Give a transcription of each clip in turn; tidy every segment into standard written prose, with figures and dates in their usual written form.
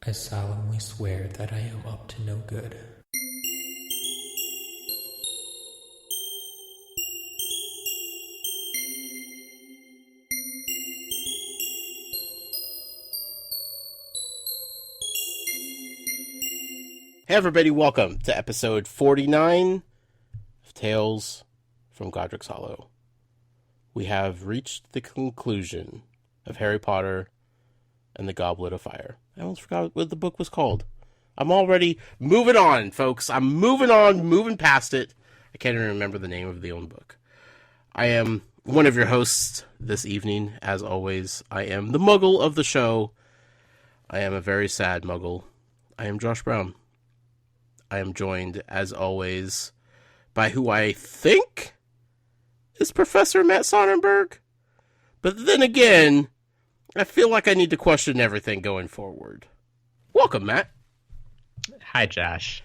I solemnly swear that I am up to no good. Hey everybody, welcome to episode 49 of Tales from Godric's Hollow. We have reached the conclusion of Harry Potter and the Goblet of Fire. I almost forgot what the book was called. I'm already moving on, folks. I'm moving on, moving past it. I can't even remember the name of the own book. I am one of your hosts this evening, as always. I am the muggle of the show. I am a very sad muggle. I am Josh Brown. I am joined, as always, by who I think is Professor Matt Sonnenberg. But then again, I feel like I need to question everything going forward. Welcome, Matt. Hi, Josh.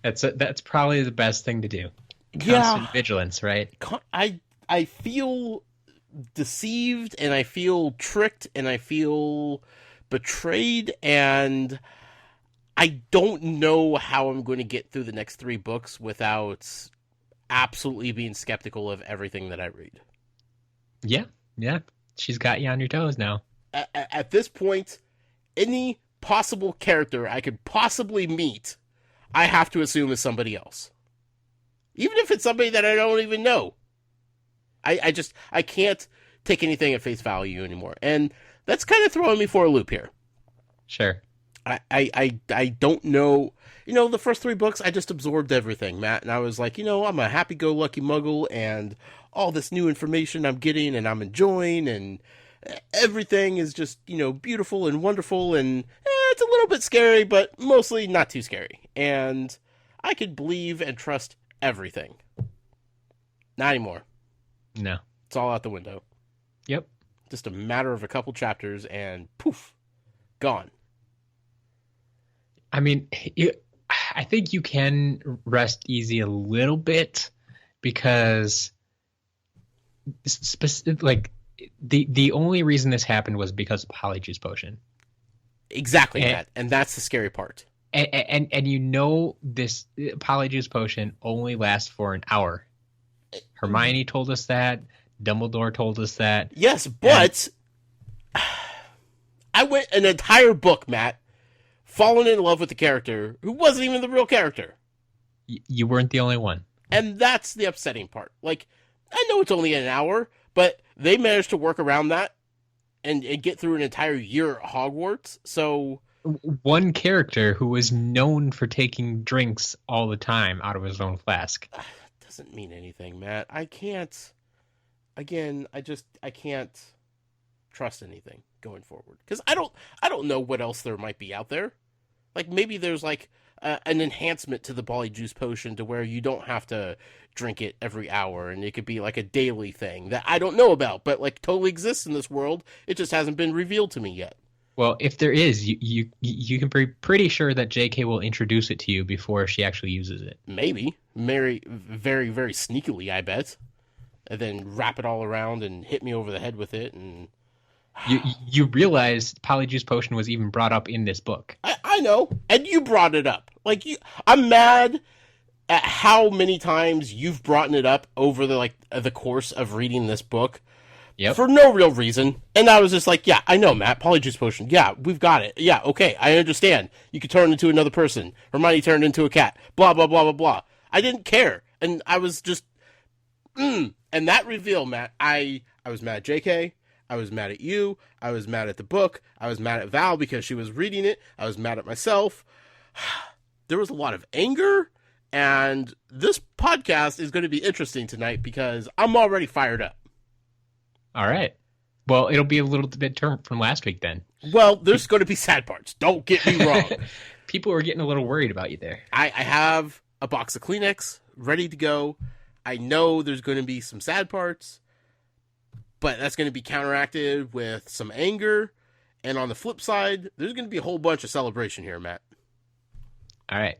That's probably the best thing to do. Yeah. Constant vigilance, right? I feel deceived, and I feel tricked, and I feel betrayed, and I don't know how I'm going to get through the next 3 books without absolutely being skeptical of everything that I read. Yeah. She's got you on your toes now. At this point, any possible character I could possibly meet, I have to assume is somebody else. Even if it's somebody that I don't even know. I can't take anything at face value anymore. And that's kind of throwing me for a loop here. Sure. I don't know. You know, the first 3 books, I just absorbed everything, Matt. And I was like, I'm a happy-go-lucky muggle, and all this new information I'm getting and I'm enjoying, and everything is just, beautiful and wonderful, and it's a little bit scary, but mostly not too scary. And I could believe and trust everything. Not anymore. No. It's all out the window. Yep. Just a matter of a couple chapters, and poof, gone. I mean, I think you can rest easy a little bit because, the only reason this happened was because of Polyjuice Potion. Exactly, Matt, and that's the scary part. And this Polyjuice Potion only lasts for an hour. Hermione told us that. Dumbledore told us that. Yes, but I went an entire book, Matt, falling in love with the character who wasn't even the real character. You weren't the only one. And that's the upsetting part. Like, I know it's only an hour, but they managed to work around that and get through an entire year at Hogwarts. So one character who was known for taking drinks all the time out of his own flask. Doesn't mean anything, Matt. I can't. Again, I can't trust anything going forward because I don't know what else there might be out there. Like maybe there's like an enhancement to the Polyjuice Potion to where you don't have to drink it every hour, and it could be like a daily thing that I don't know about, but like totally exists in this world. It just hasn't been revealed to me yet. Well, if there is, you can be pretty sure that J.K. will introduce it to you before she actually uses it. Maybe, very, very, very sneakily, I bet, and then wrap it all around and hit me over the head with it. And you realize Polyjuice Potion was even brought up in this book. I know, and you brought it up. Like I'm mad at how many times you've brought it up over the course of reading this book. Yep. For no real reason. And I was just like, yeah, I know, Matt. Polyjuice Potion. Yeah, we've got it. Yeah, okay, I understand. You could turn into another person. Hermione turned into a cat. Blah, blah, blah, blah, blah. I didn't care. And I was just, And that reveal, Matt, I was mad at JK. I was mad at you. I was mad at the book. I was mad at Val because she was reading it. I was mad at myself. There was a lot of anger. And this podcast is going to be interesting tonight because I'm already fired up. All right. Well, it'll be a little bit different from last week then. Well, there's going to be sad parts. Don't get me wrong. People were getting a little worried about you there. I have a box of Kleenex ready to go. I know there's going to be some sad parts, but that's going to be counteracted with some anger. And on the flip side, there's going to be a whole bunch of celebration here, Matt. All right.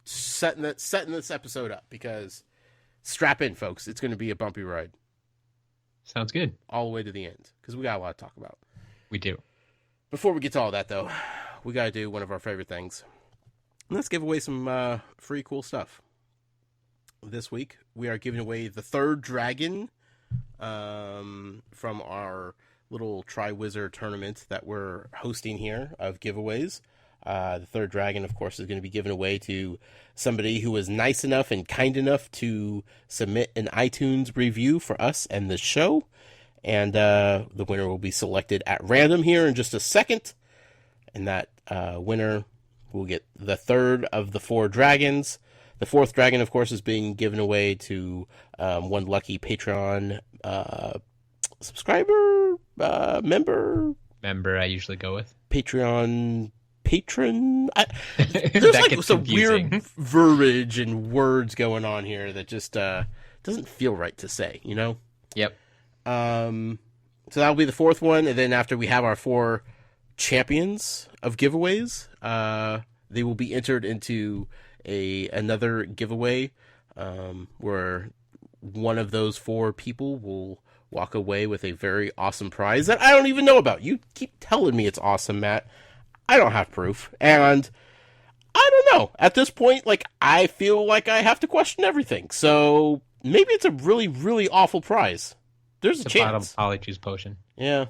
Setting this episode up because strap in, folks. It's going to be a bumpy ride. Sounds good. All the way to the end because we got a lot to talk about. We do. Before we get to all that, though, we got to do one of our favorite things. Let's give away some free cool stuff. This week, we are giving away the third dragon from our little Triwizard tournament that we're hosting here of giveaways. The third dragon, of course, is going to be given away to somebody who was nice enough and kind enough to submit an iTunes review for us and the show. And the winner will be selected at random here in just a second. And that winner will get the third of the 4 dragons. The 4th dragon, of course, is being given away to one lucky Patreon subscriber, member. Member I usually go with. Patron. There's like some weird verbiage and words going on here that just doesn't feel right to say, you know? Yep. So that'll be the 4th one, and then after we have our 4 champions of giveaways, they will be entered into another giveaway where one of those 4 people will walk away with a very awesome prize that I don't even know about. You keep telling me it's awesome, Matt. I don't have proof, and I don't know. At this point, like, I feel like I have to question everything. So maybe it's a really, really awful prize. There's a chance. Bottom polyjuice potion. Yeah.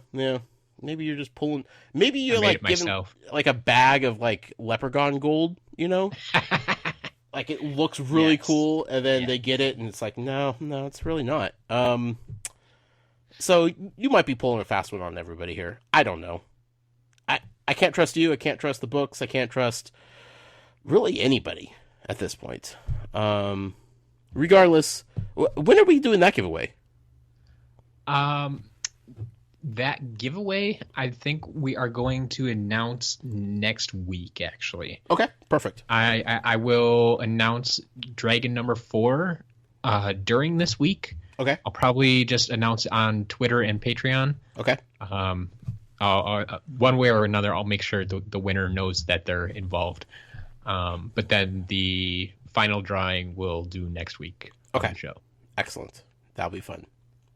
Maybe you're just pulling. Maybe you're like giving myself. like a bag of like leprechaun gold. You know, like it looks really cool, and then they get it, and it's like, no, it's really not. So you might be pulling a fast one on everybody here. I don't know. I can't trust you. I can't trust the books. I can't trust really anybody at this point. Regardless, when are we doing that giveaway? That giveaway, I think we are going to announce next week, actually. Okay, perfect. I will announce dragon number 4 during this week. Okay. I'll probably just announce it on Twitter and Patreon. Okay. One way or another, I'll make sure the winner knows that they're involved. But then the final drawing we'll do next week on the show. Excellent. That'll be fun.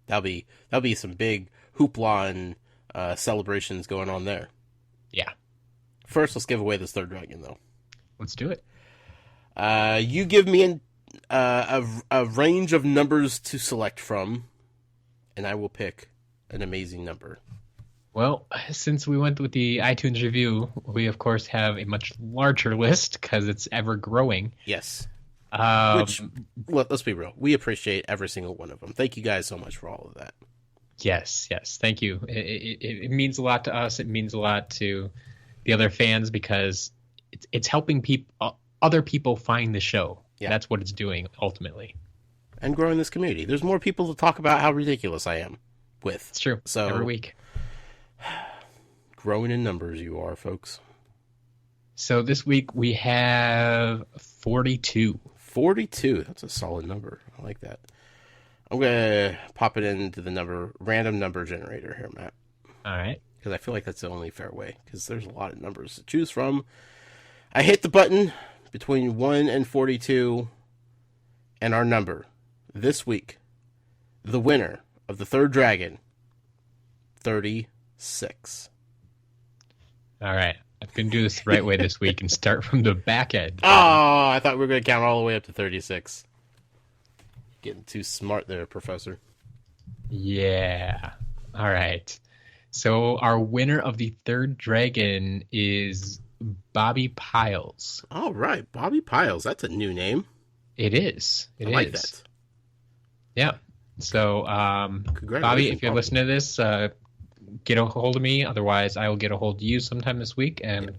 That'll be some big hoopla and celebrations going on there. Yeah. First, let's give away this 3rd dragon, though. Let's do it. You give me a range of numbers to select from, and I will pick an amazing number. Well, since we went with the iTunes review, we, of course, have a much larger list because it's ever growing. Yes. Which, let's be real, we appreciate every single one of them. Thank you guys so much for all of that. Yes. Thank you. It means a lot to us. It means a lot to the other fans because it's helping other people find the show. Yeah. That's what it's doing, ultimately. And growing this community. There's more people to talk about how ridiculous I am with. It's true. So, every week. Growing in numbers you are, folks. So this week we have 42. 42. That's a solid number. I like that. I'm going to pop it into the random number generator here, Matt. All right. Because I feel like that's the only fair way. Because there's a lot of numbers to choose from. I hit the button between 1 and 42. And our number this week, the winner of the 3rd dragon, 36. All right. I'm going to do this the right way this week and start from the back end. Oh, I thought we were going to count all the way up to 36. Getting too smart there, Professor. Yeah. All right. So our winner of the 3rd dragon is Bobby Piles. All right. Bobby Piles. That's a new name. It is. I like that. Yeah. So, Bobby, if you're listening to this, get a hold of me. Otherwise, I will get a hold of you sometime this week. And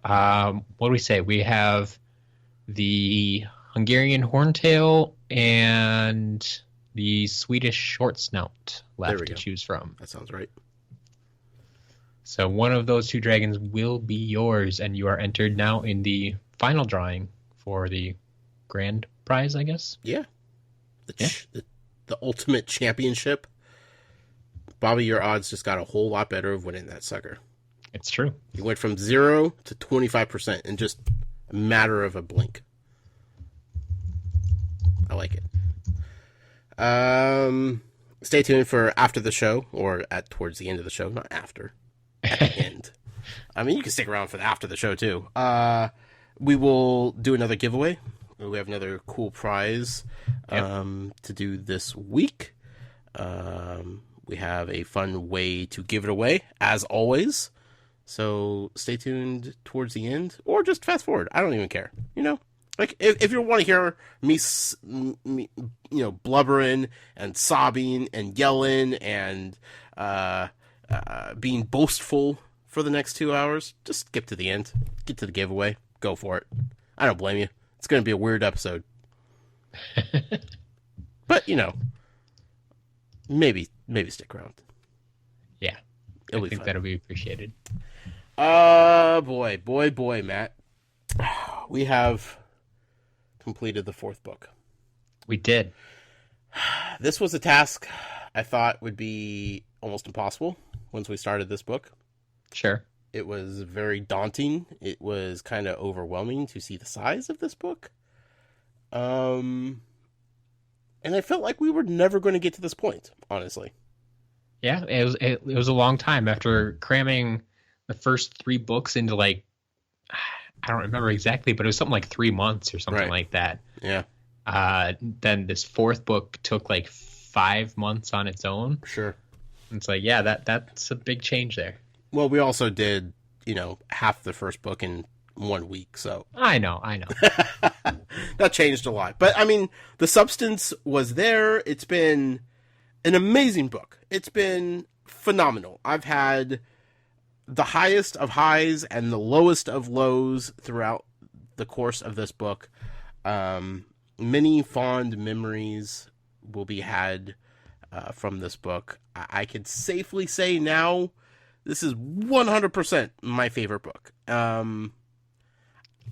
what do we say? We have the Hungarian Horntail and the Swedish Short Snout left to choose from. That sounds right. So one of those 2 dragons will be yours, and you are entered now in the final drawing for the grand prize, I guess. Yeah. The ultimate championship. Bobby, your odds just got a whole lot better of winning that sucker. It's true. You went from 0 to 25% in just a matter of a blink. I like it. Stay tuned for after the show, or towards the end of the show, not after. At the end. I mean, you can stick around for after the show too. We will do another giveaway. We have another cool prize to do this week. We have a fun way to give it away, as always. So stay tuned towards the end, or just fast forward. I don't even care. You know, like if you want to hear me, blubbering and sobbing and yelling and being boastful for the next 2 hours, just skip to the end. Get to the giveaway. Go for it. I don't blame you. It's going to be a weird episode. But, maybe stick around. Yeah. It'll I think that'll be appreciated. Boy, Matt. We have completed the 4th book. We did. This was a task I thought would be almost impossible once we started this book. Sure. It was very daunting. It was kind of overwhelming to see the size of this book. And I felt like we were never going to get to this point, honestly. Yeah, it was a long time after cramming the first 3 books into I don't remember exactly, but it was something like 3 months or something like that. Yeah. Then this 4th book took 5 months on its own. Sure. It's that's a big change there. Well, we also did, half the first book in 1 week, so. I know. That changed a lot. But, I mean, the substance was there. It's been an amazing book. It's been phenomenal. I've had the highest of highs and the lowest of lows throughout the course of this book. Many fond memories will be had from this book. I could safely say now this is 100% my favorite book.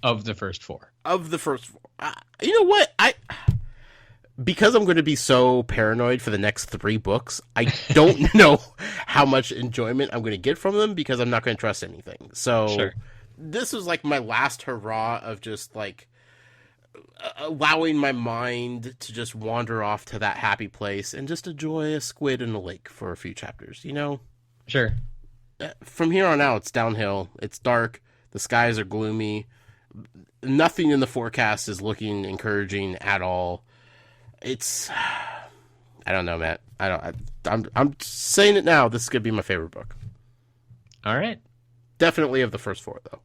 Of the first 4. Of the first 4. You know what? Because I'm going to be so paranoid for the next 3 books, I don't know how much enjoyment I'm going to get from them because I'm not going to trust anything. So sure. This was my last hurrah of just allowing my mind to just wander off to that happy place and just enjoy a squid in a lake for a few chapters, Sure. From here on out, it's downhill. It's dark. The skies are gloomy. Nothing in the forecast is looking encouraging at all. It's, I don't know, Matt. I'm saying it now. This is going to be my favorite book. All right. Definitely of the first 4, though.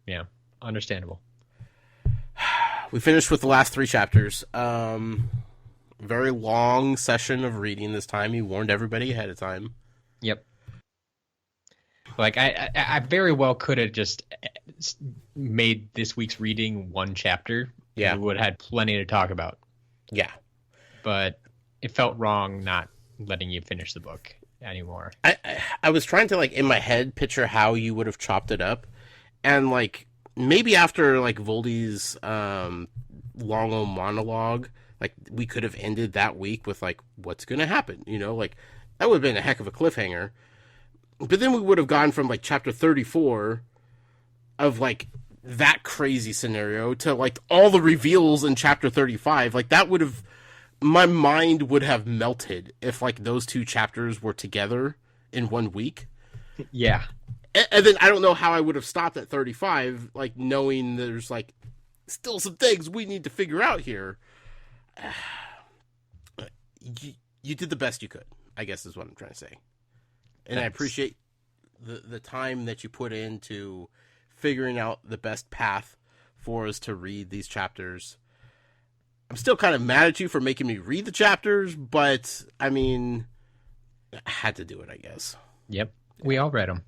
Yeah. Understandable. We finished with the last 3 chapters. Very long session of reading this time. You warned everybody ahead of time. Yep. I very well could have just made this week's reading 1 chapter. Yeah. We would have had plenty to talk about. Yeah. But it felt wrong not letting you finish the book anymore. I was trying to, in my head, picture how you would have chopped it up. And, maybe after, Voldy's long old monologue, we could have ended that week with, what's going to happen, that would have been a heck of a cliffhanger. But then we would have gone from, chapter 34 of, that crazy scenario to, all the reveals in chapter 35. That would have... My mind would have melted if, those 2 chapters were together in 1 week. Yeah. And then I don't know how I would have stopped at 35, knowing there's, still some things we need to figure out here. You did the best you could, I guess is what I'm trying to say. And thanks. I appreciate the time that you put into figuring out the best path for us to read these chapters. I'm still kind of mad at you for making me read the chapters, but, I mean, I had to do it, I guess. Yep. We all read them.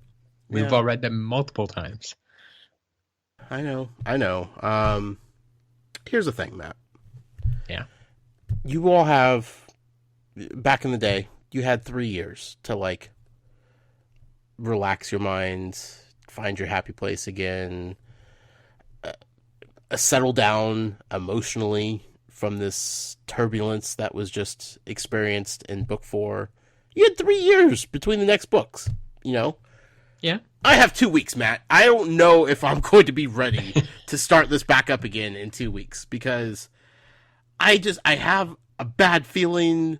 We've all read them multiple times. I know. Here's the thing, Matt. Yeah. You all have, back in the day, you had 3 years to, relax your mind, find your happy place again, settle down emotionally from this turbulence that was just experienced in book 4. You had 3 years between the next books, Yeah. I have 2 weeks, Matt. I don't know if I'm going to be ready to start this back up again in 2 weeks because I have a bad feeling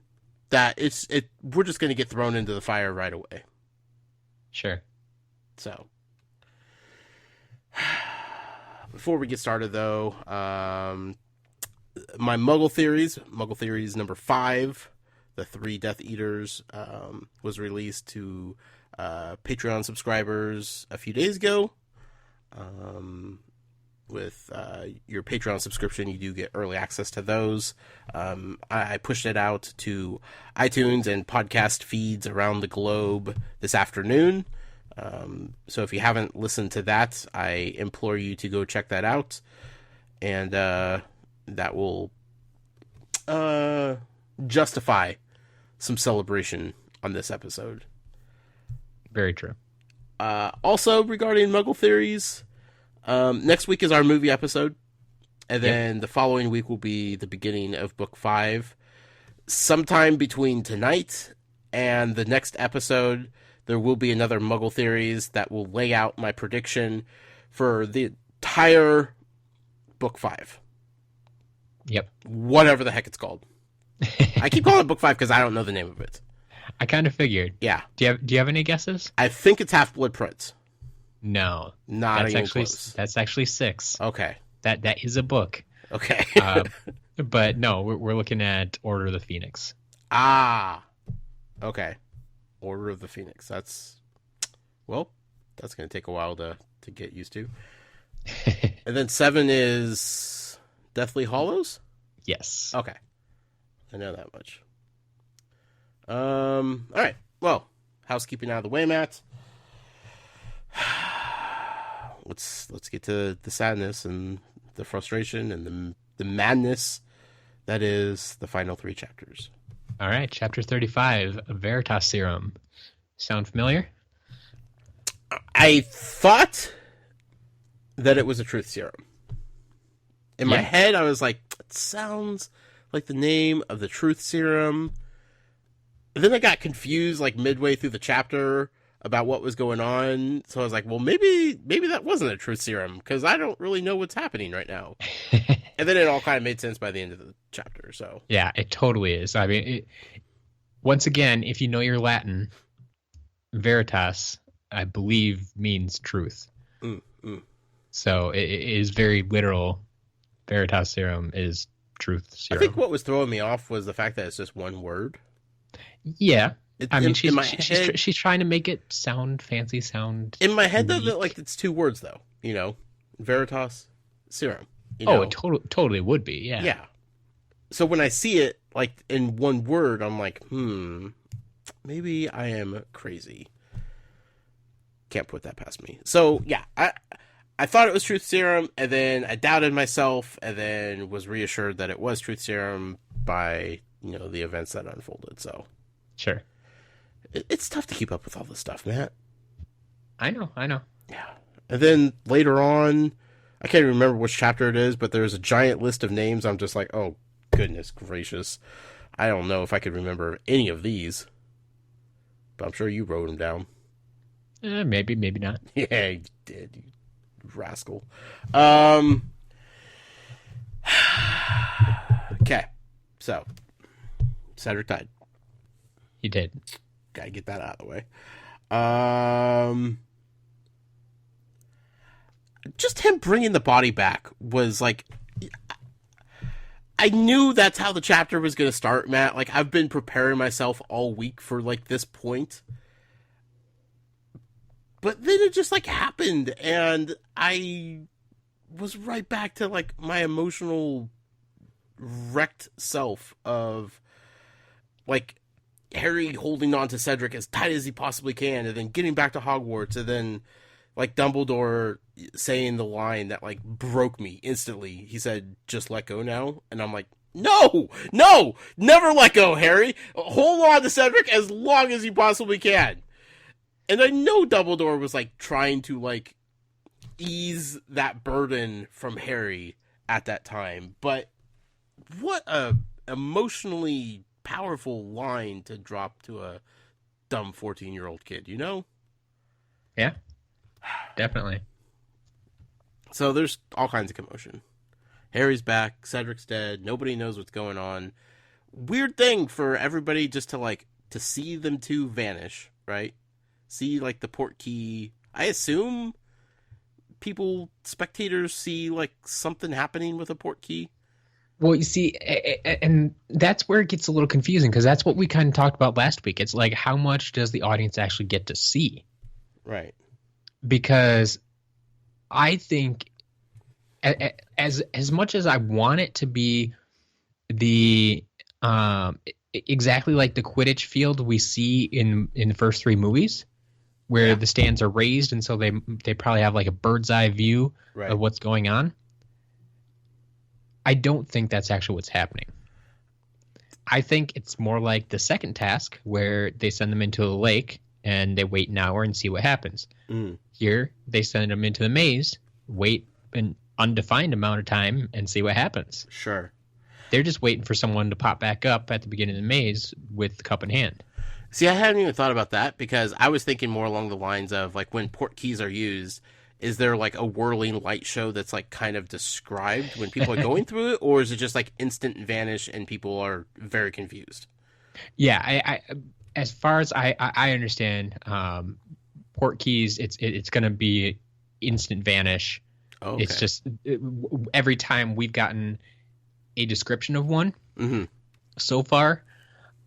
that we're just going to get thrown into the fire right away. Sure. So, before we get started, though, my Muggle Theories number 5, The 3 Death Eaters, was released to Patreon subscribers a few days ago. With your Patreon subscription, you do get early access to those. I pushed it out to iTunes and podcast feeds around the globe this afternoon. So if you haven't listened to that, I implore you to go check that out. And that will justify some celebration on this episode. Very true. Also, regarding Muggle Theories, next week is our movie episode, and then the following week will be the beginning of Book 5. Sometime between tonight and the next episode, there will be another Muggle Theories that will lay out my prediction for the entire Book 5. Yep. Whatever the heck it's called. I keep calling it Book 5 because I don't know the name of it. I kind of figured. Yeah. Do you have any guesses? I think it's Half-Blood Prince. No. Not even close. That's actually 6. Okay. That is a book. Okay. But no, we're looking at Order of the Phoenix. Ah. Okay. Order of the Phoenix. That's going to take a while to get used to. And then 7 is Deathly Hallows? Yes. Okay. I know that much. All right. Well, housekeeping out of the way, Matt. Let's get to the sadness and the frustration and the madness that is the final 3 chapters. All right, chapter 35, Veritaserum. Sound familiar? I thought that it was a truth serum. In my head, I was like, it sounds like the name of the truth serum. And then I got confused like midway through the chapter about what was going on. So I was like, well, maybe that wasn't a truth serum because I don't really know what's happening right now. And then it all kind of made sense by the end of the chapter. So yeah, it totally is. I mean, once again, if you know your Latin, veritas, I believe, means truth. So it is very literal. Veritaserum is truth serum. I think what was throwing me off was the fact that it's just one word. Yeah. I mean, head, she's trying to make it sound fancy, sound in my head, unique. though, like it's 2 words, though. You know, Veritas Serum. You know? Oh, it totally would be, yeah. Yeah. So when I see it, like, in one word, I'm like, maybe I am crazy. Can't put that past me. So, yeah, I thought it was Truth Serum, and then I doubted myself, and then was reassured that it was Truth Serum by, the events that unfolded, so. Sure. It's tough to keep up with all this stuff, Matt. I know. Yeah. And then later on, I can't even remember which chapter it is, but there's a giant list of names. I'm just like, oh, goodness gracious. I don't know if I could remember any of these. But I'm sure you wrote them down. Maybe not. Yeah, you did, you rascal. Okay. So, Cedric died. He did. Gotta get that out of the way. Just him bringing the body back was like, I knew that's how the chapter was going to start, Matt. Like, I've been preparing myself all week for like this point. But then it just like happened, and I was right back to like my emotional wrecked self of like Harry holding on to Cedric as tight as he possibly can, and then getting back to Hogwarts, and then like Dumbledore saying the line that like broke me instantly. He said, "Just let go now," and I'm like, No, never let go, Harry. Hold on to Cedric as long as you possibly can. And I know Dumbledore was like trying to like ease that burden from Harry at that time, but what a emotionally powerful line to drop to a dumb 14-year-old kid, you know? Yeah, definitely. So there's all kinds of commotion. Harry's back, Cedric's dead, nobody knows what's going on. Weird thing for everybody just to like to see them two vanish, right? See like the port key. I assume spectators see like something happening with a port key? Well, you see, and that's where it gets a little confusing, because that's what we kind of talked about last week. It's like, how much does the audience actually get to see? Right. Because I think as much as I want it to be the exactly like the Quidditch field we see in the first three movies, where the stands are raised, and so they probably have like a bird's eye view of what's going on. I don't think that's actually what's happening. I think it's more like the second task, where they send them into a lake and they wait an hour and see what happens. Here, they send them into the maze, wait an undefined amount of time, and see what happens. Sure. They're just waiting for someone to pop back up at the beginning of the maze with the cup in hand. See, I hadn't even thought about that, because I was thinking more along the lines of, like, when port keys are used, is there like a whirling light show that's like kind of described when people are going through it, or is it just like instant vanish and people are very confused? Yeah, I as far as I understand, port keys, it's going to be instant vanish. Oh, okay. It's just every time we've gotten a description of one so far,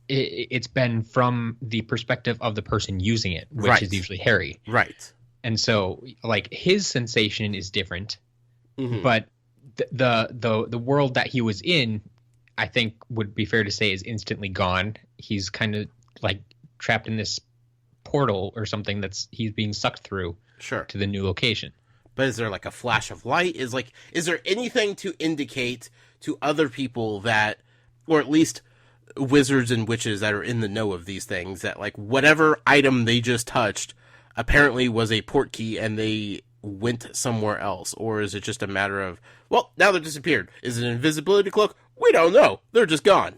it's been from the perspective of the person using it, which is usually Harry. Right. And so, like, his sensation is different, but the world that he was in, I think would be fair to say, is instantly gone. He's kind of like trapped in this portal or something he's being sucked through to the new location. But is there like a flash of light? Is there anything to indicate to other people that, or at least wizards and witches that are in the know of these things, that like whatever item they just touched apparently was a port key and they went somewhere else? Or is it just a matter of, well, now they're disappeared? Is it an invisibility cloak? We don't know. They're just gone.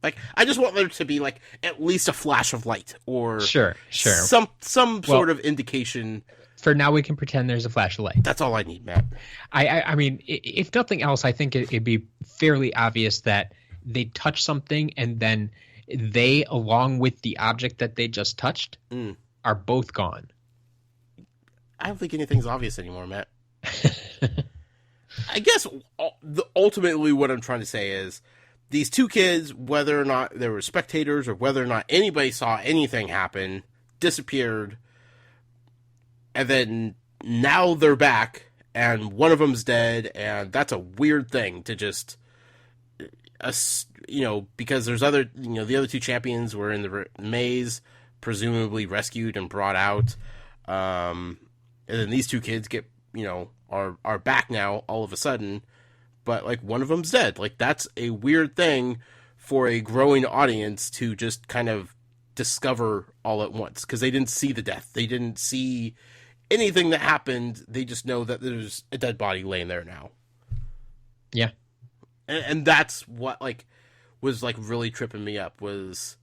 Like, I just want there to be like at least a flash of light, or some sort of indication. For now, we can pretend there's a flash of light. That's all I need, Matt. I mean, if nothing else, I think it'd be fairly obvious that they touch something, and then they, along with the object that they just touched, are both gone. I don't think anything's obvious anymore, Matt. I guess ultimately what I'm trying to say is these two kids, whether or not they were spectators or whether or not anybody saw anything happen, disappeared. And then now they're back, and one of them's dead, and that's a weird thing to just, because there's the other two champions were in the maze, presumably rescued and brought out, and then these two kids are back now all of a sudden, but like one of them's dead. Like, that's a weird thing for a growing audience to just kind of discover all at once, because they didn't see the death, they didn't see anything that happened. They just know that there's a dead body laying there now. Yeah. And that's what like was like really tripping me up, was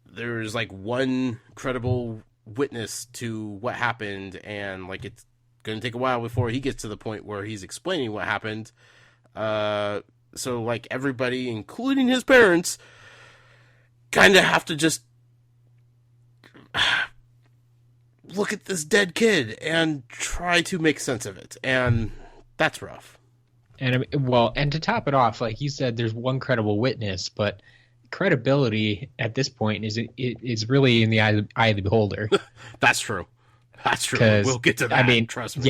there's like one credible witness to what happened, and like it's gonna take a while before he gets to the point where he's explaining what happened. So like everybody, including his parents, kind of have to just look at this dead kid and try to make sense of it, and that's rough. And to top it off, like you said, there's one credible witness, but credibility at this point is really in the eye of the beholder. That's true. We'll get to that. I mean, trust me.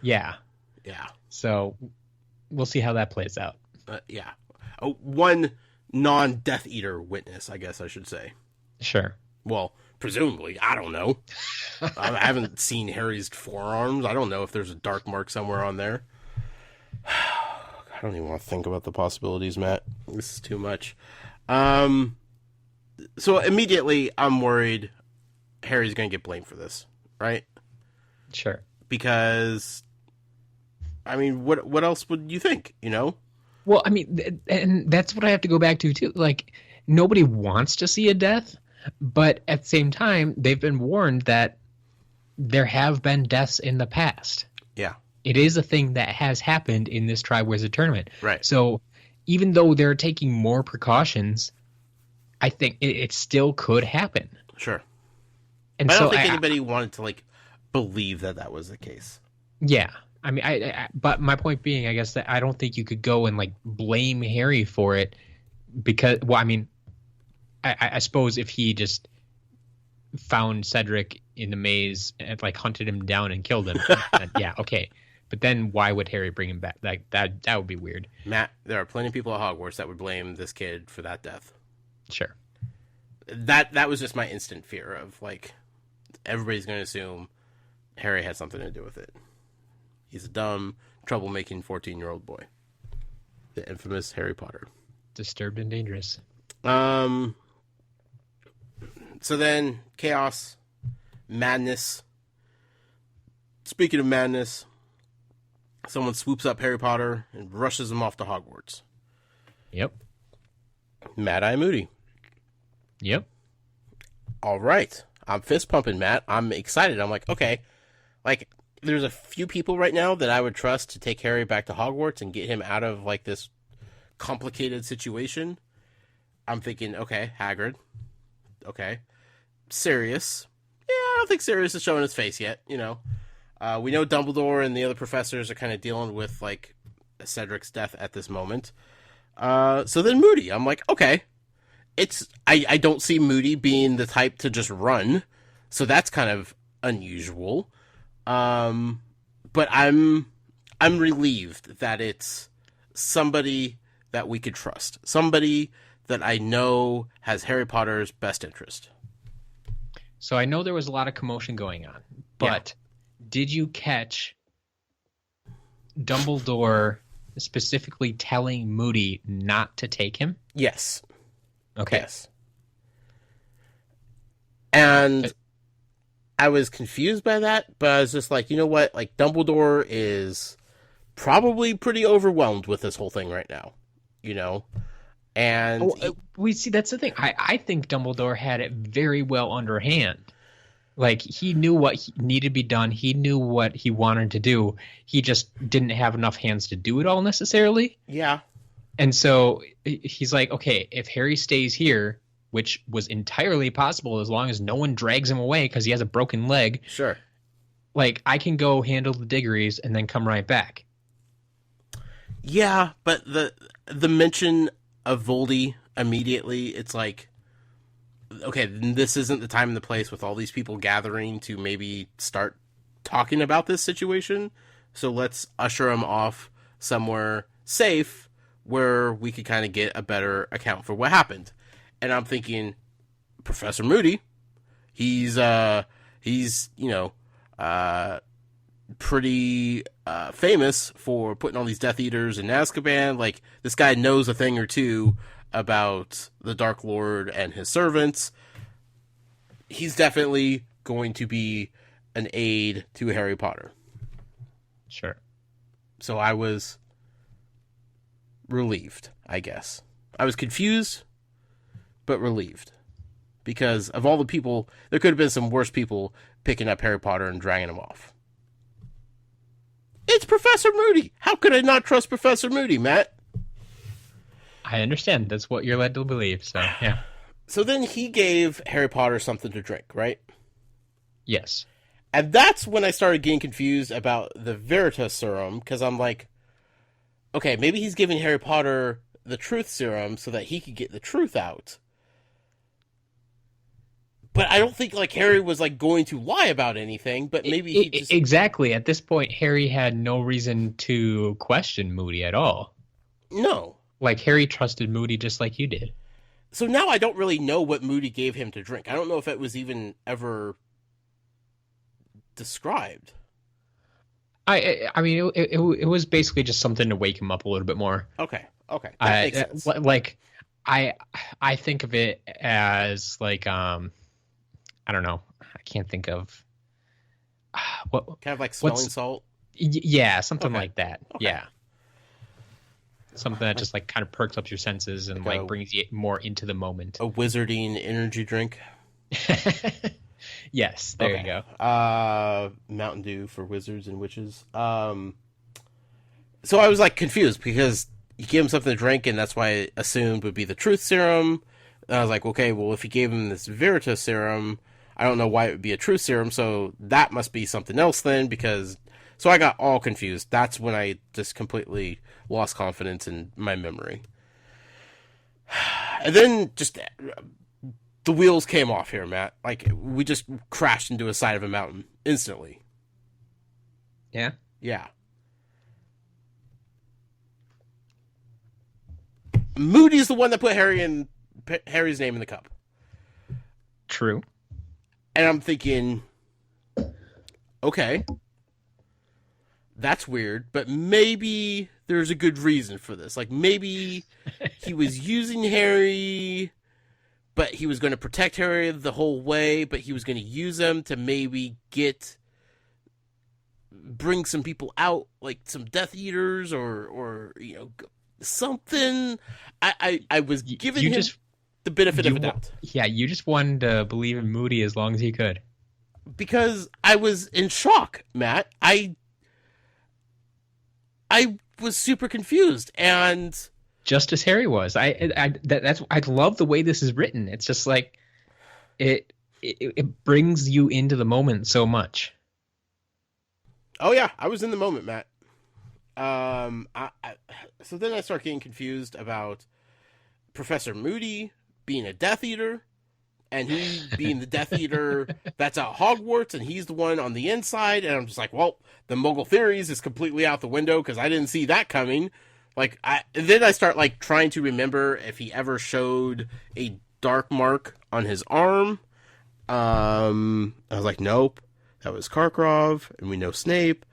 Yeah. So we'll see how that plays out. Yeah. One non-Death Eater witness, I guess I should say. Sure. Well, presumably, I don't know. I haven't seen Harry's forearms. I don't know if there's a dark mark somewhere on there. I don't even want to think about the possibilities, Matt. This is too much. So immediately I'm worried Harry's going to get blamed for this, right? Sure. Because, I mean, what else would you think, Well, I mean, and that's what I have to go back to, too. Like, nobody wants to see a death, but at the same time, they've been warned that there have been deaths in the past. Yeah. It is a thing that has happened in this Triwizard Tournament. Right. So even though they're taking more precautions, I think it still could happen. Sure. And I don't think anybody wanted to, like, believe that was the case. Yeah. I mean, but my point being, I guess, that I don't think you could go and like blame Harry for it because, well, I mean, I suppose if he just found Cedric in the maze and like hunted him down and killed him, then, yeah, okay. But then why would Harry bring him back? Like that would be weird. Matt, there are plenty of people at Hogwarts that would blame this kid for that death. Sure. That was just my instant fear of like everybody's going to assume Harry had something to do with it. He's a dumb, troublemaking 14-year-old boy. The infamous Harry Potter. Disturbed and dangerous. So then chaos, madness. Speaking of madness, someone swoops up Harry Potter and rushes him off to Hogwarts. Yep. Mad-Eye Moody. Yep. All right. I'm fist pumping, Matt. I'm excited. I'm like, okay. Like, there's a few people right now that I would trust to take Harry back to Hogwarts and get him out of, like, this complicated situation. I'm thinking, okay, Hagrid. Okay. Sirius. Yeah, I don't think Sirius is showing his face yet, you know. We know Dumbledore and the other professors are kind of dealing with, like, Cedric's death at this moment. So then Moody. I'm like, okay. I don't see Moody being the type to just run, so that's kind of unusual. But I'm relieved that it's somebody that we could trust, somebody that I know has Harry Potter's best interest. So I know there was a lot of commotion going on, but did you catch Dumbledore specifically telling Moody not to take him? Yes. Okay. Yes. And I was confused by that, but I was just like, you know what? Like, Dumbledore is probably pretty overwhelmed with this whole thing right now, you know? And we see that's the thing. I think Dumbledore had it very well underhand. Like, he knew what needed to be done. He knew what he wanted to do. He just didn't have enough hands to do it all necessarily. Yeah. And so he's like, okay, if Harry stays here, which was entirely possible as long as no one drags him away because he has a broken leg. Sure. Like, I can go handle the Diggories and then come right back. Yeah, but the mention of Voldy immediately, it's like, okay, this isn't the time and the place with all these people gathering to maybe start talking about this situation. So let's usher him off somewhere safe where we could kind of get a better account for what happened. And I'm thinking, Professor Moody, he's pretty famous for putting all these Death Eaters in Azkaban. Like, this guy knows a thing or two about the Dark Lord and his servants. He's definitely going to be an aid to Harry Potter. Sure. So I was relieved, I guess. I was confused, but relieved. Because of all the people, there could have been some worse people picking up Harry Potter and dragging him off. It's Professor Moody! How could I not trust Professor Moody, Matt? I understand. That's what you're led to believe, so, yeah. So then he gave Harry Potter something to drink, right? Yes. And that's when I started getting confused about the Veritaserum, because I'm like, okay, maybe he's giving Harry Potter the truth serum so that he could get the truth out. But I don't think, like, Harry was, like, going to lie about anything, but maybe he just... Exactly. At this point, Harry had no reason to question Moody at all. No. Like, Harry trusted Moody just like you did. So now I don't really know what Moody gave him to drink. I don't know if it was even ever described. I mean, it was basically just something to wake him up a little bit more. Okay. That makes sense. Like, I think of it as, like, I don't know. I can't think of... what kind of like smelling salt? Yeah, something like that. Okay. Yeah. Something that just, like, kind of perks up your senses and, like brings you more into the moment. A wizarding energy drink? Yes, there you go. Mountain Dew for wizards and witches. So I was, like, confused because you gave him something to drink, and that's why I assumed would be the truth serum. And I was like, okay, well, if he gave him this Veritaserum, I don't know why it would be a truth serum, so that must be something else then, because... So I got all confused. That's when I just completely lost confidence in my memory. And then just... The wheels came off here, Matt. Like, we just crashed into a side of a mountain instantly. Yeah? Yeah. Moody's the one that put Harry's name in the cup. True. And I'm thinking, okay, that's weird, but maybe there's a good reason for this. Like, maybe he was using Harry... But he was going to protect Harry the whole way, but he was going to use him to maybe bring some people out, like some Death Eaters or something. I was giving him the benefit of a doubt. Yeah, you just wanted to believe in Moody as long as he could. Because I was in shock, Matt. I was super confused, and... Just as Harry was. I love the way this is written. It's just like it brings you into the moment so much. Oh yeah, I was in the moment, Matt. So then I start getting confused about Professor Moody being a Death Eater, and he being the Death Eater that's at Hogwarts, and he's the one on the inside. And I'm just like, well, the Muggle theories is completely out the window because I didn't see that coming. Like, then I start, like, trying to remember if he ever showed a dark mark on his arm. I was like, nope, that was Karkaroff, and we know Snape.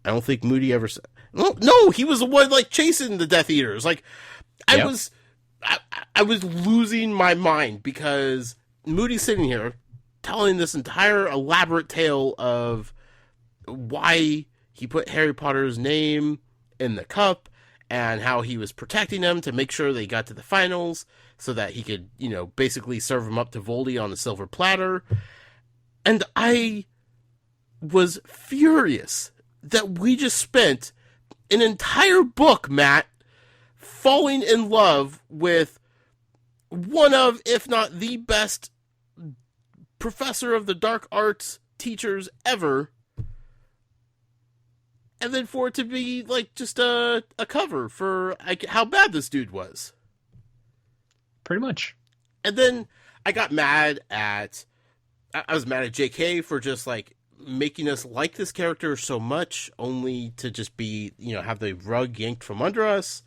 I don't think Moody ever said... No, he was the one, like, chasing the Death Eaters. Like, I was losing my mind because Moody's sitting here telling this entire elaborate tale of why he put Harry Potter's name in the cup, and how he was protecting them to make sure they got to the finals so that he could, basically serve them up to Voldy on a silver platter. And I was furious that we just spent an entire book, Matt, falling in love with one of, if not the best professor of the dark arts teachers ever, and then for it to be, like, just a cover for how bad this dude was. Pretty much. And then I got mad at... I was mad at JK for just, like, making us like this character so much, only to just be, have the rug yanked from under us.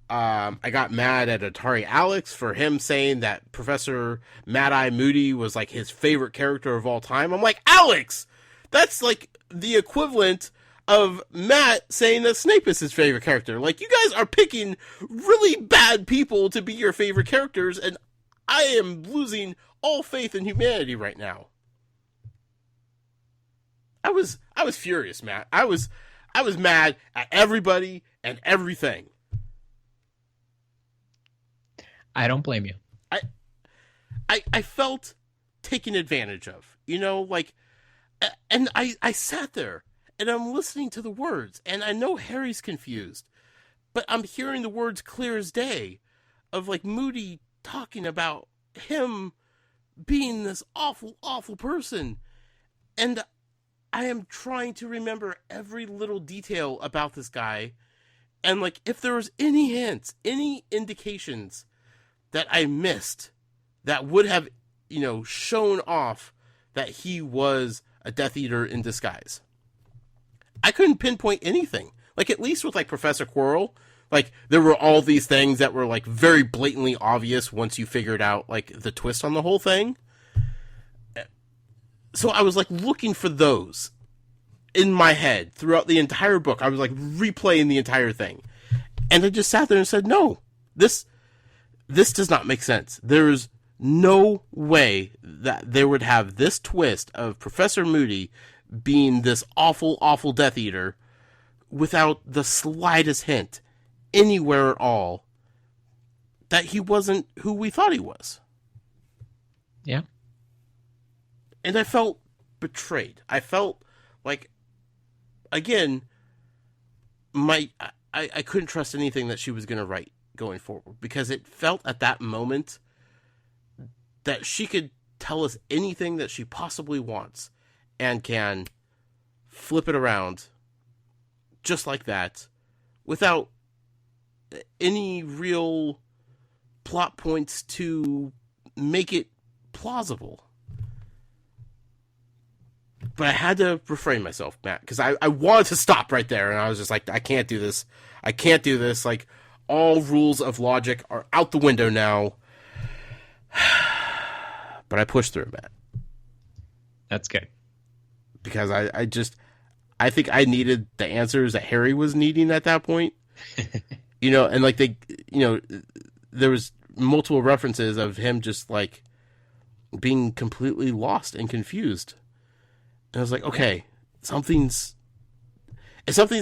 I got mad at Atari Alex for him saying that Professor Mad-Eye Moody was, like, his favorite character of all time. I'm like, Alex! That's, like, the equivalent of Matt saying that Snape is his favorite character. Like, you guys are picking really bad people to be your favorite characters, and I am losing all faith in humanity right now. I was furious, Matt. I was mad at everybody and everything. I don't blame you. I felt taken advantage of, and I sat there. And I'm listening to the words, and I know Harry's confused, but I'm hearing the words clear as day of, like, Moody talking about him being this awful, awful person. And I am trying to remember every little detail about this guy. And, like, if there was any hints, any indications that I missed that would have, shown off that he was a Death Eater in disguise. I couldn't pinpoint anything. Like, at least with, like, Professor Quirrell, like, there were all these things that were, like, very blatantly obvious once you figured out, like, the twist on the whole thing. So I was, like, looking for those in my head throughout the entire book. I was, like, replaying the entire thing. And I just sat there and said, no, this does not make sense. There's no way that they would have this twist of Professor Moody being this awful, awful Death Eater without the slightest hint anywhere at all that he wasn't who we thought he was. Yeah. And I felt betrayed. I felt like, again, I couldn't trust anything that she was going to write going forward, because it felt at that moment that she could tell us anything that she possibly wants and can flip it around just like that without any real plot points to make it plausible. But I had to refrain myself, Matt, because I wanted to stop right there, and I was just like, I can't do this. I can't do this. Like, all rules of logic are out the window now. But I pushed through, Matt. That's good. Because I think I needed the answers that Harry was needing at that point. And like there was multiple references of him just like being completely lost and confused. And I was like, okay, if something's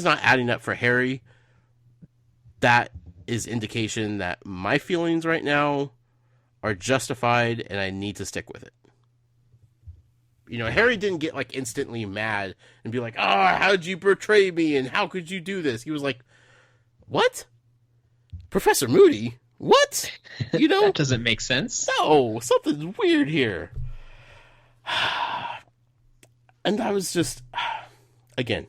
not adding up for Harry, that is indication that my feelings right now are justified and I need to stick with it. Harry didn't get like instantly mad and be like, oh, how'd you betray me? And how could you do this? He was like, what? Professor Moody? What? That doesn't make sense. No, something's weird here. And I was just, again,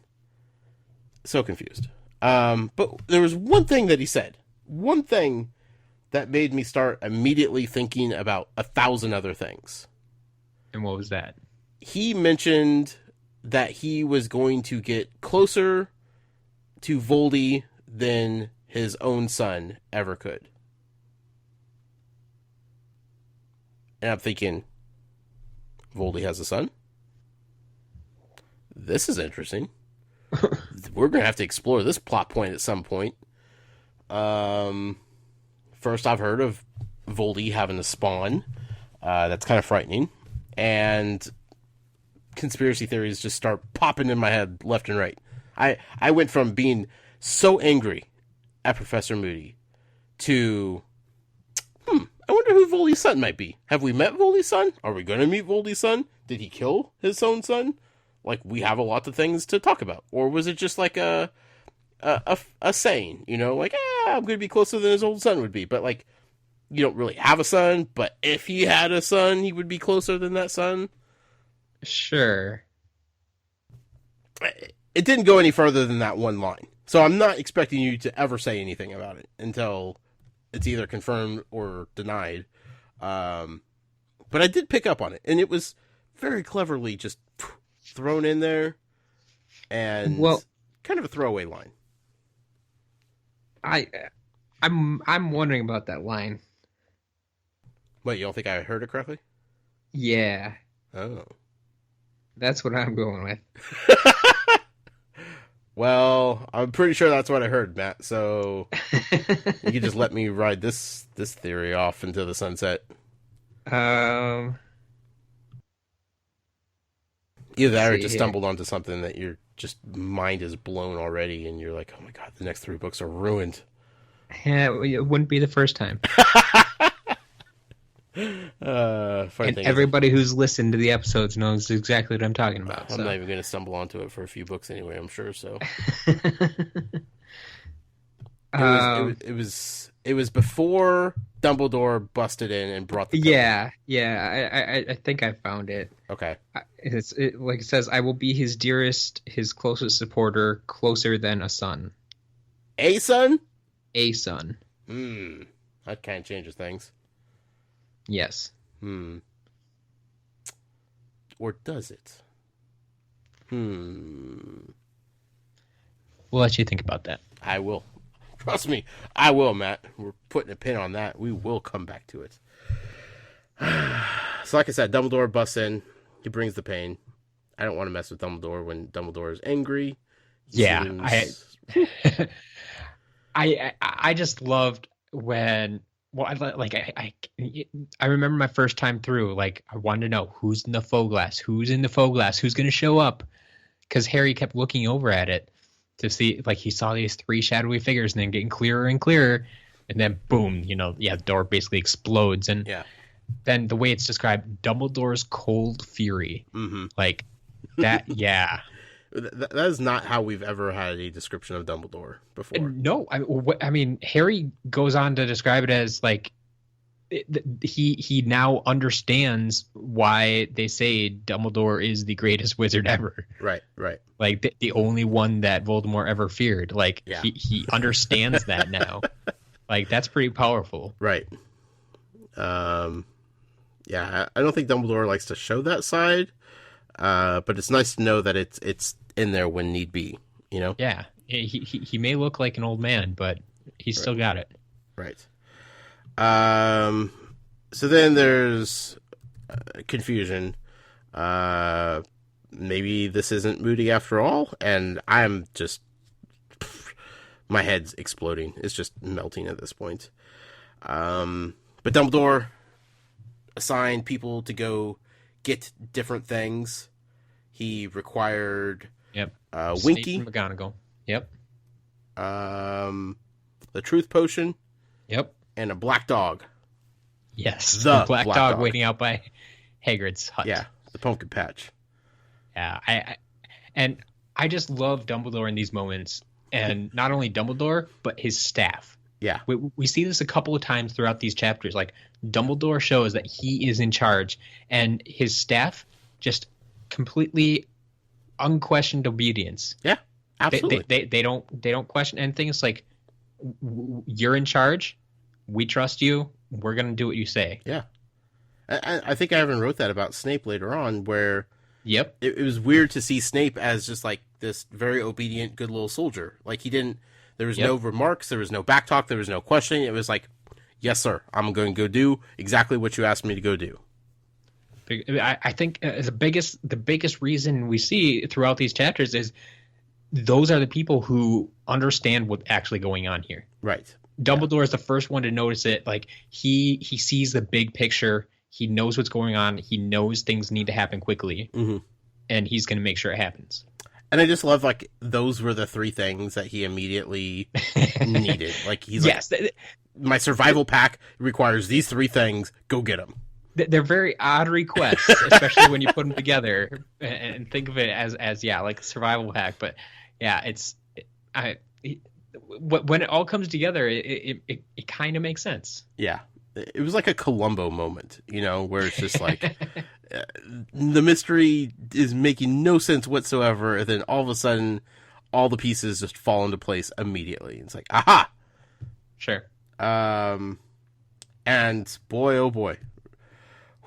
so confused. But there was one thing that he said. One thing that made me start immediately thinking about 1,000 other things. And what was that? He mentioned that he was going to get closer to Voldy than his own son ever could. And I'm thinking, Voldy has a son? This is interesting. We're going to have to explore this plot point at some point. First, I've heard of Voldy having a spawn. That's kind of frightening. And conspiracy theories just start popping in my head left and right. I went from being so angry at Professor Moody to, I wonder who Voldy's son might be. Have we met Voldy's son? Are we going to meet Voldy's son? Did he kill his own son? Like, we have a lot of things to talk about. Or was it just like a saying, like, I'm going to be closer than his old son would be. But, like, you don't really have a son, but if he had a son, he would be closer than that son. Sure. It didn't go any further than that one line. So I'm not expecting you to ever say anything about it until it's either confirmed or denied. But I did pick up on it, and it was very cleverly just thrown in there, and kind of a throwaway line. I'm wondering about that line. What, you don't think I heard it correctly? Yeah. Oh. That's what I'm going with. Well, I'm pretty sure that's what I heard, Matt, so you can just let me ride this theory off into the sunset. Either that or just stumbled onto something that your just mind is blown already, and you're like, oh my god, the next 3 books are ruined. Yeah, it wouldn't be the first time. And everybody who's listened to the episodes knows exactly what I'm talking about. I'm not even going to stumble onto it for a few books anyway, I'm sure, so. It was before Dumbledore busted in and brought the cover. Yeah, I think I found it. Okay. Like it says, I will be his dearest, his closest supporter, closer than a son. A son? A son. That kind of changes things. Yes. Or does it? We'll let you think about that. I will. Trust me, I will, Matt. We're putting a pin on that. We will come back to it. So like I said, Dumbledore busts in. He brings the pain. I don't want to mess with Dumbledore when Dumbledore is angry. I just loved when... Well, I remember my first time through, like, I wanted to know who's in the Foglass, who's going to show up, because Harry kept looking over at it to see, like, he saw these 3 shadowy figures and then getting clearer and clearer, and then boom, the door basically explodes, and then the way it's described, Dumbledore's cold fury, like, that, yeah. That is not how we've ever had a description of Dumbledore before. No, I mean, Harry goes on to describe it as, like, he now understands why they say Dumbledore is the greatest wizard ever. Right. Like the only one that Voldemort ever feared. Like he understands that now. Like that's pretty powerful. Right. Yeah, I don't think Dumbledore likes to show that side, but it's nice to know that it's in there when need be. You know. Yeah, he may look like an old man, but he's still got it. Right. So then there's confusion. Maybe this isn't Moody after all, and I'm just my head's exploding. It's just melting at this point. But Dumbledore assigned people to go get different things. He required Winky, Snape and McGonagall. Yep. The Truth Potion. Yep. And a black dog. Yes. The black dog waiting out by Hagrid's hut. Yeah. The pumpkin patch. Yeah. I just love Dumbledore in these moments, and not only Dumbledore, but his staff. Yeah. We see this a couple of times throughout these chapters. Like Dumbledore shows that he is in charge, and his staff completely unquestioned obedience. Yeah, absolutely. They don't question anything. It's like, you're in charge. We trust you. We're gonna do what you say. Yeah, I think I even wrote that about Snape later on, where yep, it was weird to see Snape as just like this very obedient, good little soldier. Like there was no remarks, there was no backtalk, there was no questioning. It was like, yes, sir, I'm going to go do exactly what you asked me to go do. I think the biggest reason we see throughout these chapters is those are the people who understand what's actually going on here. Right. Dumbledore is the first one to notice it. Like he sees the big picture. He knows what's going on. He knows things need to happen quickly, and he's going to make sure it happens. And I just love, like, those were the three things that he immediately needed. Like, he's like, my survival pack requires these three things. Go get them. They're very odd requests, especially when you put them together and think of it as like a survival pack. But yeah, when it all comes together, it kind of makes sense. Yeah. It was like a Columbo moment, you know, where it's just like the mystery is making no sense whatsoever. And then all of a sudden, all the pieces just fall into place immediately. It's like, aha! Sure. And boy, oh boy.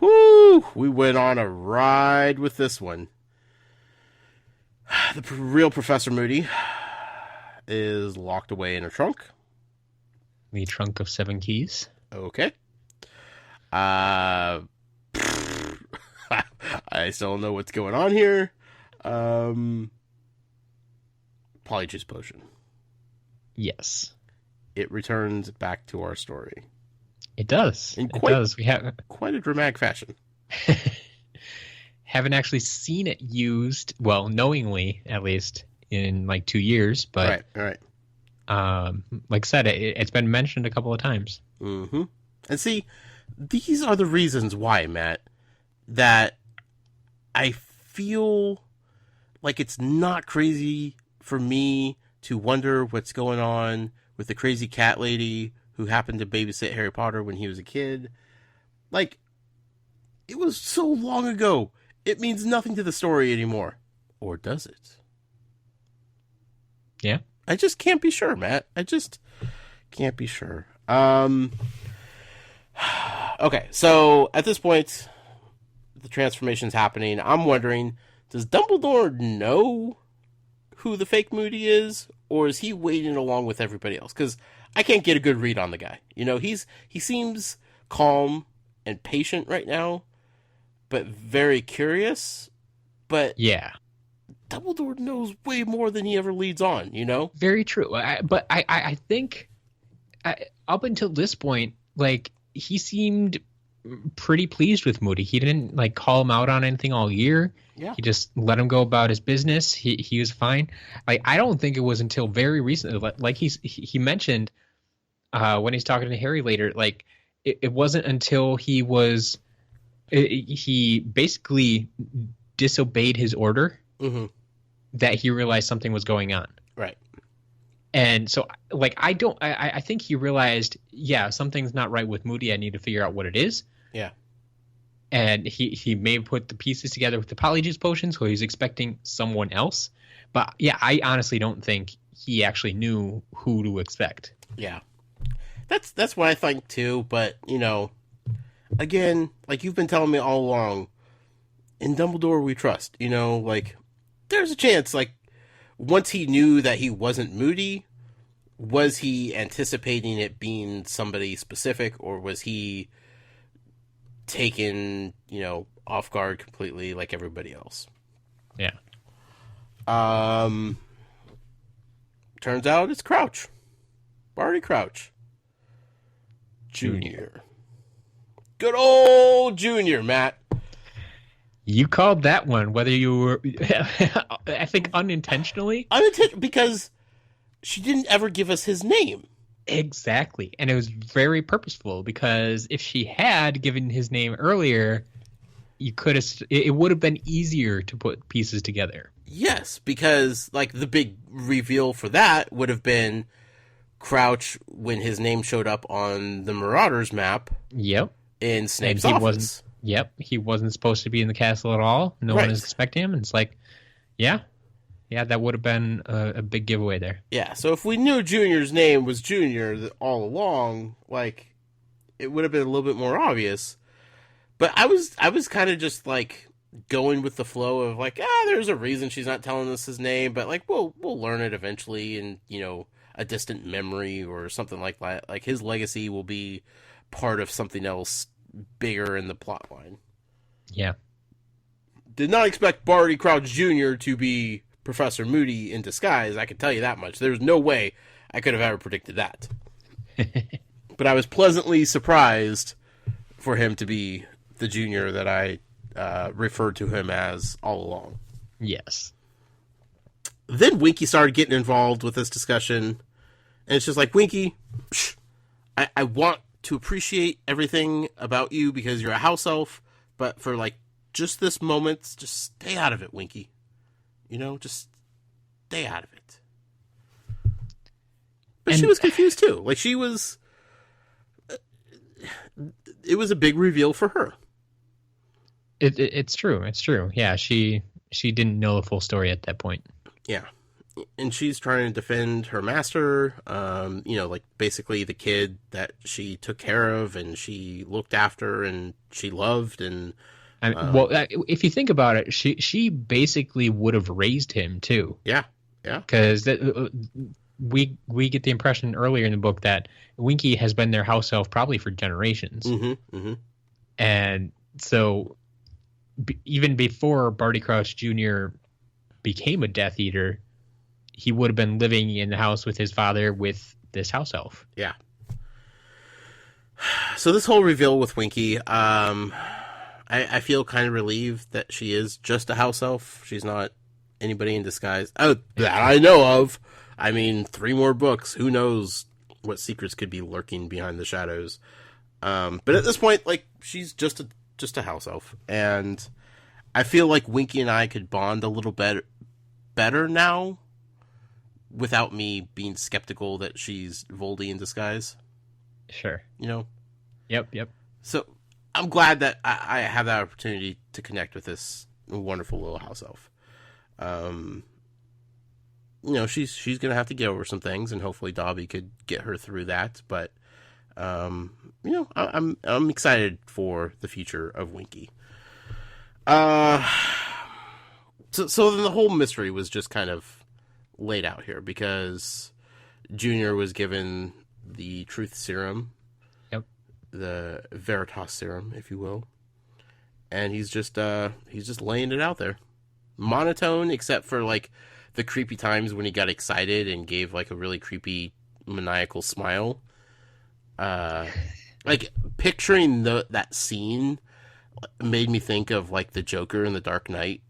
Whoo! We went on a ride with this one. The real Professor Moody is locked away in a trunk. The trunk of 7 keys. Okay. I still don't know what's going on here. Polyjuice potion. Yes. It returns back to our story. It does. In We have quite a dramatic fashion. Haven't actually seen it used, well, knowingly at least, in like 2 years. But right. like I said, it's been mentioned a couple of times. Mm-hmm. And see, these are the reasons why, Matt, that I feel like it's not crazy for me to wonder what's going on with the crazy cat lady who happened to babysit Harry Potter when he was a kid. Like, it was so long ago. It means nothing to the story anymore. Or does it? Yeah. I just can't be sure, Matt. I just can't be sure. Okay, so at this point, the transformation's happening. I'm wondering, does Dumbledore know who the fake Moody is? Or is he waiting along with everybody else? Because I can't get a good read on the guy. You know, he seems calm and patient right now, but very curious. But yeah, Dumbledore knows way more than he ever leads on, you know? Very true. But I think up until this point, like, he seemed pretty pleased with Moody. He didn't like call him out on anything all year. Yeah. He just let him go about his business. He was fine. Like, I don't think it was until very recently, like he mentioned when he's talking to Harry later, like it wasn't until he basically disobeyed his order that he realized something was going on. Right. And so, like, I think he realized, yeah, something's not right with Moody. I need to figure out what it is. Yeah. And he may put the pieces together with the Polyjuice potion, so he's expecting someone else. But yeah, I honestly don't think he actually knew who to expect. Yeah. That's what I think too, but, again, like you've been telling me all along, in Dumbledore we trust, like, there's a chance, like, once he knew that he wasn't Moody, was he anticipating it being somebody specific, or was he taken, off guard completely like everybody else? Yeah. Turns out it's Crouch. Barty Crouch. Junior. Good old Junior, Matt. You called that one, whether you were, I think, unintentionally. Because she didn't ever give us his name. Exactly. And it was very purposeful, because if she had given his name earlier, it would have been easier to put pieces together. Yes, because, like, the big reveal for that would have been Crouch when his name showed up on the Marauders map. Yep. In Snape's office. He wasn't supposed to be in the castle at all. No one is expecting him. And it's like, yeah, that would have been a big giveaway there. Yeah, so if we knew Junior's name was Junior all along, like, it would have been a little bit more obvious. But I was kind of just, like, going with the flow of, like, there's a reason she's not telling us his name, but, like, we'll learn it eventually in, a distant memory or something like that. Like, his legacy will be part of something else bigger in the plot line. Yeah. Did not expect Barty Crouch Jr. to be Professor Moody in disguise, I can tell you that much. There's no way I could have ever predicted that. But I was pleasantly surprised for him to be the Junior that I referred to him as all along. Yes. Then Winky started getting involved with this discussion, and it's just like, Winky, I want to appreciate everything about you because you're a house elf, but for, like, just this moment, just stay out of it, Winky. Just stay out of it. But she was confused too. Like, she was... It was a big reveal for her. It's true. It's true. Yeah, she didn't know the full story at that point. Yeah. And she's trying to defend her master, like, basically the kid that she took care of and she looked after and she loved. And if you think about it, she basically would have raised him too. Yeah. Because we get the impression earlier in the book that Winky has been their house elf probably for generations. Mm-hmm, mm-hmm. And so even before Barty Crouch Jr. became a Death Eater, he would have been living in the house with his father with this house elf. Yeah. So this whole reveal with Winky, I feel kind of relieved that she is just a house elf. She's not anybody in disguise. Oh, that I know of. I mean, 3 more books. Who knows what secrets could be lurking behind the shadows. But at this point, like, she's just a house elf. And I feel like Winky and I could bond a little better now without me being skeptical that she's Voldy in disguise. Sure. Yep. So I'm glad that I have that opportunity to connect with this wonderful little house elf. She's going to have to get over some things, and hopefully Dobby could get her through that. But, I'm excited for the future of Winky. So then the whole mystery was just kind of laid out here because Junior was given the truth serum. Yep. The Veritaserum, if you will. And he's just laying it out there. Monotone, except for, like, the creepy times when he got excited and gave, like, a really creepy maniacal smile. Like, picturing that scene made me think of, like, the Joker in The Dark Knight.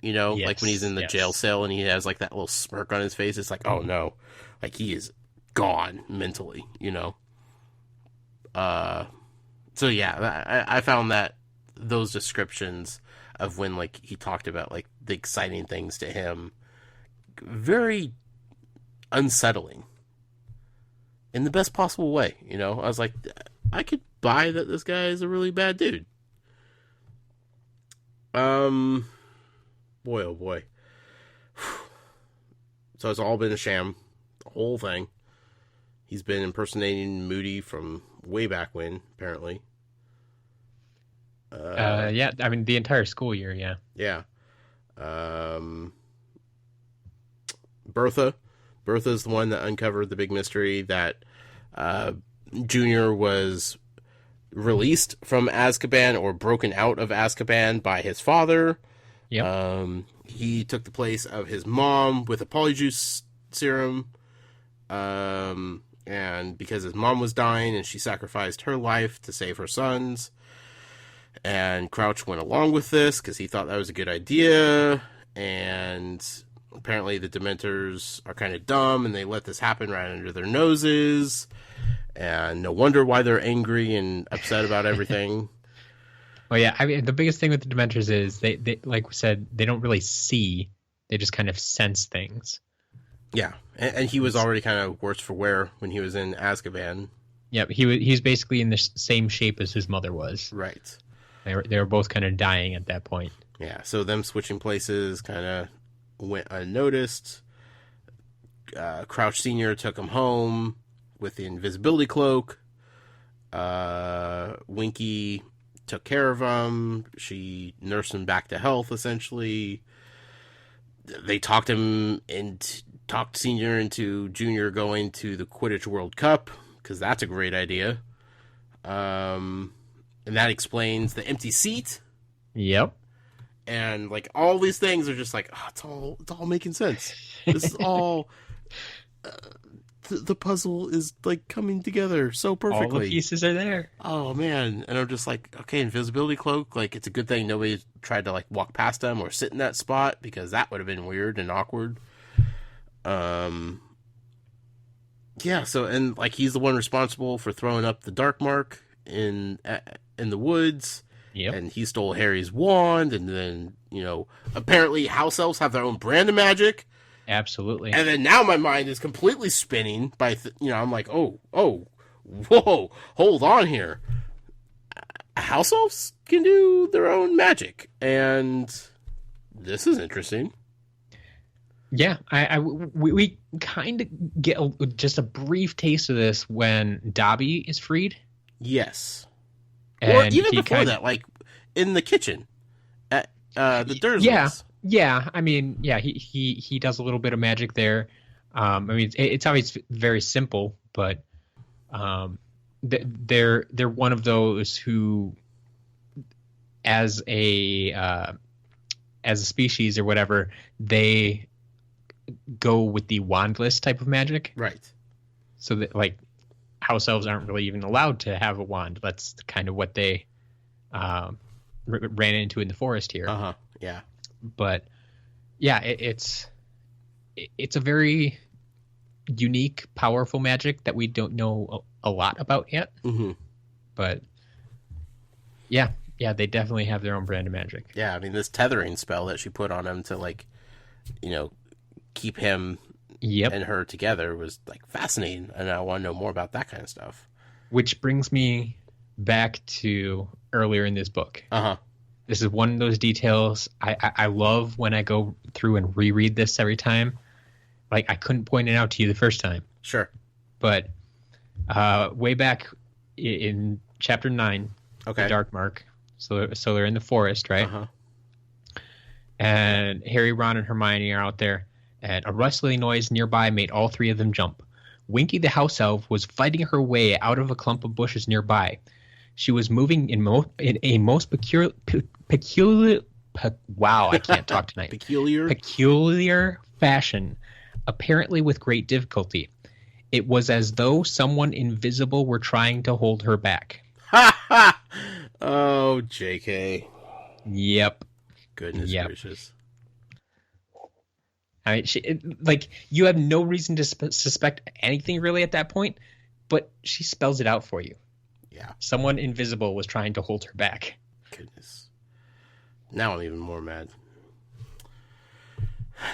Yes, like when he's in the jail cell and he has, like, that little smirk on his face. It's like, oh no, like, he is gone mentally, So yeah, I found that those descriptions of when, like, he talked about, like, the exciting things to him very unsettling, in the best possible way. You know, I was like, I could buy that this guy is a really bad dude. Boy, oh boy. So it's all been a sham, the whole thing. He's been impersonating Moody from way back when, apparently. Yeah, I mean the entire school year, yeah. Yeah. Bertha. Bertha's the one that uncovered the big mystery that Junior was released from Azkaban or broken out of Azkaban by his father. Yep. He took the place of his mom with a polyjuice serum. And because his mom was dying and she sacrificed her life to save her sons. And Crouch went along with this because he thought that was a good idea. And apparently the Dementors are kind of dumb and they let this happen right under their noses. And no wonder why they're angry and upset about everything. Well, yeah, I mean, the biggest thing with the Dementors is they like we said, they don't really see. They just kind of sense things. Yeah, and he was already kind of worse for wear when he was in Azkaban. Yeah, he's basically in the same shape as his mother was. Right. They were both kind of dying at that point. Yeah, so them switching places kind of went unnoticed. Crouch Sr. took him home with the invisibility cloak. Winky took care of him. She nursed him back to health, essentially. They talked Senior into Junior going to the Quidditch World Cup, because that's a great idea. And that explains the empty seat. Yep. And like all these things are just like, oh, it's all making sense. This is all the puzzle is like coming together so perfectly. All the pieces are there. Oh man. And I'm just like, okay, invisibility cloak, like it's a good thing nobody tried to like walk past them or sit in that spot, because that would have been weird and awkward. Yeah, so and like he's the one responsible for throwing up the dark mark in the woods. Yep. And he stole Harry's wand, and then, you know, apparently house elves have their own brand of magic. Absolutely. And then now my mind is completely spinning by, I'm like, oh, whoa, hold on here. House elves can do their own magic, and this is interesting. Yeah, we kind of get just a brief taste of this when Dobby is freed. Yes. And or even before that, like in the kitchen at the Dursleys. Yeah. I mean, yeah, he does a little bit of magic there. I mean, it's always very simple, but they're one of those who, as a species or whatever, they go with the wandless type of magic. Right. So that like house elves aren't really even allowed to have a wand. That's kind of what they ran into in the forest here. Yeah. But yeah, it's a very unique, powerful magic that we don't know a lot about yet. Mm-hmm. But yeah, they definitely have their own brand of magic. Yeah, I mean, this tethering spell that she put on him to, like, keep him and her together was, like, fascinating. And I want to know more about that kind of stuff. Which brings me back to earlier in this book. This is one of those details I love when I go through and reread this every time. Like, I couldn't point it out to you the first time. Sure. But way back in chapter 9, okay, the Dark Mark, so they're in the forest, right? And Harry, Ron, and Hermione are out there, and a rustling noise nearby made all three of them jump. Winky the house elf was fighting her way out of a clump of bushes nearby. She was moving in a most peculiar wow, I can't talk tonight. Peculiar fashion, apparently with great difficulty. It was as though someone invisible were trying to hold her back. Oh, JK. Yep. Goodness gracious. I mean, you have no reason to suspect anything really at that point, but she spells it out for you. Yeah. Someone invisible was trying to hold her back. Goodness. Now I'm even more mad.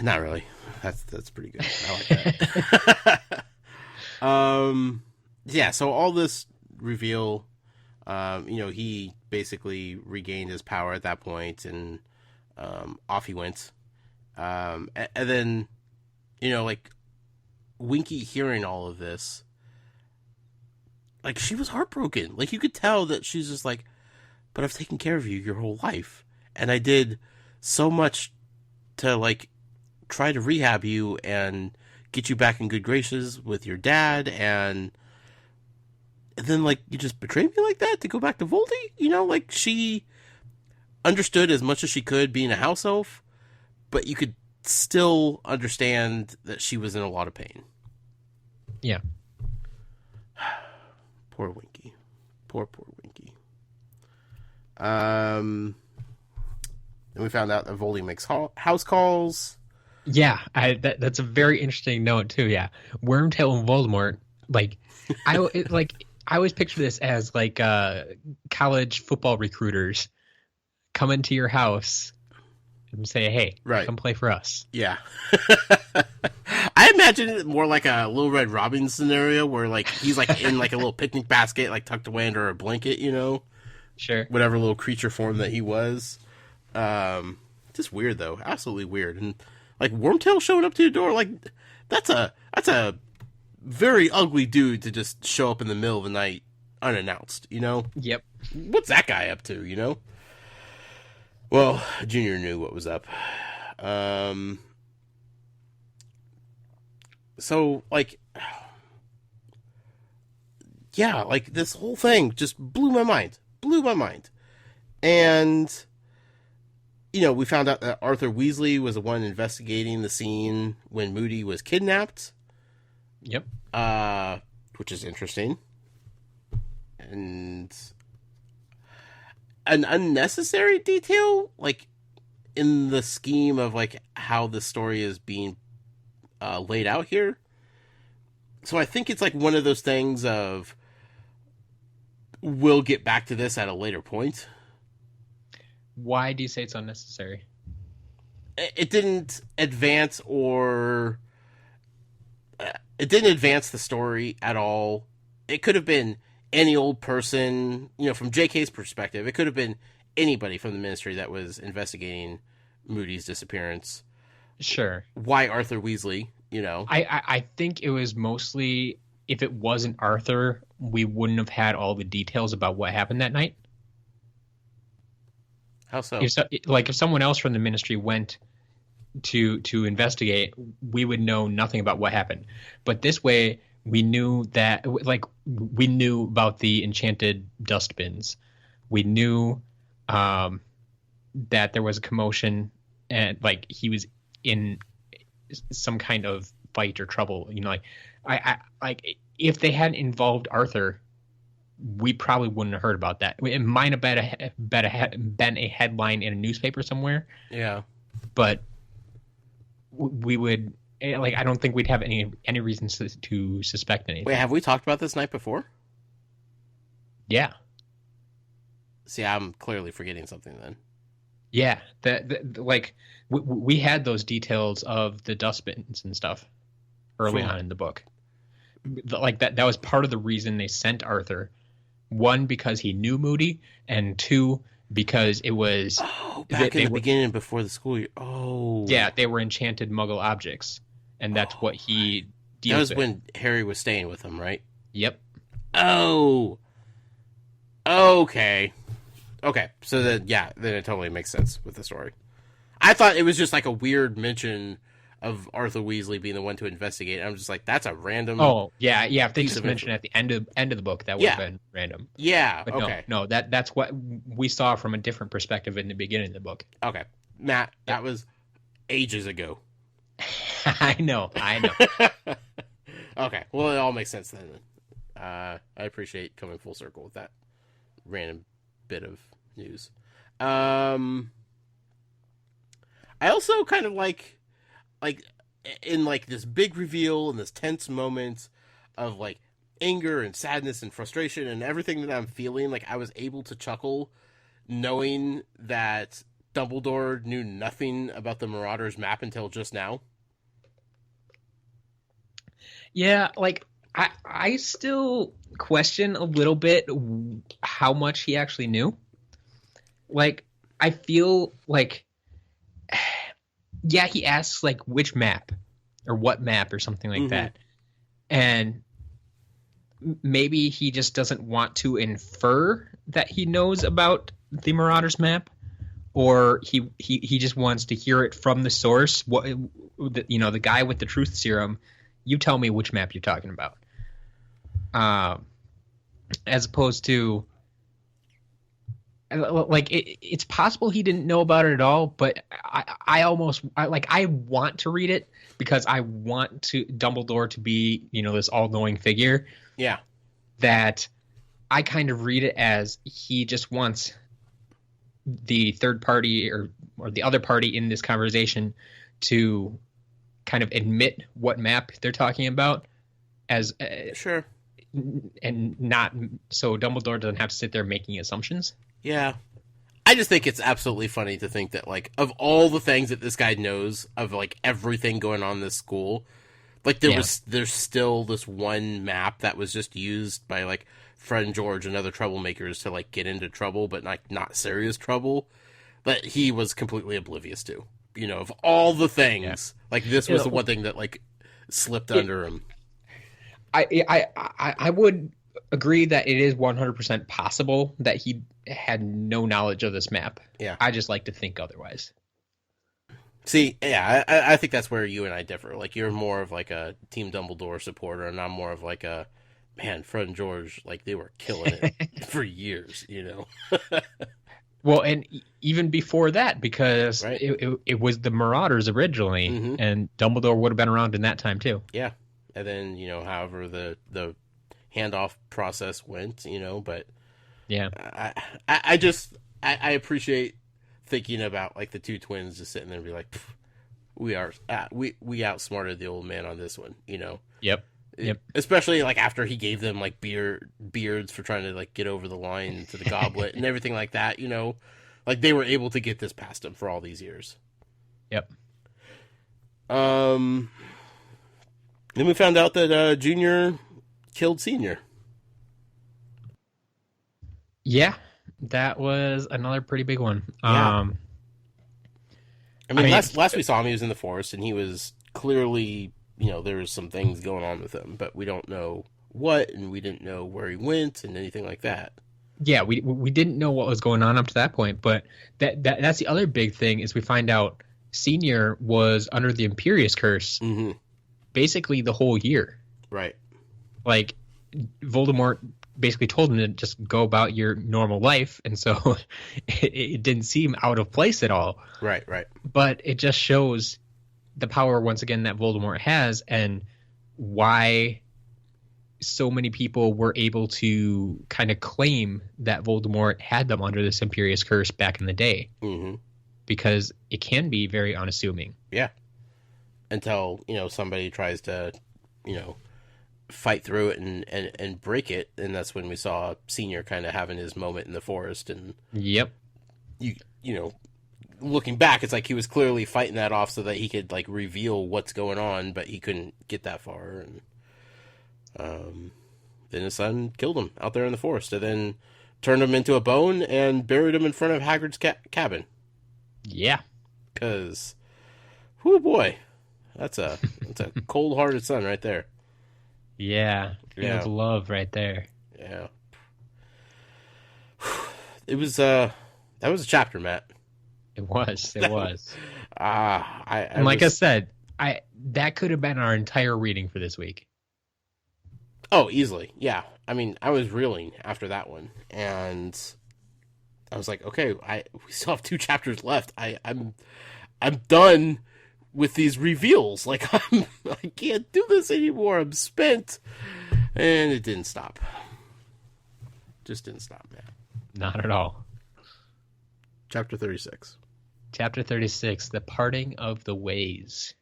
Not really. That's pretty good. I like that. yeah, so all this reveal, he basically regained his power at that point, and off he went. And then, like, Winky hearing all of this, like, she was heartbroken. Like, you could tell that she's just like, but I've taken care of you your whole life. And I did so much to, like, try to rehab you and get you back in good graces with your dad, and then, like, you just betrayed me like that to go back to Voldy? Like, she understood as much as she could being a house elf, but you could still understand that she was in a lot of pain. Yeah. Poor Winky. Poor Winky. And we found out that Voldy makes house calls. Yeah, that's a very interesting note too. Yeah, Wormtail and Voldemort. Like, I always picture this as like college football recruiters come into your house and say, "Hey, come play for us." Yeah. I imagine it more like a Little Red Robin scenario where, like, he's like in like a little picnic basket, like tucked away under a blanket, Sure. Whatever little creature form that he was. Just weird though, absolutely weird. And like Wormtail showing up to the door, like that's a very ugly dude to just show up in the middle of the night unannounced. Yep. What's that guy up to? Well, Junior knew what was up. So, like, yeah, like, this whole thing just blew my mind. And, we found out that Arthur Weasley was the one investigating the scene when Moody was kidnapped. Yep. Which is interesting. And an unnecessary detail, like, in the scheme of, like, how the story is being laid out here. So I think it's like one of those things of we'll get back to this at a later point. Why do you say it's unnecessary? It didn't advance it didn't advance the story at all. It could have been any old person, from JK's perspective. It could have been anybody from the Ministry that was investigating Moody's disappearance. Sure. Why Arthur Weasley, I think it was mostly, if it wasn't Arthur, we wouldn't have had all the details about what happened that night. How so? If someone else from the Ministry went to investigate, we would know nothing about what happened. But this way, we knew that, we knew about the enchanted dustbins. We knew that there was a commotion and, like, he was in some kind of fight or trouble. I if they hadn't involved Arthur, we probably wouldn't have heard about that. It might have been a headline in a newspaper somewhere. Yeah, but we would, I don't think we'd have any reasons to suspect anything. Wait, have we talked about this night before? Yeah. See, I'm clearly forgetting something then. Yeah, we had those details of the dustbins and stuff early on in the book. Like that was part of the reason they sent Arthur. One, because he knew Moody, and two, because it was back in the beginning before the school year. Yeah, they were enchanted Muggle objects, and that's what he deals with. That was when Harry was staying with him, right? Yep. Oh. Okay. So then it totally makes sense with the story. I thought it was just like a weird mention of Arthur Weasley being the one to investigate. I'm just like, that's a random. Oh yeah. If they just mentioned it at the end of the book, that would have been random. Yeah. But okay. No, that's what we saw from a different perspective in the beginning of the book. Okay, Matt, that was ages ago. I know. Okay, well, it all makes sense then. I appreciate coming full circle with that random bit of news. I also kind of like in like this big reveal and this tense moment of like anger and sadness and frustration and everything that I'm feeling, like I was able to chuckle knowing that Dumbledore knew nothing about the Marauders map until just now. Yeah, like I still question a little bit how much he actually knew. Like, I feel like, yeah, he asks like which map or what map or something like that, and maybe he just doesn't want to infer that he knows about the Marauders map, or he just wants to hear it from the source. What the guy with the truth serum. You tell me which map you're talking about. As opposed to, like, it's possible he didn't know about it at all, but I want to read it because I want Dumbledore to be, this all-knowing figure. Yeah. That I kind of read it as he just wants the third party or the other party in this conversation to kind of admit what map they're talking about as sure, and not so Dumbledore doesn't have to sit there making assumptions. Yeah. I just think it's absolutely funny to think that, like, of all the things that this guy knows of, like, everything going on in this school, like, there's still this one map that was just used by, like, Fred and George and other troublemakers to, like, get into trouble, but, like, not serious trouble, that he was completely oblivious to. Of all the things, like, this was the one thing that, like, slipped under him. I would agree that it is 100% possible that he had no knowledge of this map. Yeah. I just like to think otherwise. See, yeah, I think that's where you and I differ. Like, you're more of, like, a Team Dumbledore supporter, and I'm more of, like, a, man, Fred and George, like, they were killing it for years, Well, and even before that, because it was the Marauders originally, and Dumbledore would have been around in that time, too. Yeah. And then, however the handoff process went, but yeah, I appreciate thinking about, like, the two twins just sitting there and be like, we outsmarted the old man on this one, Yep. Especially, like, after he gave them, like, beards for trying to, like, get over the line to the goblet and everything like that, like, they were able to get this past him for all these years. Yep. Then we found out that Junior killed Senior. Yeah, that was another pretty big one. Yeah. I mean, last we saw him, he was in the forest, and he was clearly, there was some things going on with him, but we don't know what, and we didn't know where he went, and anything like that. Yeah, we didn't know what was going on up to that point, but that's the other big thing is we find out Senior was under the Imperious Curse basically the whole year. Right. Like, Voldemort basically told him to just go about your normal life, and so it didn't seem out of place at all. Right. But it just shows the power, once again, that Voldemort has, and why so many people were able to kind of claim that Voldemort had them under this Imperious Curse back in the day. Because it can be very unassuming. Yeah. Until, somebody tries to, fight through it and break it, and that's when we saw Senior kind of having his moment in the forest, and yep, looking back, it's like he was clearly fighting that off so that he could, like, reveal what's going on, but he couldn't get that far, and then his son killed him out there in the forest, and then turned him into a bone and buried him in front of Hagrid's cabin. Yeah, because, whoo boy, that's a cold-hearted son right there. Yeah, feels love right there. Yeah. It was that was a chapter, Matt. It was. I said, that could have been our entire reading for this week. Oh, easily. Yeah. I mean, I was reeling after that one, and I was like, okay, we still have 2 chapters left. I'm done with these reveals. Like, I can't do this anymore. I'm spent. And it didn't stop. Just didn't stop, man. Not at all. Chapter 36. Chapter 36, The Parting of the Ways.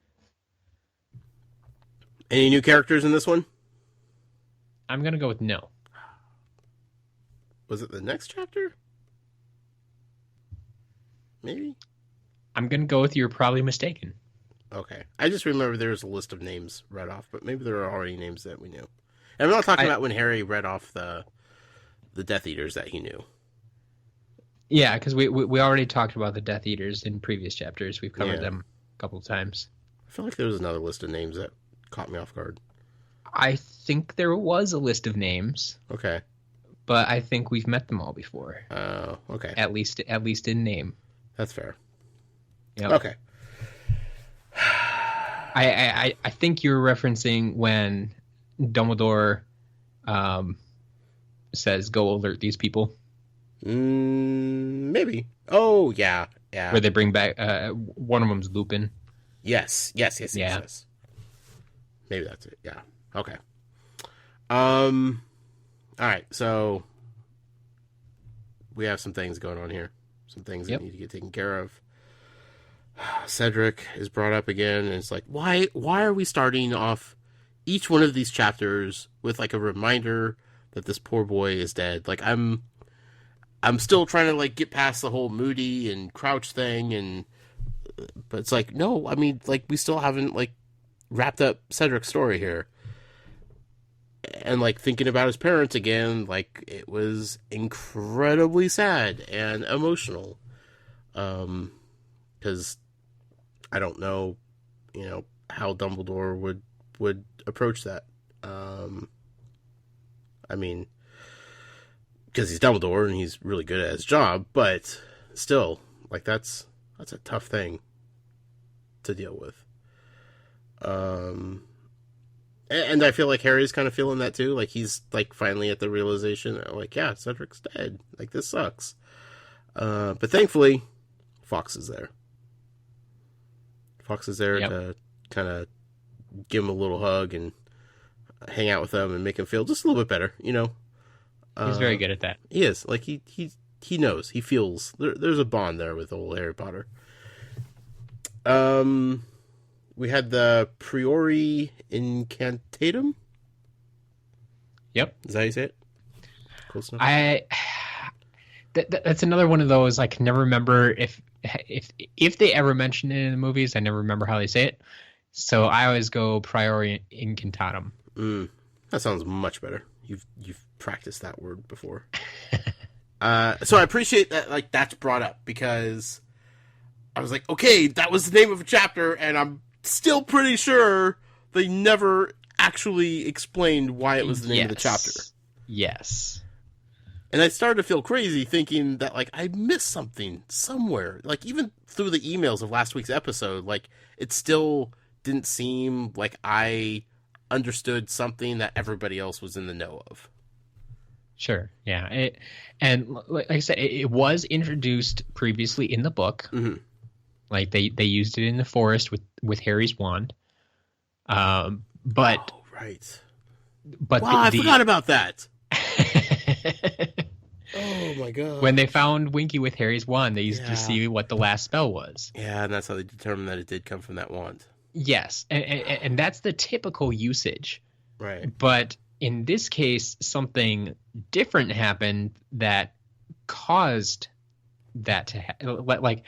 Any new characters in this one? I'm going to go with no. Was it the next chapter? Maybe? I'm going to go with you're probably mistaken. Okay. I just remember there was a list of names right off, but maybe there are already names that we knew. And I'm not talking about when Harry read off the Death Eaters that he knew. Yeah, because we already talked about the Death Eaters in previous chapters. We've covered them a couple of times. I feel like there was another list of names that caught me off guard. I think there was a list of names. Okay. But I think we've met them all before. Oh, okay. At least in name. That's fair. Yep. Okay. I think you're referencing when Dumbledore says, "Go alert these people." Maybe. Oh, yeah. Where they bring back one of them's Lupin. Yes. Yeah. Maybe that's it. Yeah. Okay. All right. So we have some things going on here. Some things that need to get taken care of. Cedric is brought up again, and it's like, why are we starting off each one of these chapters with like a reminder that this poor boy is dead? Like I'm still trying to like get past the whole Moody and Crouch thing, but it's like, no, I mean, like we still haven't like wrapped up Cedric's story here. And like thinking about his parents again, like it was incredibly sad and emotional. Because I don't know, how Dumbledore would approach that. I mean, because he's Dumbledore and he's really good at his job, but still, like that's a tough thing to deal with. And I feel like Harry's kind of feeling that too. Like he's like finally at the realization that like, yeah, Cedric's dead. Like this sucks. But thankfully, Fox is there. Fox is there to kind of give him a little hug and hang out with him and make him feel just a little bit better, He's very good at that. He is. Like he knows. He feels there's a bond there with old Harry Potter. We had the Priori Incantatum. Yep. Is that how you say it? Close enough. That's another one of those I can never remember if they ever mention it in the movies. I never remember how they say it, so I always go Priori Incantatum. That sounds much better. You've practiced that word before. So I appreciate that. Like that's brought up because I was like, okay, that was the name of a chapter, and I'm still pretty sure they never actually explained why it was the name of the chapter. Yes. And I started to feel crazy thinking that, like, I missed something somewhere. Like, even through the emails of last week's episode, like, it still didn't seem like I understood something that everybody else was in the know of. Sure, yeah. And like I said, it was introduced previously in the book. Mm-hmm. Like, they used it in the forest with Harry's wand. But... Oh, right. But wow, I forgot about that. Oh my god. When they found Winky with Harry's wand, they used to see what the last spell was. Yeah, and that's how they determined that it did come from that wand. Yes, and that's the typical usage. Right. But in this case, something different happened that caused that to happen. Like,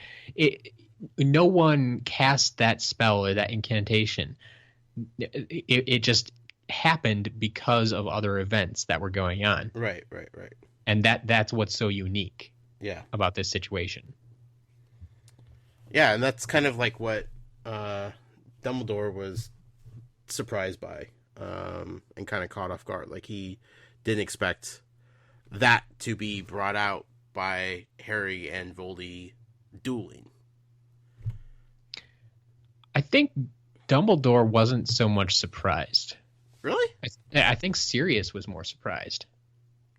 no one cast that spell or that incantation. It just happened because of other events that were going on. Right. And that's what's so unique about this situation. Yeah, and that's kind of like what Dumbledore was surprised by and kind of caught off guard. Like, he didn't expect that to be brought out by Harry and Voldy dueling. I think Dumbledore wasn't so much surprised. Really? I think Sirius was more surprised.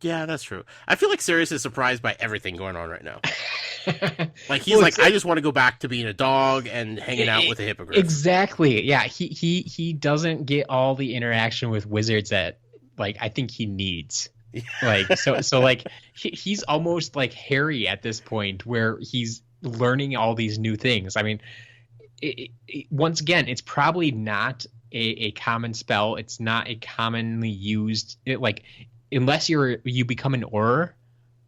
Yeah, that's true. I feel like Sirius is surprised by everything going on right now. Like, he's like, I just want to go back to being a dog and hanging out with a hippogriff. Exactly. Yeah, he doesn't get all the interaction with wizards that, like, I think he needs. Like, so like, he's almost like Harry at this point, where he's learning all these new things. I mean, once again, it's probably not a common spell. It's not a commonly used, unless you become an Auror.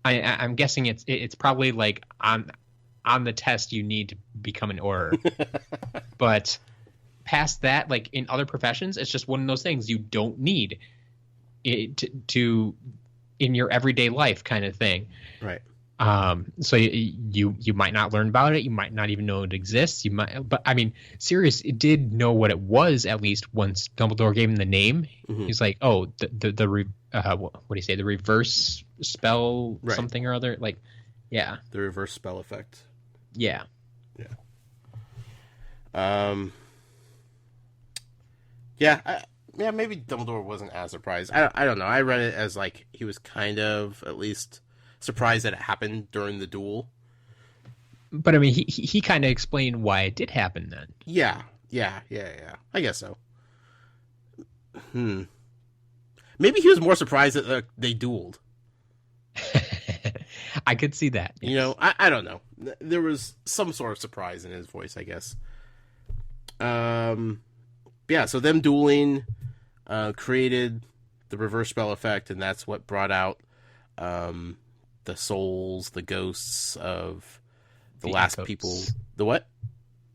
I'm guessing it's probably like on the test you need to become an Auror. But past that, like in other professions, it's just one of those things you don't need. to in your everyday life kind of thing. Right. So you might not learn about it. You might not even know it exists. But I mean, Sirius did know what it was at least once Dumbledore gave him the name. Mm-hmm. He's like, oh, what do you say? The reverse spell, right. something or other. Like, yeah, the reverse spell effect. Yeah. Yeah. Yeah. Maybe Dumbledore wasn't as surprised. I don't know. I read it as like he was kind of at least surprised that it happened during the duel. But I mean, he kind of explained why it did happen then. Yeah. I guess so. Maybe he was more surprised that they dueled. I could see that. Yes. You know, I don't know. There was some sort of surprise in his voice, I guess. Yeah, so them dueling created the reverse spell effect, and that's what brought out the souls, the ghosts of the last echoes. people. The what?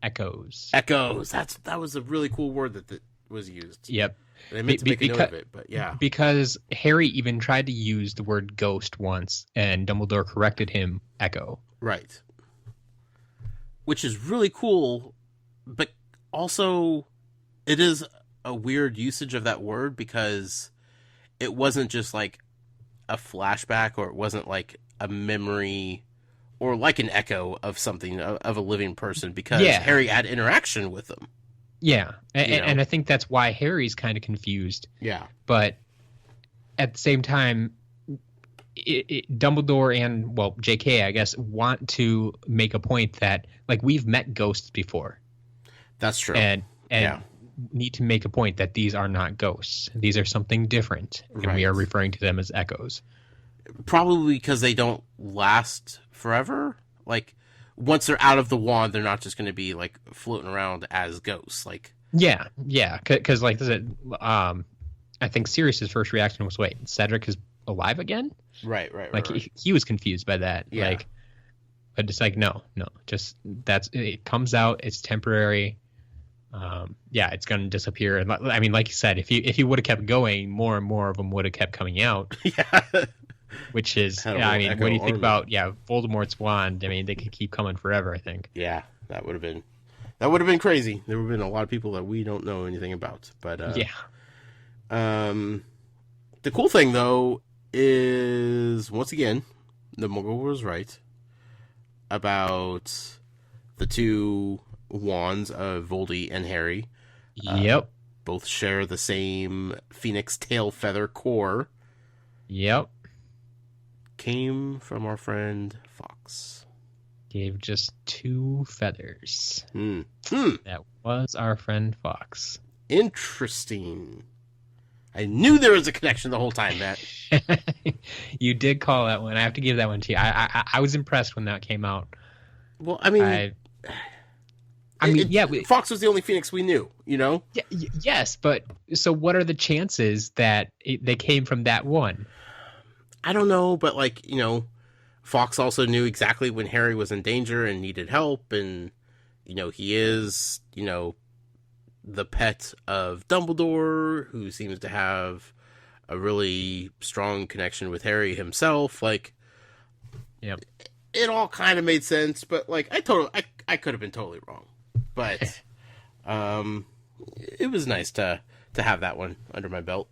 Echoes. Echoes. That was a really cool word that was used. Yep. And I meant to make a note of it, but yeah. Because Harry even tried to use the word ghost once, and Dumbledore corrected him, echo. Right. Which is really cool, but also it is a weird usage of that word because it wasn't just like a flashback, or it wasn't like a memory or like an echo of something, of a living person, because Harry had interaction with them. Yeah, and I think that's why Harry's kind of confused. Yeah. But at the same time, Dumbledore and, well, JK, I guess, want to make a point that, like, we've met ghosts before. That's true. And need to make a point that these are not ghosts. These are something different, and we are referring to them as echoes. Probably because they don't last forever. Like, once they're out of the wand, they're not just going to be like floating around as ghosts. Like, yeah, because like I think Sirius's first reaction was, "Wait, Cedric is alive again?" Right. Like he was confused by that. Yeah. Like, but it's like no, just it comes out. It's temporary. It's going to disappear. And I mean, like you said, if he would have kept going, more and more of them would have kept coming out. Yeah. Which is, I mean, when you think about, Voldemort's wand, I mean, they could keep coming forever, I think. Yeah, that would have been crazy. There would have been a lot of people that we don't know anything about. But, the cool thing, though, is, once again, the Muggle was right about the two wands of Voldy and Harry. Yep. Both share the same phoenix tail feather core. Yep. Came from our friend Fox. Gave just 2 feathers. That was our friend Fox. Interesting. I knew there was a connection the whole time, Matt. You did call that one. I have to give that one to you. I was impressed when that came out. Well, I mean, Fox was the only Phoenix we knew, you know? Yes, but so what are the chances that they came from that one? I don't know, but like, you know, Fox also knew exactly when Harry was in danger and needed help, and, you know, he is, you know, the pet of Dumbledore, who seems to have a really strong connection with Harry himself. Like, it all kind of made sense, but like, I could have been totally wrong, but it was nice to have that one under my belt.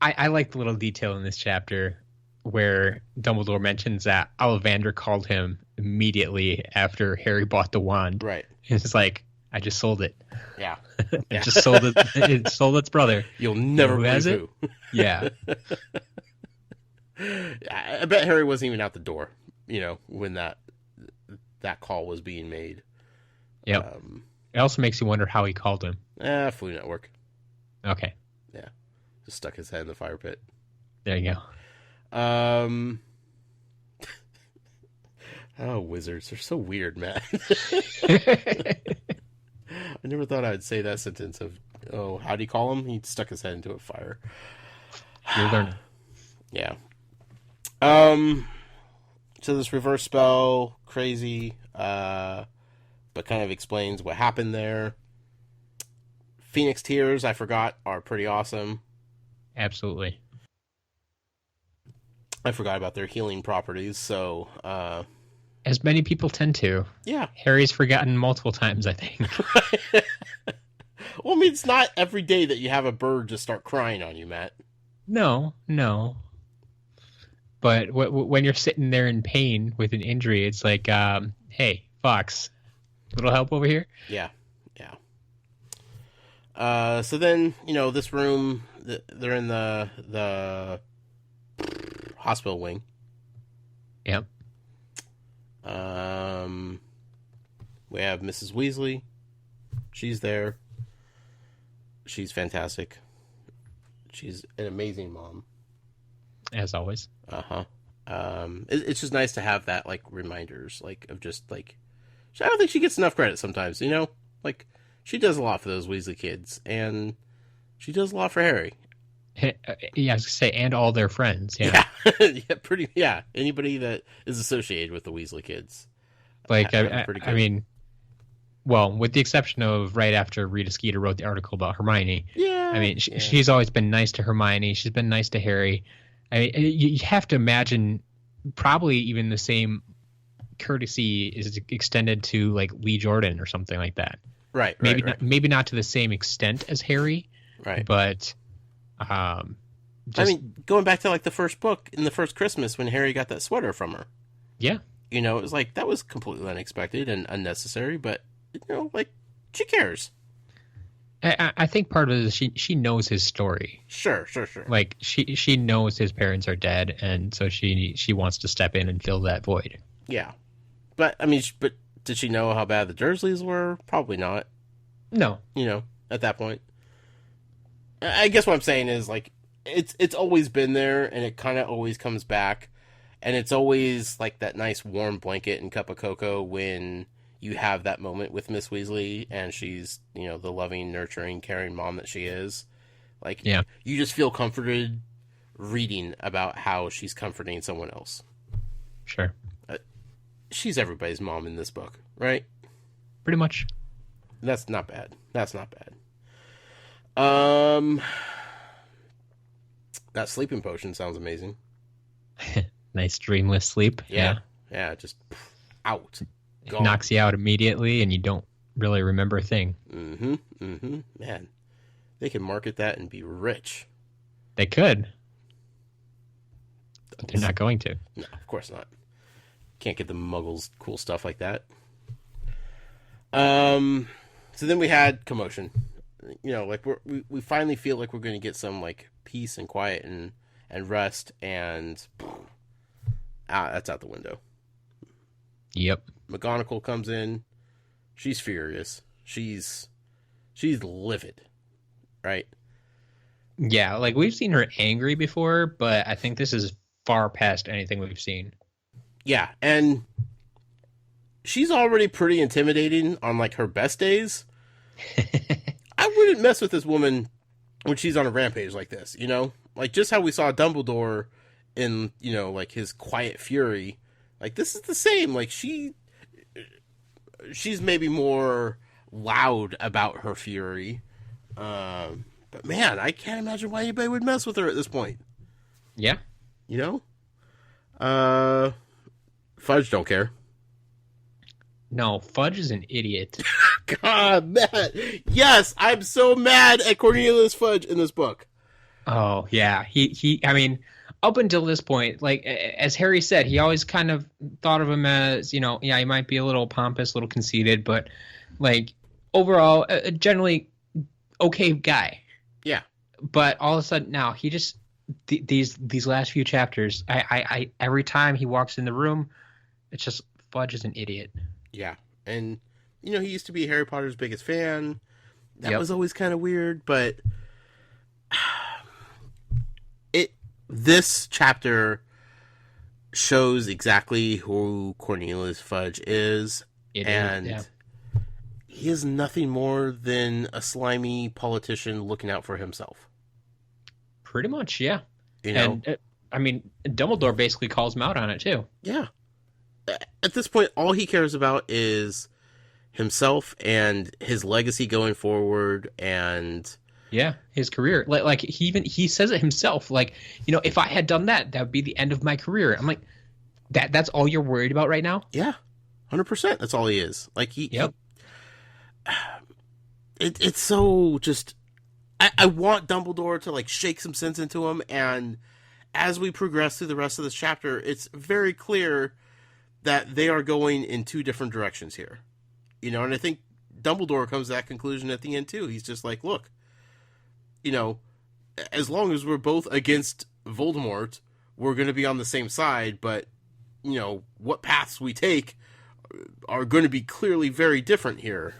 I like the little detail in this chapter where Dumbledore mentions that Ollivander called him immediately after Harry bought the wand. Right. It's like, I just sold it. Yeah. It just sold it. It sold its brother. You'll never believe who. Yeah. I bet Harry wasn't even out the door, you know, when that call was being made. Yep. It also makes you wonder how he called him. Flea Network. Okay. Yeah. Just stuck his head in the fire pit. There you go. Oh, wizards. They're so weird, man. I never thought I'd say that sentence of, oh, how'd he call him? He stuck his head into a fire. You'll learn. Yeah. So this reverse spell, crazy, but kind of explains what happened there. Phoenix Tears, I forgot, are pretty awesome. Absolutely. I forgot about their healing properties, so as many people tend to. Yeah. Harry's forgotten multiple times, I think. Well, I mean, it's not every day that you have a bird just start crying on you, Matt. No. But when you're sitting there in pain with an injury, it's like, hey, Fox, little help over here? Yeah. So then, this room, they're in the hospital wing. Yep. We have Mrs. Weasley. She's there. She's fantastic. She's an amazing mom. As always. Uh-huh. It's just nice to have that, like, reminders, like, of just, like... I don't think she gets enough credit sometimes, Like, she does a lot for those Weasley kids, and she does a lot for Harry. Yeah, I was going to say, and all their friends, yeah. Yeah, anybody that is associated with the Weasley kids. Like, I mean, well, with the exception of right after Rita Skeeter wrote the article about Hermione. Yeah. I mean, she's always been nice to Hermione. She's been nice to Harry. I mean, you have to imagine probably even the same courtesy is extended to, like, Lee Jordan or something like that. Right. Maybe not to the same extent as Harry. Right. But, I mean, going back to, like, the first book, in the first Christmas when Harry got that sweater from her. Yeah. It was like, that was completely unexpected and unnecessary, but, like, she cares. I think part of it is she knows his story. Sure. Like, she knows his parents are dead, and so she wants to step in and fill that void. Yeah. But, I mean, but did she know how bad the Dursleys were? Probably not. No. At that point. I guess what I'm saying is, like, it's always been there, and it kind of always comes back. And it's always, like, that nice warm blanket and cup of cocoa when you have that moment with Miss Weasley, and she's, the loving, nurturing, caring mom that she is. Like, yeah. You just feel comforted reading about how she's comforting someone else. Sure. She's everybody's mom in this book, right? Pretty much. That's not bad. That sleeping potion sounds amazing. Nice dreamless sleep. Yeah, just out. Gone. It knocks you out immediately, and you don't really remember a thing. Man, they can market that and be rich. They could. But they're not going to. No, of course not. Can't get the muggles cool stuff like that. So then we had commotion. Like we finally feel like we're going to get some, like, peace and quiet and rest, and that's out the window. Yep. McGonagall comes in. She's furious. She's livid, right? Yeah, like, we've seen her angry before, but I think this is far past anything we've seen. Yeah, and she's already pretty intimidating on, like, her best days. I wouldn't mess with this woman when she's on a rampage like this, Like, just how we saw Dumbledore in, like, his quiet fury. Like, this is the same. Like, she's maybe more loud about her fury. But, man, I can't imagine why anybody would mess with her at this point. Yeah. Fudge don't care. No, Fudge is an idiot. God, Matt. Yes, I'm so mad at Cornelius Fudge in this book. Oh, yeah. I mean, up until this point, like, as Harry said, he always kind of thought of him as, he might be a little pompous, a little conceited, but, like, overall, a generally okay guy. Yeah. But all of a sudden now, he just, these last few chapters, I every time he walks in the room, it's just, Fudge is an idiot. Yeah. And, he used to be Harry Potter's biggest fan. That was always kind of weird, but this chapter shows exactly who Cornelius Fudge is. He is nothing more than a slimy politician looking out for himself. Pretty much, yeah. And, I mean, Dumbledore basically calls him out on it, too. Yeah. At this point, all he cares about is himself and his legacy going forward, and Yeah, his career. Like he says it himself. Like, if I had done that, that would be the end of my career. I'm like, that's all you're worried about right now? Yeah, 100%. That's all he is. Like Yep. It's so just. I want Dumbledore to like shake some sense into him, and as we progress through the rest of this chapter, it's very clear that they are going in two different directions here. And I think Dumbledore comes to that conclusion at the end too. He's just like, look, as long as we're both against Voldemort, we're going to be on the same side, but what paths we take are going to be clearly very different here.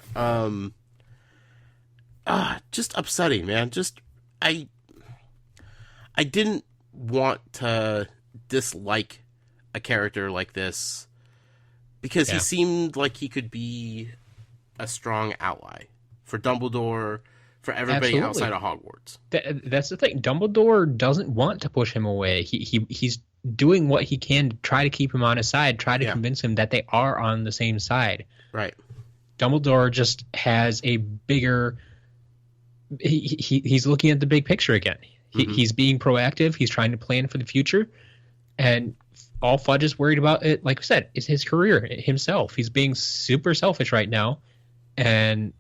Just upsetting, man. Just I didn't want to dislike a character like this because he seemed like he could be a strong ally for Dumbledore, for everybody outside of Hogwarts. That's the thing. Dumbledore doesn't want to push him away. He's doing what he can to try to keep him on his side, try to convince him that they are on the same side. Right. Dumbledore just has a bigger... He's looking at the big picture again. He's being proactive. He's trying to plan for the future. And all Fudge is worried about, it, like I said, is his career, himself. He's being super selfish right now. And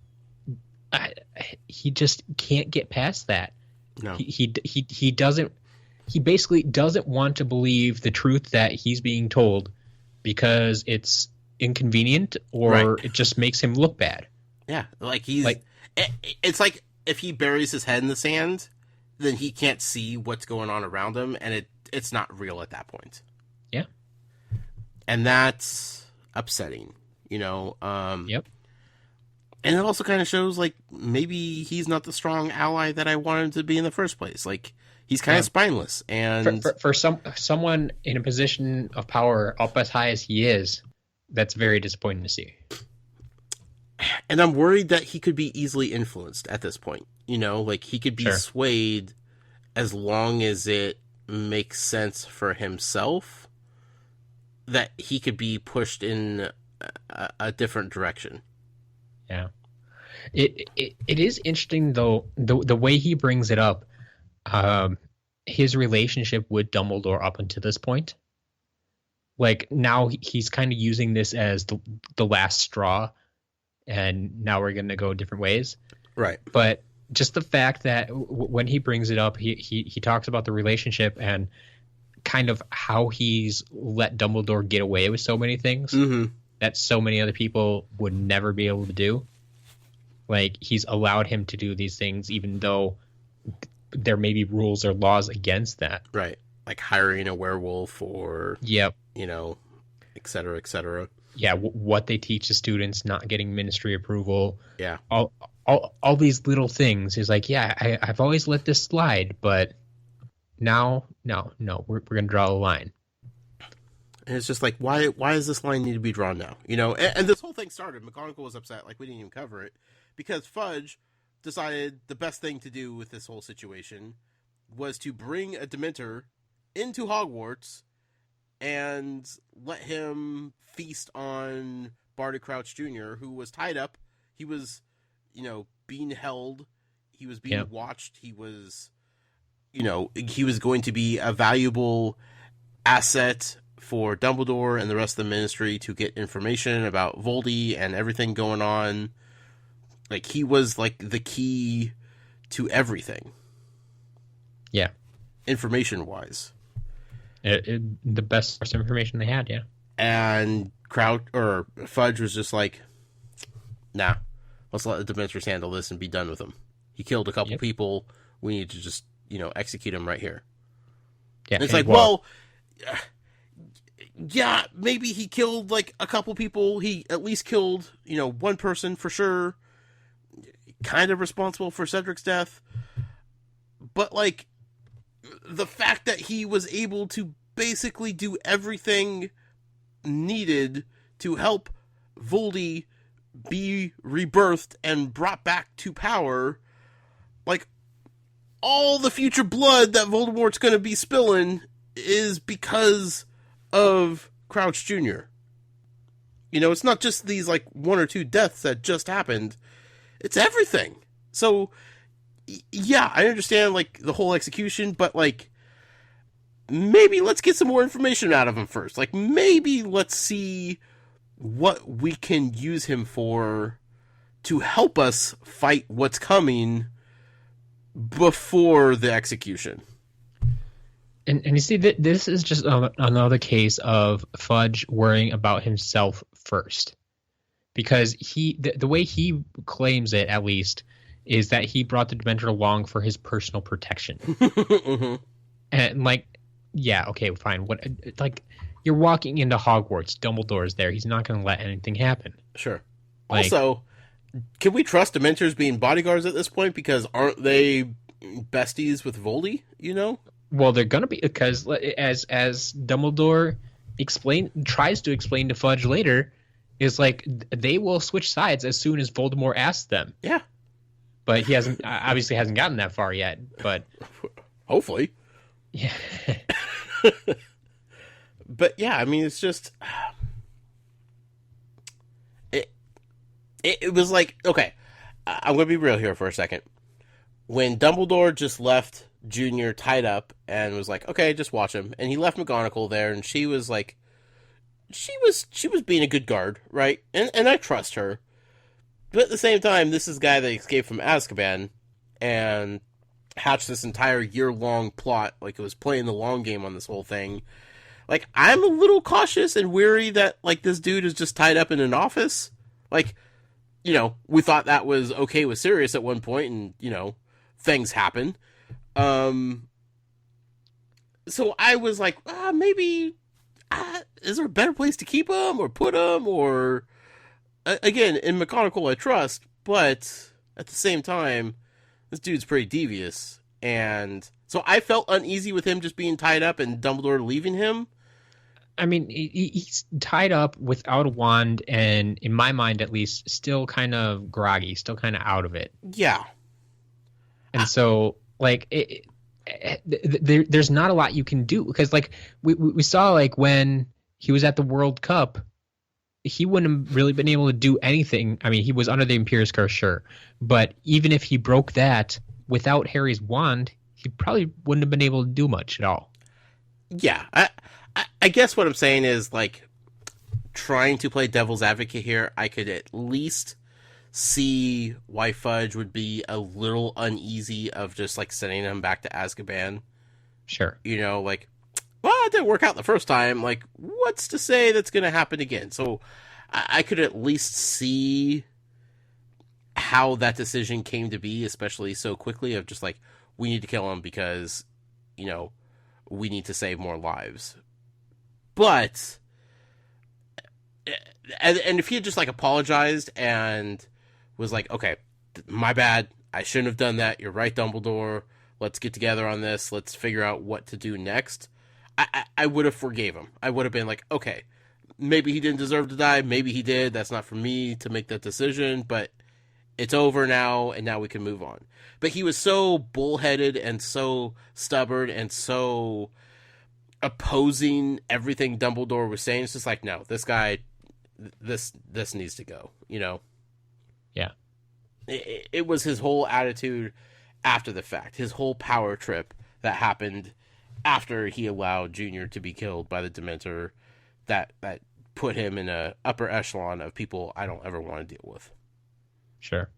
he just can't get past that. No. He doesn't... He basically doesn't want to believe the truth that he's being told because it's inconvenient or it just makes him look bad. Yeah, like he's... it's like if he buries his head in the sand, then he can't see what's going on around him, and it's not real at that point. Yeah. And that's upsetting, Yep. And it also kind of shows, like, maybe he's not the strong ally that I wanted him to be in the first place. Like, he's kind of spineless. And for someone in a position of power up as high as he is, that's very disappointing to see. And I'm worried that he could be easily influenced at this point. Like, he could be swayed as long as it makes sense for himself, that he could be pushed in a different direction. Yeah. It is interesting, though, the way he brings it up, his relationship with Dumbledore up until this point. Like, now he's kind of using this as the last straw, and now we're going to go different ways. Right. But just the fact that when he brings it up, he talks about the relationship and kind of how he's let Dumbledore get away with so many things that so many other people would never be able to do. Like, he's allowed him to do these things even though there may be rules or laws against that. Right. Like hiring a werewolf or, et cetera, et cetera. Yeah, what they teach the students, not getting ministry approval. Yeah. All these little things is like, I've always let this slide, but now, no, we're going to draw a line. And it's just like, why does this line need to be drawn now? And this whole thing started, McGonagall was upset, like we didn't even cover it, because Fudge decided the best thing to do with this whole situation was to bring a Dementor into Hogwarts and let him feast on Barty Crouch Jr., who was tied up. He was, being held. He was being watched. He was, he was going to be a valuable asset for Dumbledore and the rest of the Ministry to get information about Voldy and everything going on. Like, he was, like, the key to everything. Yeah. Information-wise. The best source of information they had, yeah. And Fudge was just like, nah, let's let the Dementors handle this and be done with him. He killed a couple people. We need to just, execute him right here. Yeah. And it's like, well, yeah, maybe he killed, like, a couple people. He at least killed, one person for sure. Kind of responsible for Cedric's death. But, like, the fact that he was able to basically do everything needed to help Voldy be rebirthed and brought back to power, like, all the future blood that Voldemort's going to be spilling is because of Crouch Jr. It's not just these, like, one or two deaths that just happened. It's everything. So, yeah, I understand, like, the whole execution, but, like, maybe let's get some more information out of him first. Like, maybe let's see what we can use him for to help us fight what's coming before the execution. And you see, this is just another case of Fudge worrying about himself first. Because the way he claims it, at least, is that he brought the Dementor along for his personal protection. Mm-hmm. And, like, yeah, okay, fine. What, like, you're walking into Hogwarts. Dumbledore's there. He's not going to let anything happen. Sure. Like, also, can we trust Dementors being bodyguards at this point? Because aren't they besties with Voldy, you know? Well, they're going to be, because as Dumbledore tries to explain to Fudge later, is like they will switch sides as soon as Voldemort asks them. Yeah. But he obviously hasn't gotten that far yet, but hopefully. Yeah. But yeah, I mean, it's just it was like, okay, I'm going to be real here for a second. When Dumbledore just left Junior tied up and was like, okay, just watch him, and he left McGonagall there, and she was like, she was being a good guard, right? And I trust her. But at the same time, this is a guy that escaped from Azkaban and hatched this entire year-long plot, like it was playing the long game on this whole thing. Like, I'm a little cautious and weary that, like, this dude is just tied up in an office. Like, you know, we thought that was okay with Sirius at one point, and, you know, things happen. So I was like, maybe... is there a better place to keep him or put him? Or, again, in McGonagall I trust, but at the same time, this dude's pretty devious. And so I felt uneasy with him just being tied up and Dumbledore leaving him. I mean, he's tied up without a wand and, in my mind at least, still kind of groggy, still kind of out of it. Yeah. And so, like, there's not a lot you can do, because, like, we saw, like, when he was at the World Cup, he wouldn't have really been able to do anything. I mean, he was under the Imperius Curse, sure, but even if he broke that without Harry's wand, he probably wouldn't have been able to do much at all. Yeah, I guess what I'm saying is, like, trying to play devil's advocate here, I could at least see why Fudge would be a little uneasy of just, like, sending him back to Azkaban. Sure. You know, like, well, it didn't work out the first time. Like, what's to say that's going to happen again? So I could at least see how that decision came to be, especially so quickly, of just, like, we need to kill him because, you know, we need to save more lives. But, and if he had just, like, apologized and was like, okay, my bad, I shouldn't have done that, you're right, Dumbledore, let's get together on this, let's figure out what to do next, I would have forgave him. I would have been like, okay, maybe he didn't deserve to die, maybe he did, that's not for me to make that decision, but it's over now, and now we can move on. But he was so bullheaded and so stubborn and so opposing everything Dumbledore was saying. It's just like, no, this guy, this needs to go, you know? Yeah. It was his whole attitude after the fact, his whole power trip that happened after he allowed Junior to be killed by the Dementor, that put him in a upper echelon of people I don't ever want to deal with. Sure.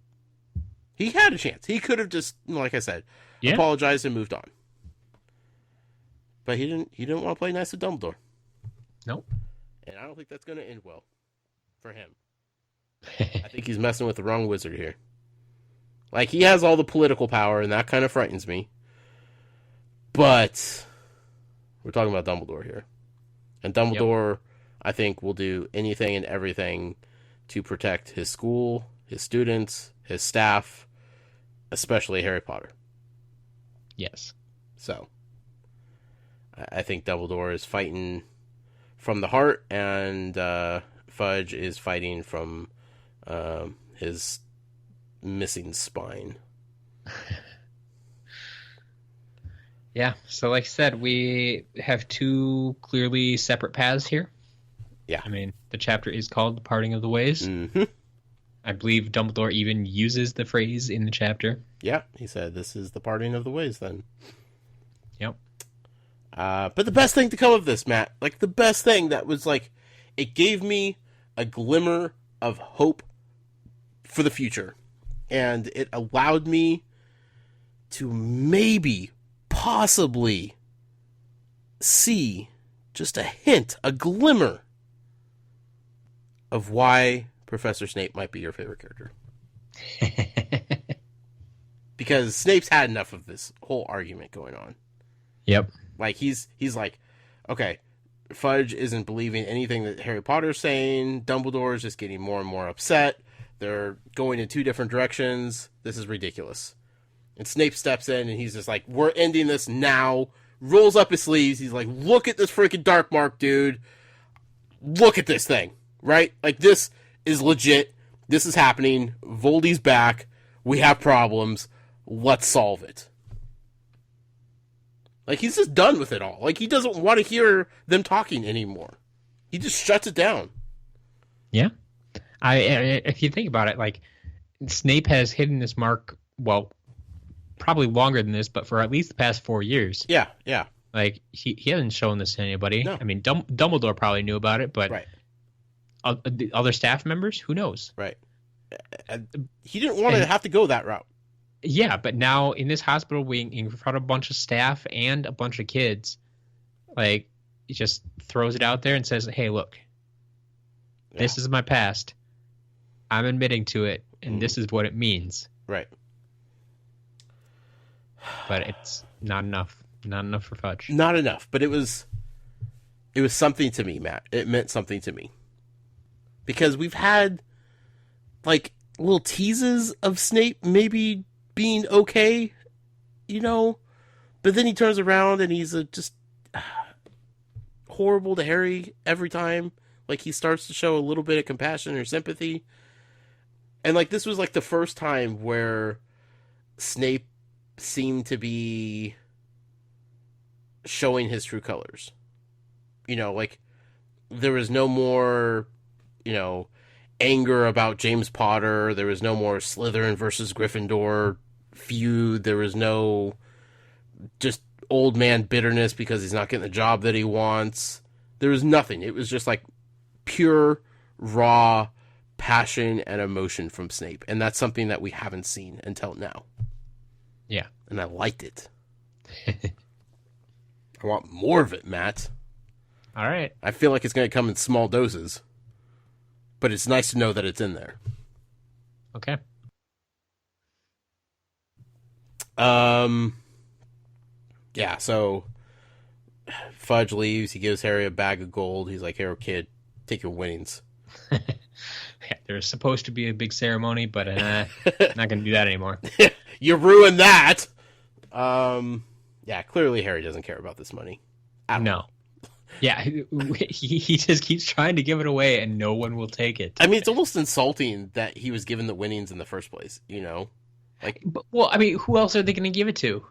He had a chance. He could have just, like I said, apologized and moved on. But he didn't want to play nice with Dumbledore. Nope. And I don't think that's going to end well for him. I think he's messing with the wrong wizard here. Like, he has all the political power, and that kind of frightens me. But we're talking about Dumbledore here. And Dumbledore, I think, will do anything and everything to protect his school, his students, his staff, especially Harry Potter. Yes. So, I think Dumbledore is fighting from the heart, and Fudge is fighting from his missing spine. Yeah, so like I said, we have two clearly separate paths here. Yeah. I mean, the chapter is called The Parting of the Ways. Mm-hmm. I believe Dumbledore even uses the phrase in the chapter. Yeah, he said, this is the parting of the ways then. Yep. But the best thing to come of this, Matt, like the best thing that was like, it gave me a glimmer of hope for the future. And it allowed me to maybe, possibly see just a hint, a glimmer of why Professor Snape might be your favorite character. Because Snape's had enough of this whole argument going on. Yep. Like, he's like, okay, Fudge isn't believing anything that Harry Potter's saying. Dumbledore is just getting more and more upset. They're going in two different directions. This is ridiculous. And Snape steps in, and he's just like, we're ending this now. Rolls up his sleeves. He's like, look at this freaking dark mark, dude. Look at this thing, right? Like, this is legit. This is happening. Voldy's back. We have problems. Let's solve it. Like, he's just done with it all. Like, he doesn't want to hear them talking anymore. He just shuts it down. Yeah. If you think about it, like, Snape has hidden this mark, well, probably longer than this, but for at least the past 4 years. Yeah, yeah. Like, he hasn't shown this to anybody. No. I mean, Dumbledore probably knew about it, but right. The other staff members, who knows? Right. He didn't want to have to go that route. Yeah, but now in this hospital wing, in front of a bunch of staff and a bunch of kids, like, he just throws it out there and says, hey, look, this is my past. I'm admitting to it, and this is what it means. Right. But it's not enough. Not enough for Fudge. Not enough, but it was something to me, Matt. It meant something to me. Because we've had, like, little teases of Snape maybe being okay, you know? But then he turns around and he's just horrible to Harry every time. Like, he starts to show a little bit of compassion or sympathy. And, like, this was, like, the first time where Snape seemed to be showing his true colors. You know, like, there was no more, you know, anger about James Potter. There was no more Slytherin versus Gryffindor feud. There was no just old man bitterness because he's not getting the job that he wants. There was nothing. It was just like pure, raw passion and emotion from Snape. And that's something that we haven't seen until now. Yeah. And I liked it. I want more of it, Matt. All right. I feel like it's going to come in small doses. But it's nice to know that it's in there. Okay. Yeah, so Fudge leaves. He gives Harry a bag of gold. He's like, here, kid, take your winnings. Yeah, there's supposed to be a big ceremony, but not going to do that anymore. You ruined that. Yeah, clearly Harry doesn't care about this money. No. Yeah, he just keeps trying to give it away, and no one will take it. I mean, it's almost insulting that he was given the winnings in the first place, you know? Like, well, I mean, who else are they going to give it to?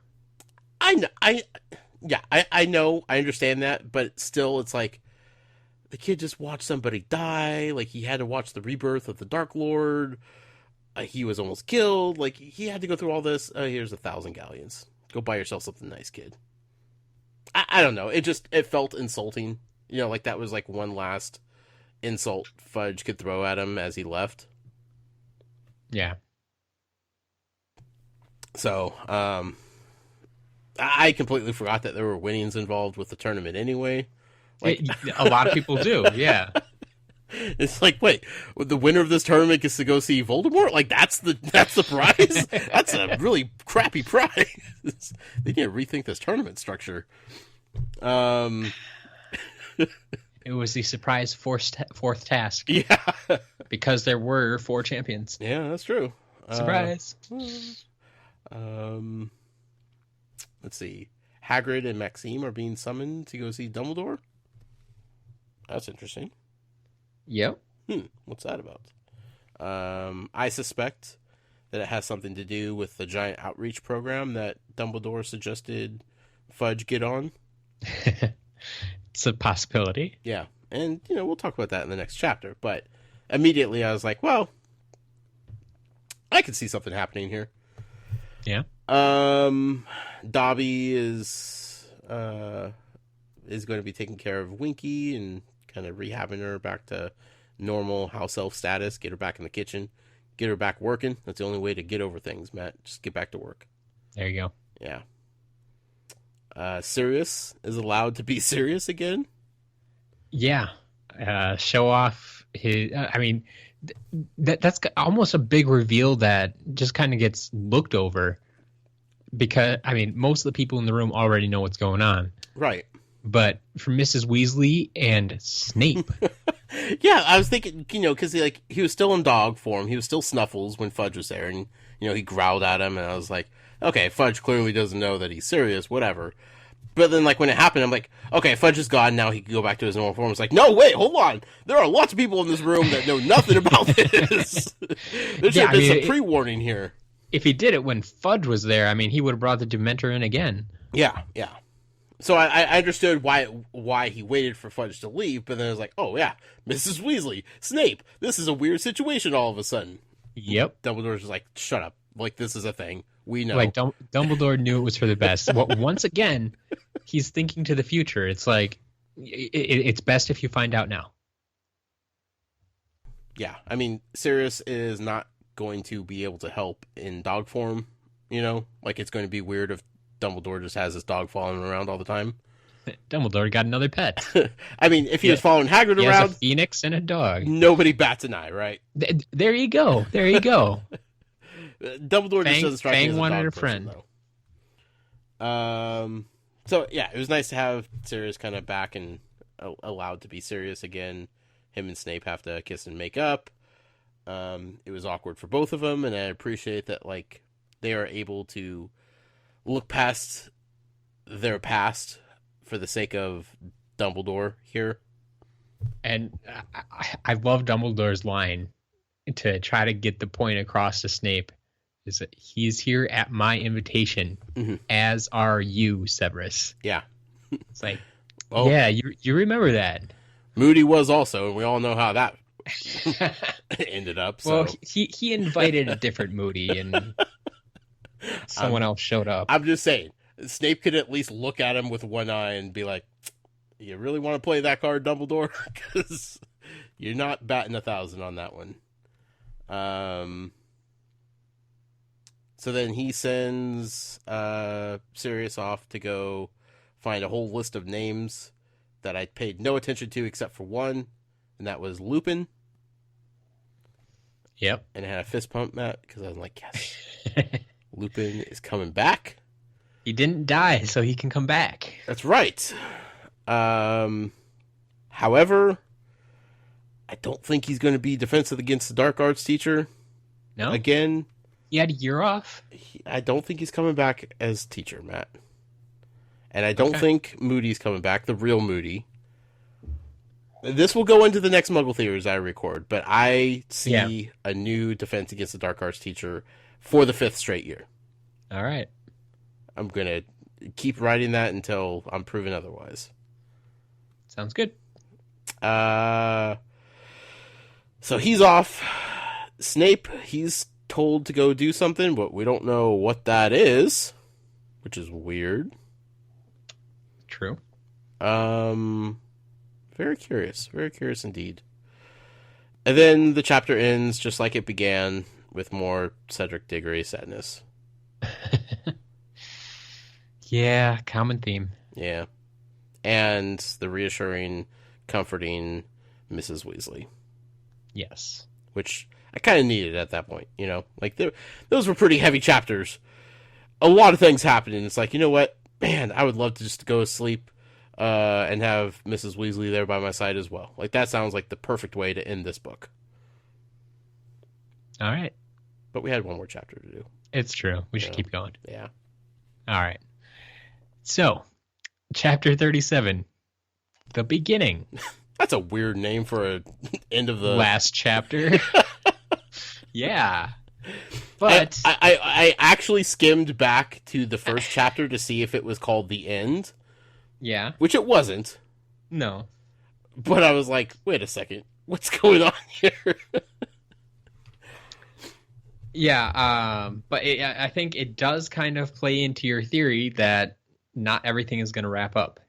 I know, I understand that, but still, it's like, the kid just watched somebody die, like, he had to watch the rebirth of the Dark Lord, he was almost killed, like, he had to go through all this, here's 1,000 galleons. Go buy yourself something nice, kid. I don't know. It felt insulting. You know, like that was like one last insult Fudge could throw at him as he left. Yeah. So, I completely forgot that there were winnings involved with the tournament anyway. Like, a lot of people do, yeah. It's like, wait, the winner of this tournament gets to go see Voldemort? Like, that's the prize? That's a really crappy prize. They need to rethink this tournament structure. It was the surprise fourth task. Yeah. Because there were 4 champions. Yeah, that's true. Surprise. Let's see. Hagrid and Maxime are being summoned to go see Dumbledore. That's interesting. Yep. What's that about? I suspect that it has something to do with the giant outreach program that Dumbledore suggested Fudge get on. It's a possibility. Yeah. And, you know, we'll talk about that in the next chapter. But immediately I was like, well, I could see something happening here. Yeah. Dobby is going to be taking care of Winky and kind of rehabbing her back to normal house elf status, get her back in the kitchen, get her back working. That's the only way to get over things, Matt. Just get back to work. There you go. Yeah. Sirius is allowed to be serious again. Yeah. Show off his, that's almost a big reveal that just kind of gets looked over because, most of the people in the room already know what's going on. Right. But for Mrs. Weasley and Snape. Yeah, I was thinking, because he was still in dog form. He was still Snuffles when Fudge was there. And, he growled at him. And I was like, okay, Fudge clearly doesn't know that he's serious, whatever. But then, when it happened, I'm like, okay, Fudge is gone. Now he can go back to his normal form. It's like, no, wait, hold on. There are lots of people in this room that know nothing about this. There should have been some pre-warning here. If he did it when Fudge was there, he would have brought the Dementor in again. Yeah. So I understood why he waited for Fudge to leave, but then I was like, oh, yeah, Mrs. Weasley, Snape, this is a weird situation all of a sudden. Yep. Dumbledore's just like, shut up. This is a thing. We know. Dumbledore knew it was for the best. Once again, he's thinking to the future. It's like, it's best if you find out now. Yeah, Sirius is not going to be able to help in dog form, it's going to be weird if Dumbledore just has his dog following around all the time. Dumbledore got another pet. If he was following Hagrid he around... has a phoenix and a dog. Nobody bats an eye, right? There you go. Dumbledore just doesn't strike me as a wanted dog a person, friend. Though. So, yeah, it was nice to have Sirius kind of back and allowed to be serious again. Him and Snape have to kiss and make up. It was awkward for both of them, and I appreciate that, they are able to look past their past for the sake of Dumbledore here. And I love Dumbledore's line to try to get the point across to Snape is that he's here at my invitation, as are you, Severus. Yeah. It's like, yeah, you remember that. Moody was also, and we all know how that ended up. So. Well, he invited a different Moody, and someone else showed up. I'm just saying, Snape could at least look at him with one eye and be like, you really want to play that card, Dumbledore? Because you're not batting 1,000 on that one. So then he sends Sirius off to go find a whole list of names that I paid no attention to except for one, and that was Lupin. Yep. And I had a fist pump, Matt, because I was like, yes, Lupin is coming back. He didn't die, so he can come back. That's right. However, I don't think he's going to be defensive against the dark arts teacher. No? Again. He had a year off? I don't think he's coming back as teacher, Matt. And I don't think Moody's coming back, the real Moody. This will go into the next Muggle Theories I record, but I see a new defense against the dark arts teacher for the 5th straight year. All right. I'm going to keep writing that until I'm proven otherwise. Sounds good. So he's off. Snape, he's told to go do something, but we don't know what that is, which is weird. True. Very curious indeed. And then the chapter ends just like it began, with more Cedric Diggory sadness. Yeah, common theme. Yeah. And the reassuring, comforting Mrs. Weasley. Yes. Which I kind of needed at that point, those were pretty heavy chapters. A lot of things happening. It's like, you know what? Man, I would love to just go to sleep and have Mrs. Weasley there by my side as well. That sounds like the perfect way to end this book. All right. But we had one more chapter to do. It's true. We should keep going. Yeah. All right. So, chapter 37, the beginning. That's a weird name for an end of the... last chapter. Yeah. But... I actually skimmed back to the first chapter to see if it was called The End. Yeah. Which it wasn't. No. But I was like, wait a second. What's going on here? Yeah, but I think it does kind of play into your theory that not everything is going to wrap up.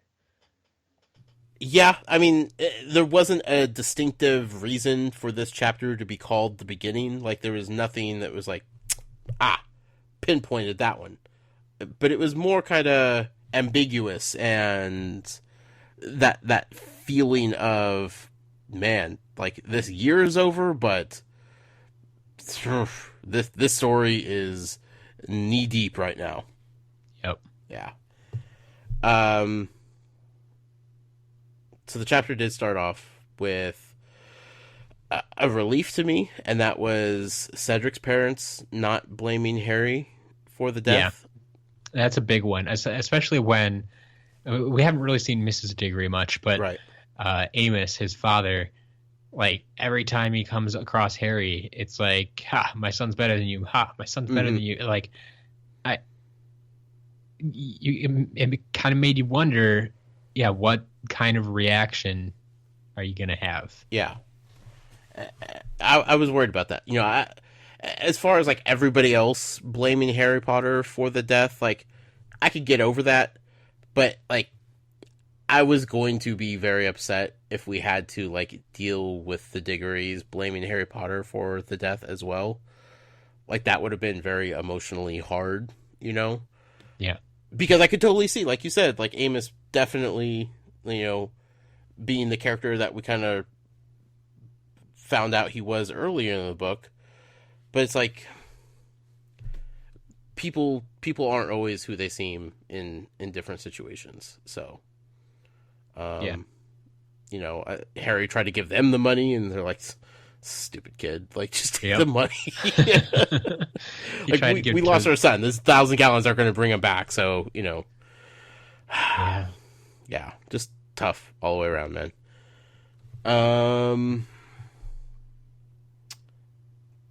Yeah, I mean, there wasn't a distinctive reason for this chapter to be called the beginning. Like, there was nothing that was like, pinpointed that one. But it was more kind of ambiguous, and that feeling of, man, like, this year is over, but this story is knee deep right now. Yep. Yeah. So the chapter did start off with a relief to me, and that was Cedric's parents not blaming Harry for the death. Yeah, that's a big one, especially when we haven't really seen Mrs. Diggory much, but Right. Amos, his father, like every time he comes across Harry, it's like, "Ha, my son's better than you. Ha, my son's better than you." Like, it kind of made you wonder, yeah, what kind of reaction are you gonna have? Yeah. I was worried about that. You know, as far as like everybody else blaming Harry Potter for the death, like I could get over that, but like I was going to be very upset if we had to like deal with the Diggories blaming Harry Potter for the death as well. Like that would have been very emotionally hard, you know? Yeah. Because I could totally see, like you said, like Amos definitely, you know, being the character that we kind of found out he was earlier in the book. But it's like people aren't always who they seem in different situations. So, Yeah. you know, Harry tried to give them the money, and they're like, "Stupid kid, like just take Yep. the money." Like we lost our son. This 1,000 gallons aren't going to bring him back. So you know, Yeah. yeah, just tough all the way around, man.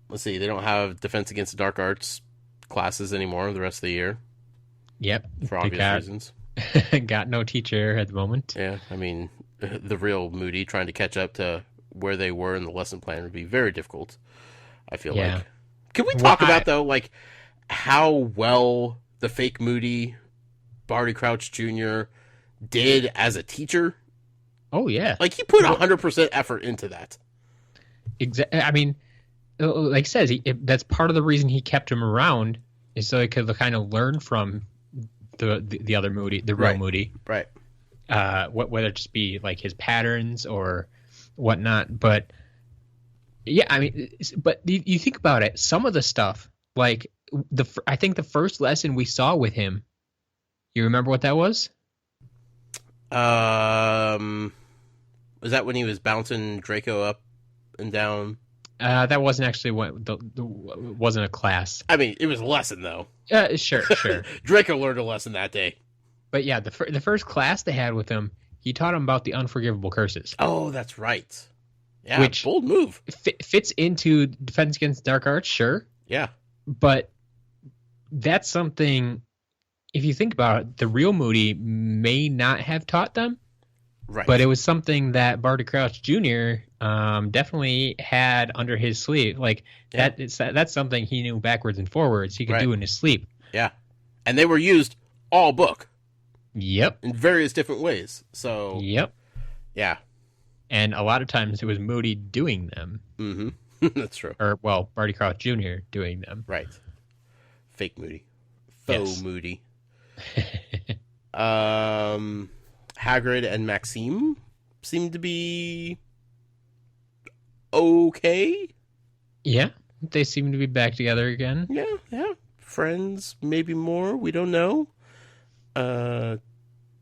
Let's see. They don't have Defense Against the Dark Arts classes anymore the rest of the year. Yep. For obvious reasons. Got no teacher at the moment. Yeah, I mean, the real Moody trying to catch up to where they were in the lesson plan would be very difficult, I feel like. Can we talk about, though, like, how well the fake Moody, Barty Crouch Jr. did as a teacher? Oh, yeah. Like, he put 100% effort into that. Exactly. I mean, like he says, that's part of the reason he kept him around, is so he could kind of learn from the other Moody, the real Moody. Right. Whether it just be like his patterns or whatnot. But yeah, I mean, but you think about it, some of the stuff, like I think the first lesson we saw with him, you remember what that was? Was that when he was bouncing Draco up and down? That wasn't actually wasn't a class. I mean, it was a lesson, though. Sure. Draco learned a lesson that day. But yeah, the first class they had with him, he taught him about the unforgivable curses. Oh, that's right. Yeah, which bold move. Fits into Defense Against Dark Arts, sure. Yeah. But that's something, if you think about it, the real Moody may not have taught them. Right. But it was something that Barty Crouch Jr. Definitely had under his sleeve. Like, that's something he knew backwards and forwards he could do in his sleep. Yeah. And they were used all book. Yep. In various different ways. So. Yep. Yeah. And a lot of times it was Moody doing them. Mm-hmm. That's true. Or, well, Barty Crouch Jr. doing them. Right. Fake Moody. Faux Moody. Hagrid and Maxime seem to be okay. Yeah. They seem to be back together again. Yeah. Friends, maybe more. We don't know.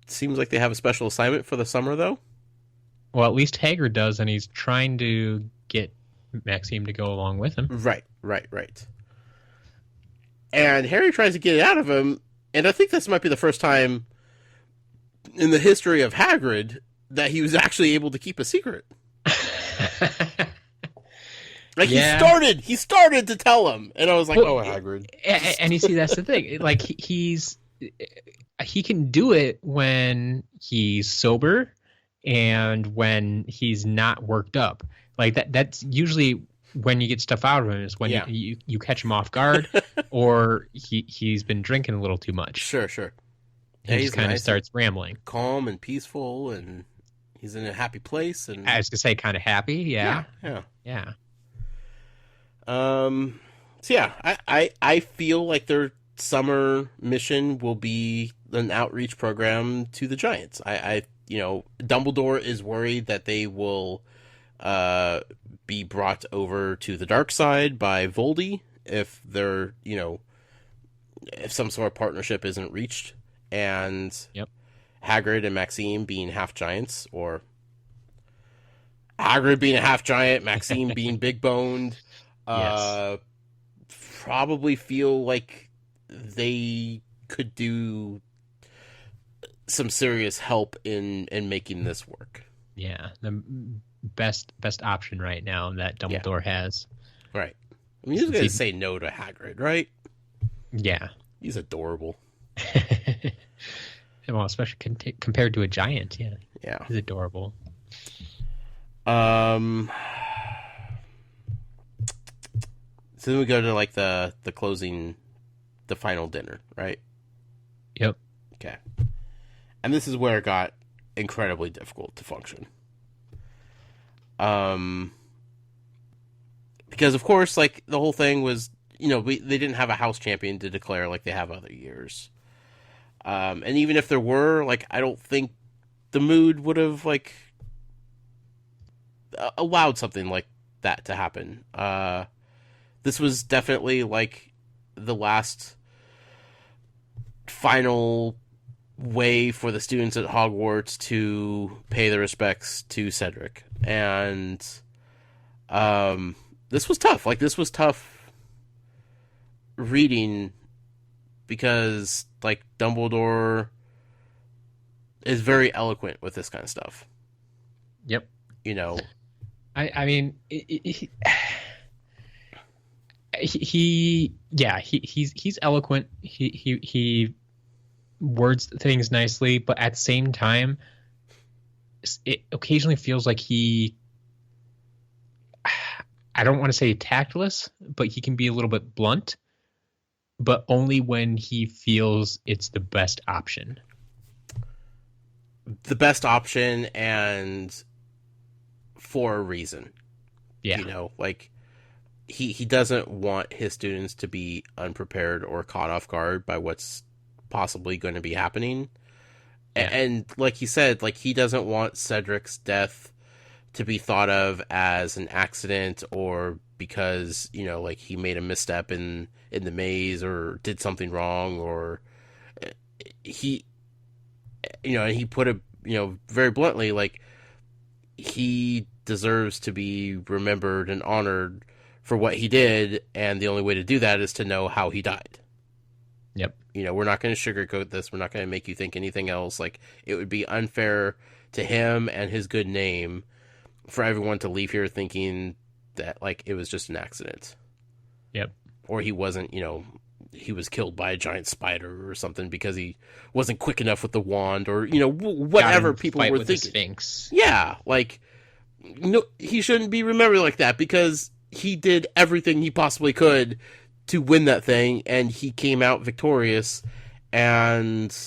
Seems like they have a special assignment for the summer, though. Well, at least Hagrid does, and he's trying to get Maxime to go along with him. Right. And Harry tries to get it out of him, and I think this might be the first time in the history of Hagrid that he was actually able to keep a secret. Like, he started to tell him, and I was like, Hagrid. And you see, that's the thing. Like, he can do it when he's sober and when he's not worked up. Like, that's usually when you get stuff out of him is when you catch him off guard, or he's been drinking a little too much. Sure. He just kind of starts rambling. Calm and peaceful, and he's in a happy place. And I was gonna say kind of happy. Yeah. So I feel like their summer mission will be an outreach program to the Giants. Dumbledore is worried that they will be brought over to the dark side by Voldy if they're, if some sort of partnership isn't reached. And Hagrid and Maxime being half giants, or Hagrid being a half giant, Maxime being big boned, probably feel like they could do some serious help in making this work. Yeah, the best option right now that Dumbledore has. Right. I mean, he's going to say no to Hagrid, right? Yeah. He's adorable. Well, especially compared to a giant, yeah, he's adorable. So then we go to like the closing, the final dinner, right? Yep. Okay. And this is where it got incredibly difficult to function. Because of course, like the whole thing was, they didn't have a house champion to declare like they have other years. And even if there were, like, I don't think the mood would have, like, allowed something like that to happen. This was definitely, like, the last final way for the students at Hogwarts to pay their respects to Cedric. And this was tough. Like, this was tough reading because, like, Dumbledore is very eloquent with this kind of stuff. Yep. I mean, he's eloquent. He words things nicely, but at the same time, it occasionally feels like I don't want to say tactless, but he can be a little bit blunt. But only when he feels it's the best option. The best option, and for a reason. Yeah. Like, he doesn't want his students to be unprepared or caught off guard by what's possibly going to be happening. Yeah. And like he said, like, he doesn't want Cedric's death to be thought of as an accident, or because, like, he made a misstep in the maze or did something wrong, or he put it, very bluntly, like, he deserves to be remembered and honored for what he did, and the only way to do that is to know how he died. Yep. We're not going to sugarcoat this. We're not going to make you think anything else. Like, it would be unfair to him and his good name for everyone to leave here thinking that, like, it was just an accident. Yep. Or he wasn't, he was killed by a giant spider or something because he wasn't quick enough with the wand, or, whatever people were thinking. Sphinx. Yeah, like, no, he shouldn't be remembered like that because he did everything he possibly could to win that thing, and he came out victorious, and,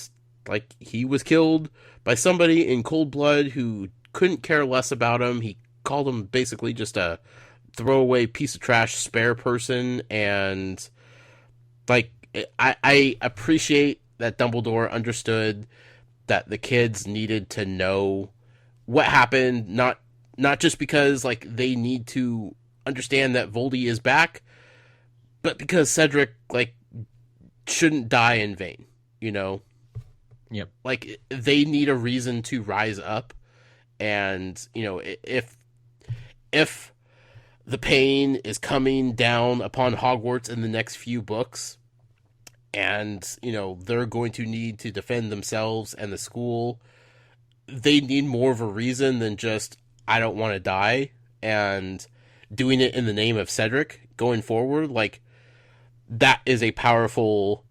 like, he was killed by somebody in cold blood who couldn't care less about him. He called him basically just a throwaway piece of trash spare person, and, like, I appreciate that Dumbledore understood that the kids needed to know what happened, not just because, like, they need to understand that Voldy is back, but because Cedric, like, shouldn't die in vain, Yep. Like, they need a reason to rise up, and, if the pain is coming down upon Hogwarts in the next few books, and, they're going to need to defend themselves and the school, they need more of a reason than just, I don't want to die, and doing it in the name of Cedric going forward. Like, that is a powerful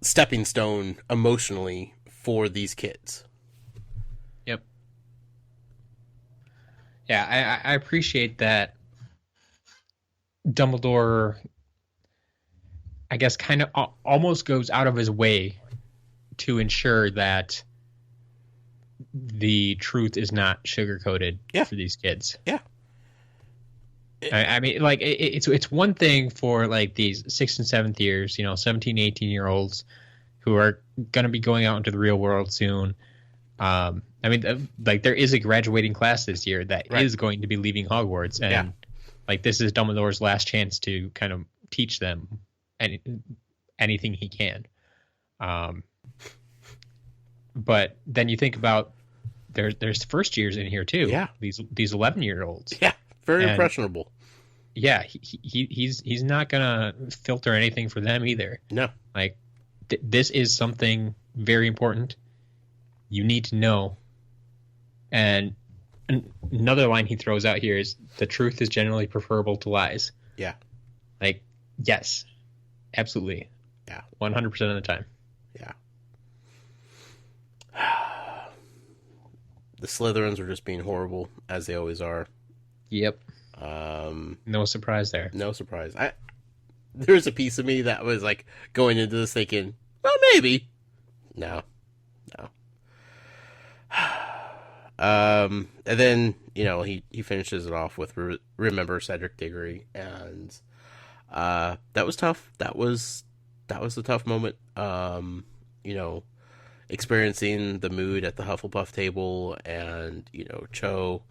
stepping stone emotionally for these kids. Yep. Yeah, I appreciate that Dumbledore, I guess, kind of almost goes out of his way to ensure that the truth is not sugar-coated for these kids. Yeah. I mean, like, it's one thing for, like, these 6th and 7th years, 17, 18-year-olds who are going to be going out into the real world soon. I mean, like, there is a graduating class this year that is going to be leaving Hogwarts. And, like, this is Dumbledore's last chance to kind of teach them anything he can. But then you think about there's first years in here too. Yeah. These 11-year-olds. Yeah. Very impressionable. Yeah, he's not gonna filter anything for them either. No. Like this is something very important. You need to know. And another line he throws out here is the truth is generally preferable to lies. Yeah. Like, yes. Absolutely. Yeah. 100% of the time. Yeah. The Slytherins are just being horrible, as they always are. Yep. No surprise there. No surprise. There's a piece of me that was like going into this thinking, well, maybe. No. And then, he finishes it off with remember Cedric Diggory, and that was tough. That was a tough moment. Experiencing the mood at the Hufflepuff table, and Cho,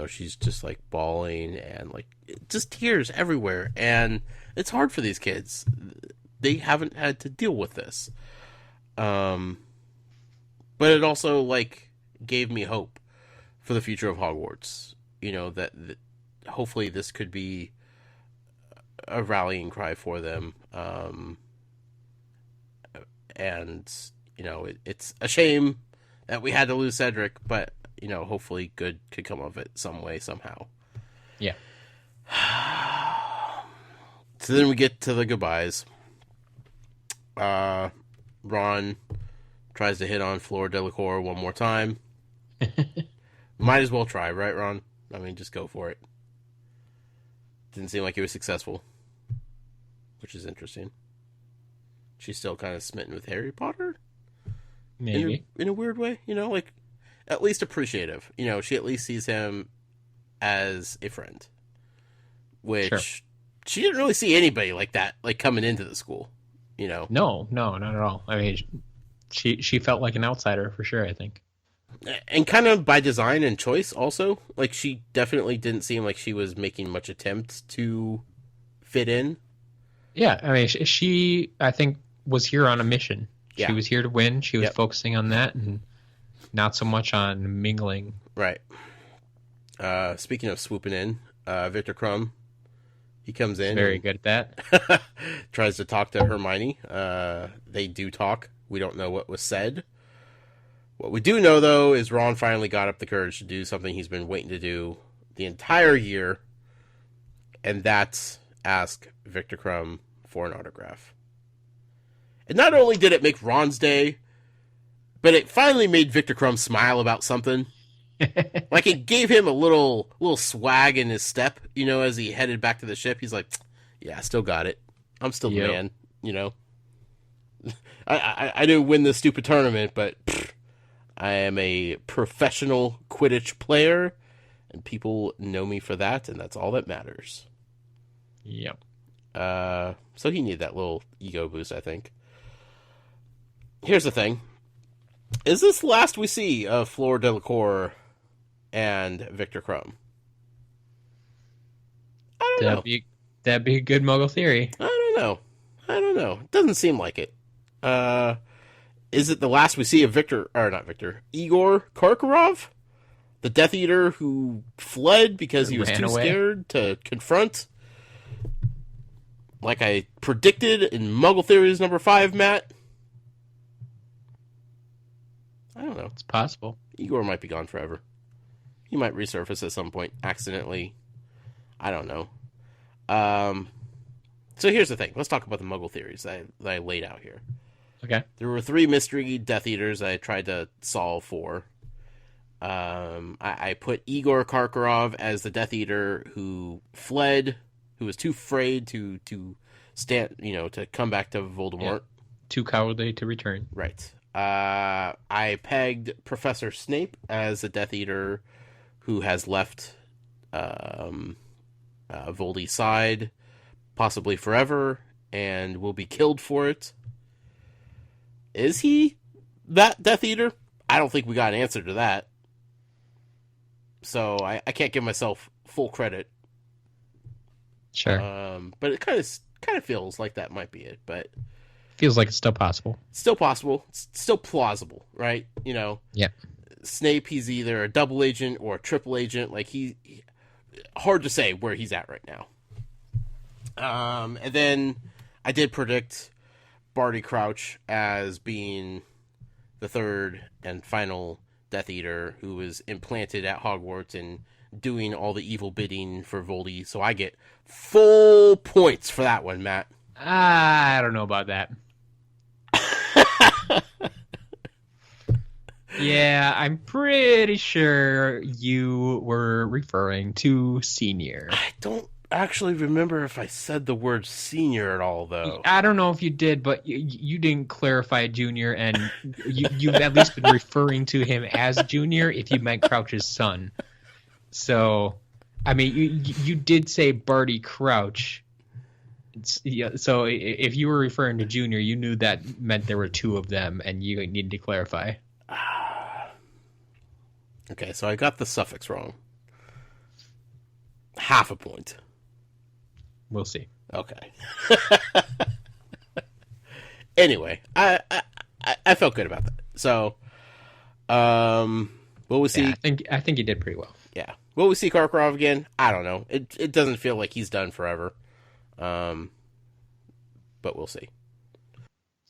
she's just like bawling and like just tears everywhere, and it's hard for these kids. They haven't had to deal with this, but it also like gave me hope for the future of Hogwarts. That hopefully this could be a rallying cry for them, and it's a shame that we had to lose Cedric, but hopefully good could come of it some way, somehow. Yeah. So then we get to the goodbyes. Ron tries to hit on Fleur Delacour one more time. Might as well try, right, Ron? I mean, just go for it. Didn't seem like he was successful, which is interesting. She's still kind of smitten with Harry Potter? Maybe. In a weird way, like, at least appreciative. She at least sees him as a friend. Which, she didn't really see anybody like that, like, coming into the school, No, not at all. I mean, she felt like an outsider for sure, I think. And kind of by design and choice also. Like, she definitely didn't seem like she was making much attempt to fit in. Yeah, I mean, she I think, was here on a mission. Yeah. She was here to win. She was focusing on that and not so much on mingling. Right. Speaking of swooping in, Victor Crumb, he comes in. He's very good at that. Tries to talk to Hermione. They do talk. We don't know what was said. What we do know, though, is Ron finally got up the courage to do something he's been waiting to do the entire year, and that's ask Victor Crumb for an autograph. And not only did it make Ron's day, but it finally made Victor Crumb smile about something. Like, it gave him a little swag in his step, as he headed back to the ship. He's like, yeah, I still got it. I'm still the man, I didn't win this stupid tournament, but I am a professional Quidditch player, and people know me for that, and that's all that matters. Yep. So he needed that little ego boost, I think. Here's the thing. Is this the last we see of Fleur Delacour and Victor Crumb? I don't know. That'd be a good Muggle theory. I don't know. It doesn't seem like it. Is it the last we see of Igor Karkaroff? The Death Eater who fled because he was too scared to confront? Like I predicted in Muggle Theories number 5, Matt? I don't know. It's possible. Igor might be gone forever. He might resurface at some point, accidentally. I don't know. So here's the thing. Let's talk about the Muggle theories that I laid out here. Okay. There were 3 mystery Death Eaters I tried to solve for. I put Igor Karkaroff as the Death Eater who who was too afraid to stand, to come back to Voldemort. Yeah. Too cowardly to return. Right. I pegged Professor Snape as a Death Eater who has left Voldy's side, possibly forever, and will be killed for it. Is he that Death Eater? I don't think we got an answer to that. So I can't give myself full credit. Sure. But it kind of feels like that might be it. But feels like it's still possible. Still possible. It's still plausible, right? Yeah. Snape, he's either a double agent or a triple agent. Like he hard to say where he's at right now. And then I did predict Barty Crouch as being the third and final Death Eater who was implanted at Hogwarts and doing all the evil bidding for Voldy. So I get full points for that one, Matt. I don't know about that. Yeah, I'm pretty sure you were referring to Senior. I don't actually remember if I said the word Senior at all, though. I don't know if you did, but you didn't clarify Junior, and you've at least been referring to him as Junior if you meant Crouch's son. So, I mean, you did say Barty Crouch. So if you were referring to Junior, you knew that meant there were two of them, and you needed to clarify. Okay, so I got the suffix wrong. Half a point. We'll see. Okay. Anyway, I felt good about that. So, will we see? Yeah, I think you did pretty well. Yeah. Will we see Karkaroff again? I don't know. It doesn't feel like he's done forever. But we'll see.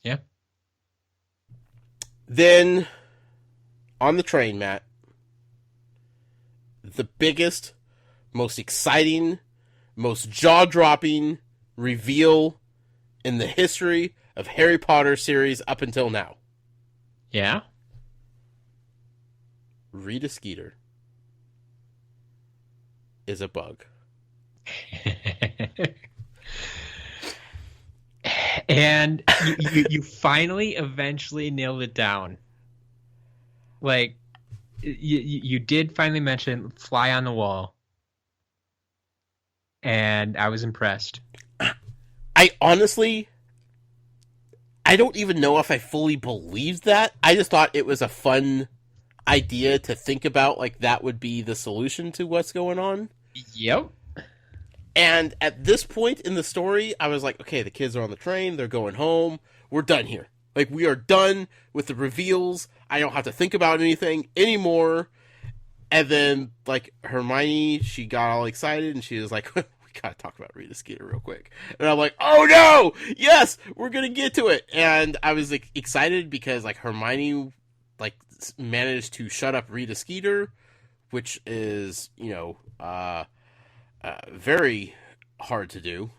Yeah. Then, on the train, Matt, the biggest, most exciting, most jaw-dropping reveal in the history of Harry Potter series up until now. Yeah? Rita Skeeter is a bug. And you finally eventually nailed it down. Like, you did finally mention fly on the wall. And I was impressed. I honestly, I don't even know if I fully believed that. I just thought it was a fun idea to think about, like that would be the solution to what's going on. Yep. And at this point in the story, I was like, okay, the kids are on the train, they're going home, we're done here. Like, we are done with the reveals. I don't have to think about anything anymore. And then, like, Hermione, she got all excited, and she was like, we gotta talk about Rita Skeeter real quick. And I'm like, oh no! Yes! We're gonna get to it! And I was, like, excited because, like, Hermione, like, managed to shut up Rita Skeeter, which is, very hard to do.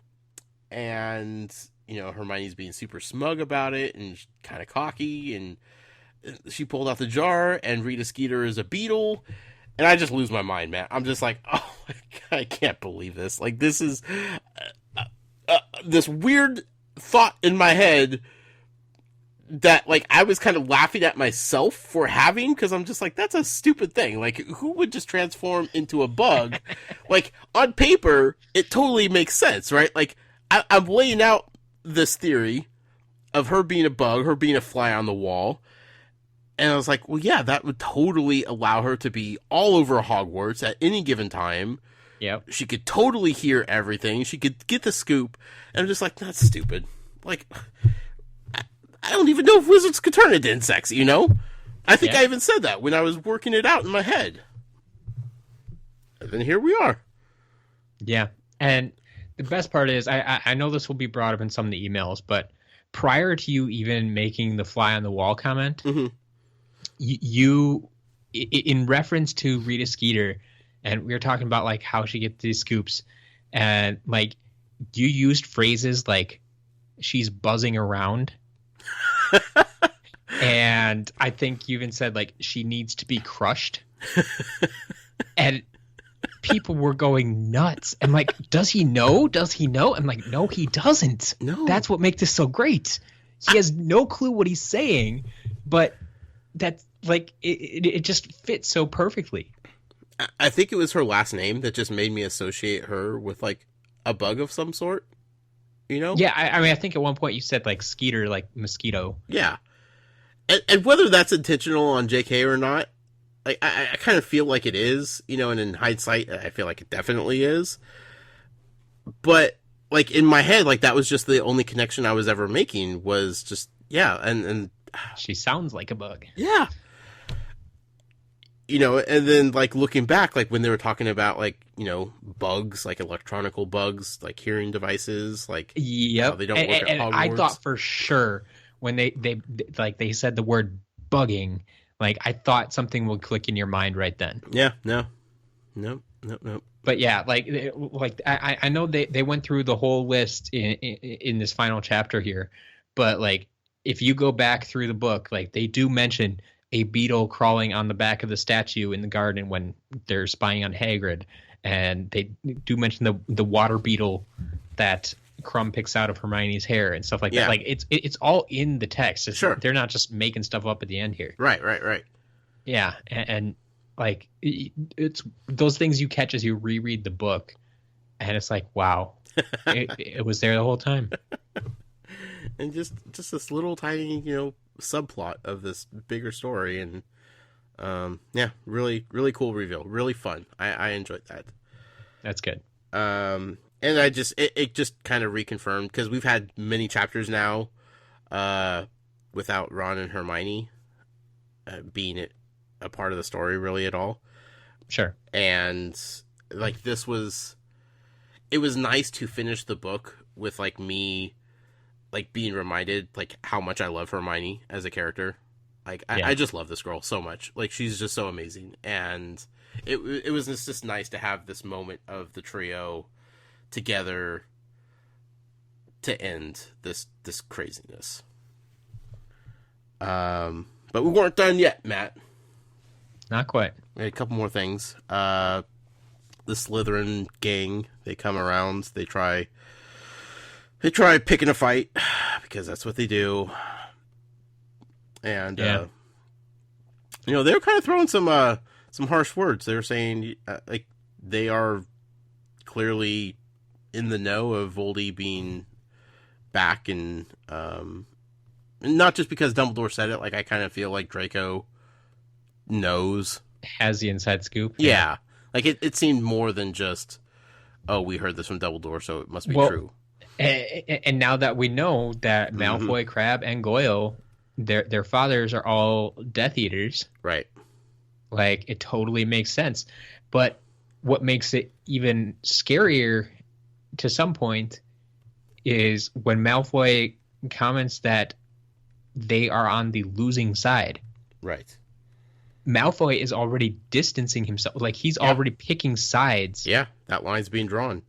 And Hermione's being super smug about it and kind of cocky, and she pulled out the jar, and Rita Skeeter is a beetle, and I just lose my mind, man. I'm just like, oh my God, I can't believe this. Like, this is this weird thought in my head that, like, I was kind of laughing at myself for having, because I'm just like, that's a stupid thing. Like, who would just transform into a bug? Like, on paper, it totally makes sense, right? Like, I'm laying out this theory of her being a bug, her being a fly on the wall, and I was like, well, yeah, that would totally allow her to be all over Hogwarts at any given time. Yep. She could totally hear everything. She could get the scoop. And I'm just like, that's stupid. Like, I don't even know if wizards could turn into insects, I think I even said that when I was working it out in my head. And then here we are. Yeah. And the best part is, I know this will be brought up in some of the emails, but prior to you even making the fly on the wall comment, mm-hmm. you, in reference to Rita Skeeter, and we were talking about, like, how she gets these scoops, and, like, you used phrases like, she's buzzing around. And I think you even said, like, she needs to be crushed. And people were going nuts. I'm like, does he know? Does he know? I'm like, no, he doesn't. No. That's what makes this so great. He has no clue what he's saying, but that's like it just fits so perfectly. I think it was her last name that just made me associate her with like a bug of some sort. You know? Yeah, I mean, I think at one point you said like Skeeter, like mosquito. Yeah. And whether that's intentional on JK or not, like I kind of feel like it is, you know, and in hindsight, I feel like it definitely is. But like in my head, like that was just the only connection I was ever making was just, yeah. And she sounds like a bug. Yeah. You know, and then like looking back, like when they were talking about like, you know, bugs, like electronical bugs, like hearing devices, like yep, they don't work at Hogwarts. I thought for sure when they said the word bugging, like I thought something would click in your mind right then. Yeah, no. But yeah, like I know they went through the whole list in this final chapter here, but like if you go back through the book, like they do mention a beetle crawling on the back of the statue in the garden when they're spying on Hagrid, and they do mention the water beetle that Crumb picks out of Hermione's hair and stuff like that. Like it's all in the text. Sure, they're not just making stuff up at the end here. Right. Yeah, and like it's those things you catch as you reread the book, and it's like, wow, it was there the whole time. And just this little tiny, you know, subplot of this bigger story, and yeah, really cool reveal, really fun. I enjoyed that. That's good. And I just it just kind of reconfirmed, because we've had many chapters now without Ron and Hermione being a part of the story really at all. Sure. And like it was nice to finish the book with like me like being reminded like how much I love Hermione as a character. Like I just love this girl so much. Like she's just so amazing, and it was just nice to have this moment of the trio together to end this craziness. But we weren't done yet, Matt. Not quite. We had a couple more things. The Slytherin gang, they come around, they try picking a fight, because that's what they do. And, you know, they were kind of throwing some harsh words. They were saying, like, they are clearly in the know of Voldy being back, and not just because Dumbledore said it. Like, I kind of feel like Draco knows. Has the inside scoop. Yeah. Like, it seemed more than just, oh, we heard this from Dumbledore, so it must be true. And now that we know that Malfoy, Crabbe, and Goyle, their fathers are all Death Eaters, right? Like it totally makes sense. But what makes it even scarier to some point is when Malfoy comments that they are on the losing side. Right. Malfoy is already distancing himself. Like he's already picking sides. Yeah, that line's being drawn.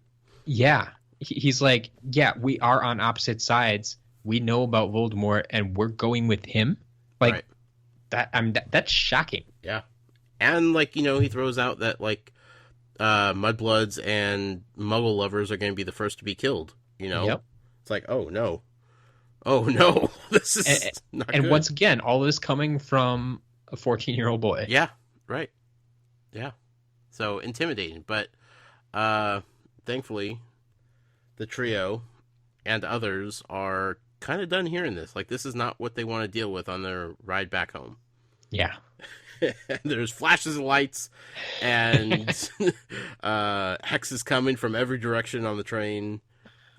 Yeah. He's like, yeah, we are on opposite sides. We know about Voldemort, and we're going with him. Like that's shocking. Yeah, and like, you know, he throws out that like mudbloods and Muggle lovers are going to be the first to be killed. You know, It's like, oh no, this is not good. And once again, all this coming from a 14-year-old boy. Yeah, right. Yeah, so intimidating, but thankfully, the trio and others are kind of done hearing this. Like, this is not what they want to deal with on their ride back home. Yeah. There's flashes of lights and hexes coming from every direction on the train.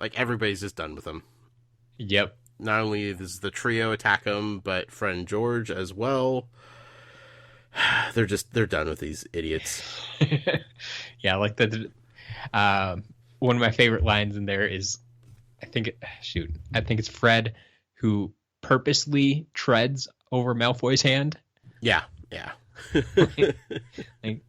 Like, everybody's just done with them. Yep. Not only does the trio attack them, but friend George as well. They're done with these idiots. Yeah, like one of my favorite lines in there is, I think it's Fred who purposely treads over Malfoy's hand. Yeah. Like,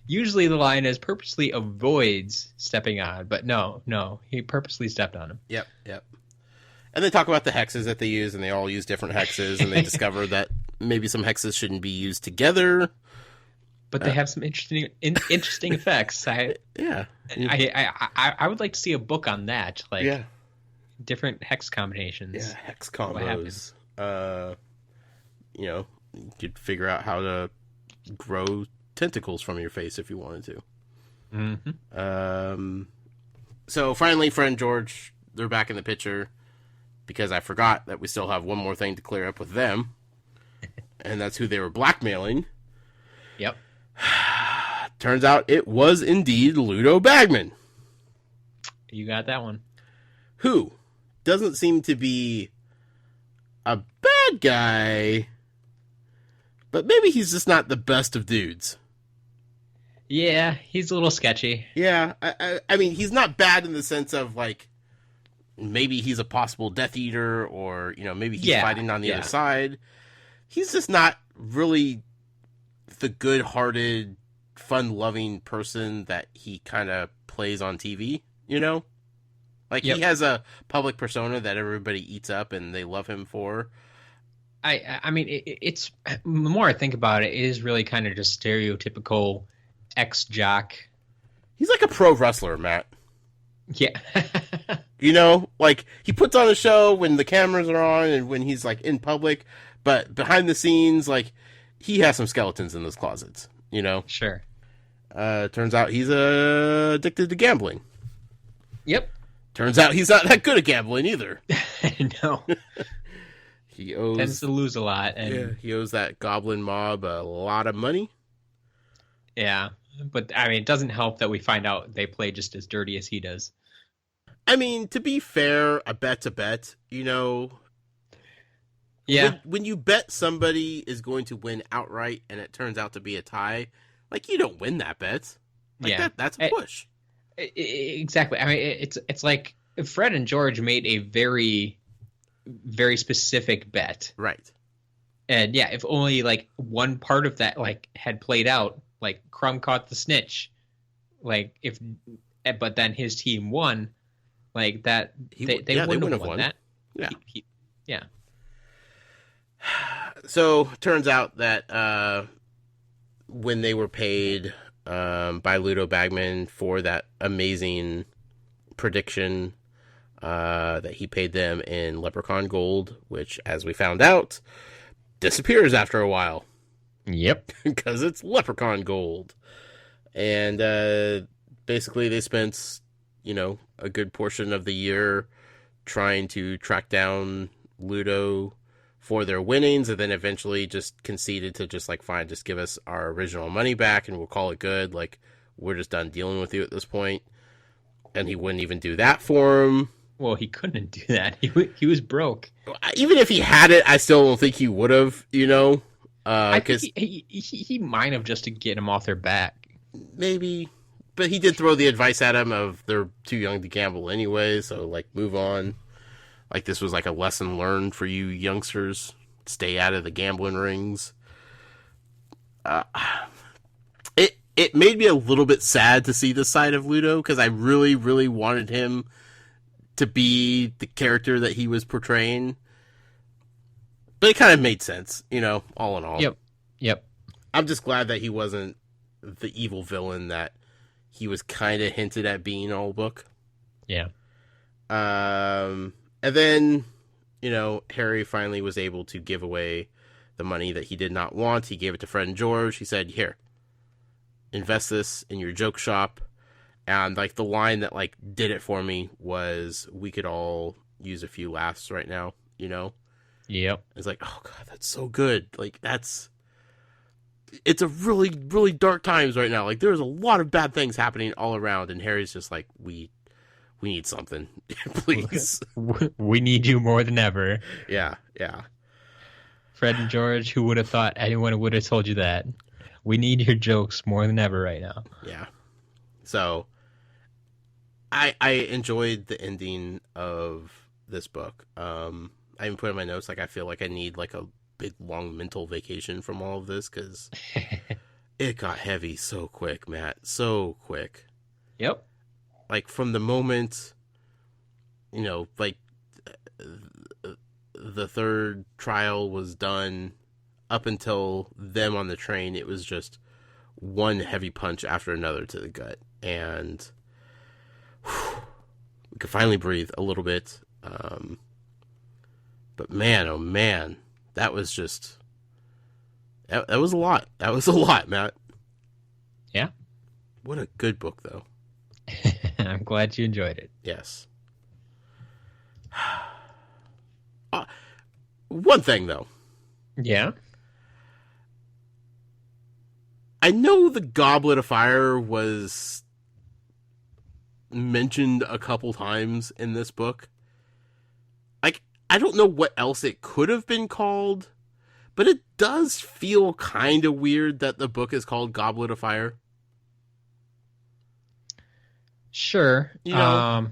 usually the line is purposely avoids stepping on, but no, he purposely stepped on him. Yep. And they talk about the hexes that they use, and they all use different hexes, and they discover that maybe some hexes shouldn't be used together. but they have some interesting effects. I would like to see a book on that, like different hex combinations. Yeah, hex combos. You could figure out how to grow tentacles from your face if you wanted to. Mm-hmm. So finally, Fred and George, they're back in the picture because I forgot that we still have one more thing to clear up with them, and that's who they were blackmailing. Yep. Turns out it was indeed Ludo Bagman. You got that one. Who doesn't seem to be a bad guy, but maybe he's just not the best of dudes. Yeah, he's a little sketchy. Yeah, I mean, he's not bad in the sense of, like, maybe he's a possible Death Eater, or, maybe he's fighting on the other side. He's just not really the good-hearted, fun-loving person that he kind of plays on TV, Like, he has a public persona that everybody eats up and they love him for. I mean, it's the more I think about it, it is really kind of just stereotypical ex-jock. He's like a pro wrestler, Matt. Yeah. Like, he puts on a show when the cameras are on and when he's, like, in public, but behind the scenes, like, he has some skeletons in those closets, Sure. Turns out he's addicted to gambling. Yep. Turns out he's not that good at gambling either. No. He tends to lose a lot. And he owes that goblin mob a lot of money. Yeah. But, I mean, it doesn't help that we find out they play just as dirty as he does. I mean, to be fair, a bet's a bet, Yeah. When you bet somebody is going to win outright and it turns out to be a tie, like, you don't win that bet. Like, that's a push. Exactly. I mean, it's like Fred and George made a very, very specific bet. Right. And yeah, if only like one part of that like had played out, like Crumb caught the snitch, but then his team won, like that, they wouldn't have won that. Yeah. Yeah. So turns out that when they were paid by Ludo Bagman for that amazing prediction that he paid them in leprechaun gold, which, as we found out, disappears after a while. Yep. Because it's leprechaun gold. And basically they spent, a good portion of the year trying to track down Ludo for their winnings, and then eventually just conceded to just like, fine, just give us our original money back and we'll call it good. Like, we're just done dealing with you at this point. And he wouldn't even do that for him. Well, he couldn't do that. He was broke. Even if he had it, I still don't think he would have, I think he might have, just to get him off their back. Maybe. But he did throw the advice at him of they're too young to gamble anyway, so, like, move on. Like, this was like a lesson learned for you youngsters. Stay out of the gambling rings. It made me a little bit sad to see this side of Ludo, because I really, really wanted him to be the character that he was portraying. But it kind of made sense, all in all. Yep. I'm just glad that he wasn't the evil villain that he was kind of hinted at being all book. Yeah. And then, Harry finally was able to give away the money that he did not want. He gave it to Fred and George. He said, here, invest this in your joke shop. And, like, the line that, like, did it for me was, we could all use a few laughs right now, Yep. It's like, oh, God, that's so good. Like, it's a really, really dark times right now. Like, there's a lot of bad things happening all around. And Harry's just like, we need something, please. We need you more than ever. Yeah. Fred and George, who would have thought anyone would have told you that? We need your jokes more than ever right now. Yeah. So, I enjoyed the ending of this book. I even put in my notes, like, I feel like I need, like, a big, long mental vacation from all of this, because it got heavy so quick, Matt. So quick. Yep. Like, from the moment, like, the third trial was done up until them on the train, it was just one heavy punch after another to the gut, and we could finally breathe a little bit. But man, oh man, that was just that was a lot. That was a lot, Matt. Yeah. What a good book, though. I'm glad you enjoyed it. Yes. One thing, though. Yeah. I know the Goblet of Fire was mentioned a couple times in this book. Like, I don't know what else it could have been called, but it does feel kind of weird that the book is called Goblet of Fire. Sure. You know?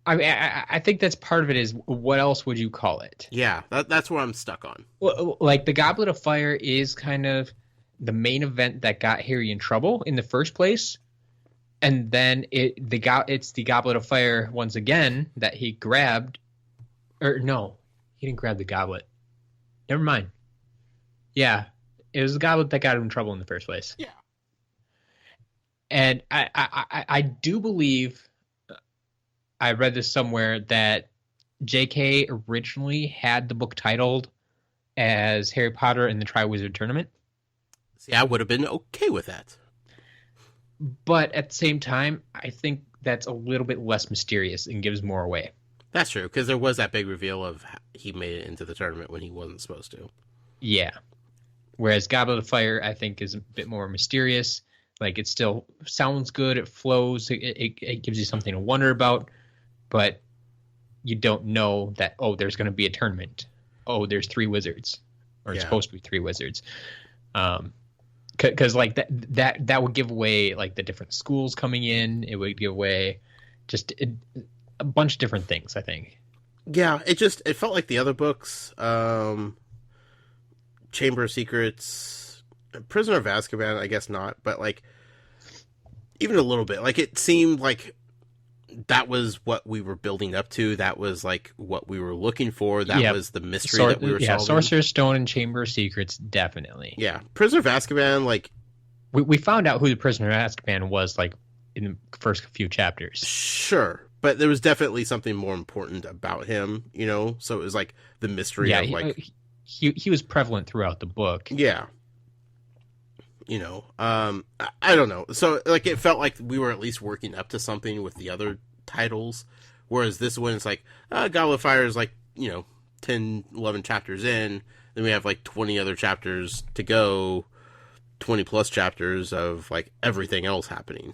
I think that's part of it is what else would you call it? Yeah, that's where I'm stuck on. Well, like the Goblet of Fire is kind of the main event that got Harry in trouble in the first place. And then it's the Goblet of Fire once again that he grabbed. Or no, he didn't grab the goblet. Never mind. Yeah, it was the goblet that got him in trouble in the first place. Yeah. And I do believe I read this somewhere that J.K. originally had the book titled as Harry Potter and the Triwizard Tournament. See, I would have been okay with that. But at the same time, I think that's a little bit less mysterious and gives more away. That's true, because there was that big reveal of he made it into the tournament when he wasn't supposed to. Yeah. Whereas Goblet of Fire, I think, is a bit more mysterious. Like, it still sounds good, it flows, it gives you something to wonder about, but you don't know that, oh, there's going to be a tournament. Oh, there's 3 wizards. Or it's supposed to be 3 wizards. Because like that would give away like the different schools coming in. It would give away just a bunch of different things, I think. Yeah, it felt like the other books, Chamber of Secrets, Prisoner of Azkaban, I guess not, but like even a little bit. Like it seemed like that was what we were building up to. That was like what we were looking for. That was the mystery that we were solving. Yeah, Sorcerer's Stone and Chamber of Secrets, definitely. Yeah, Prisoner of Azkaban, like we found out who the Prisoner of Azkaban was like in the first few chapters. Sure, but there was definitely something more important about him, you know. So it was like the mystery of like he was prevalent throughout the book. Yeah. You know, I don't know. So, like, it felt like we were at least working up to something with the other titles, whereas this one is like, Goblet of Fire is like, 10, 11 chapters in, then we have like 20 other chapters to go, 20 plus chapters of like everything else happening.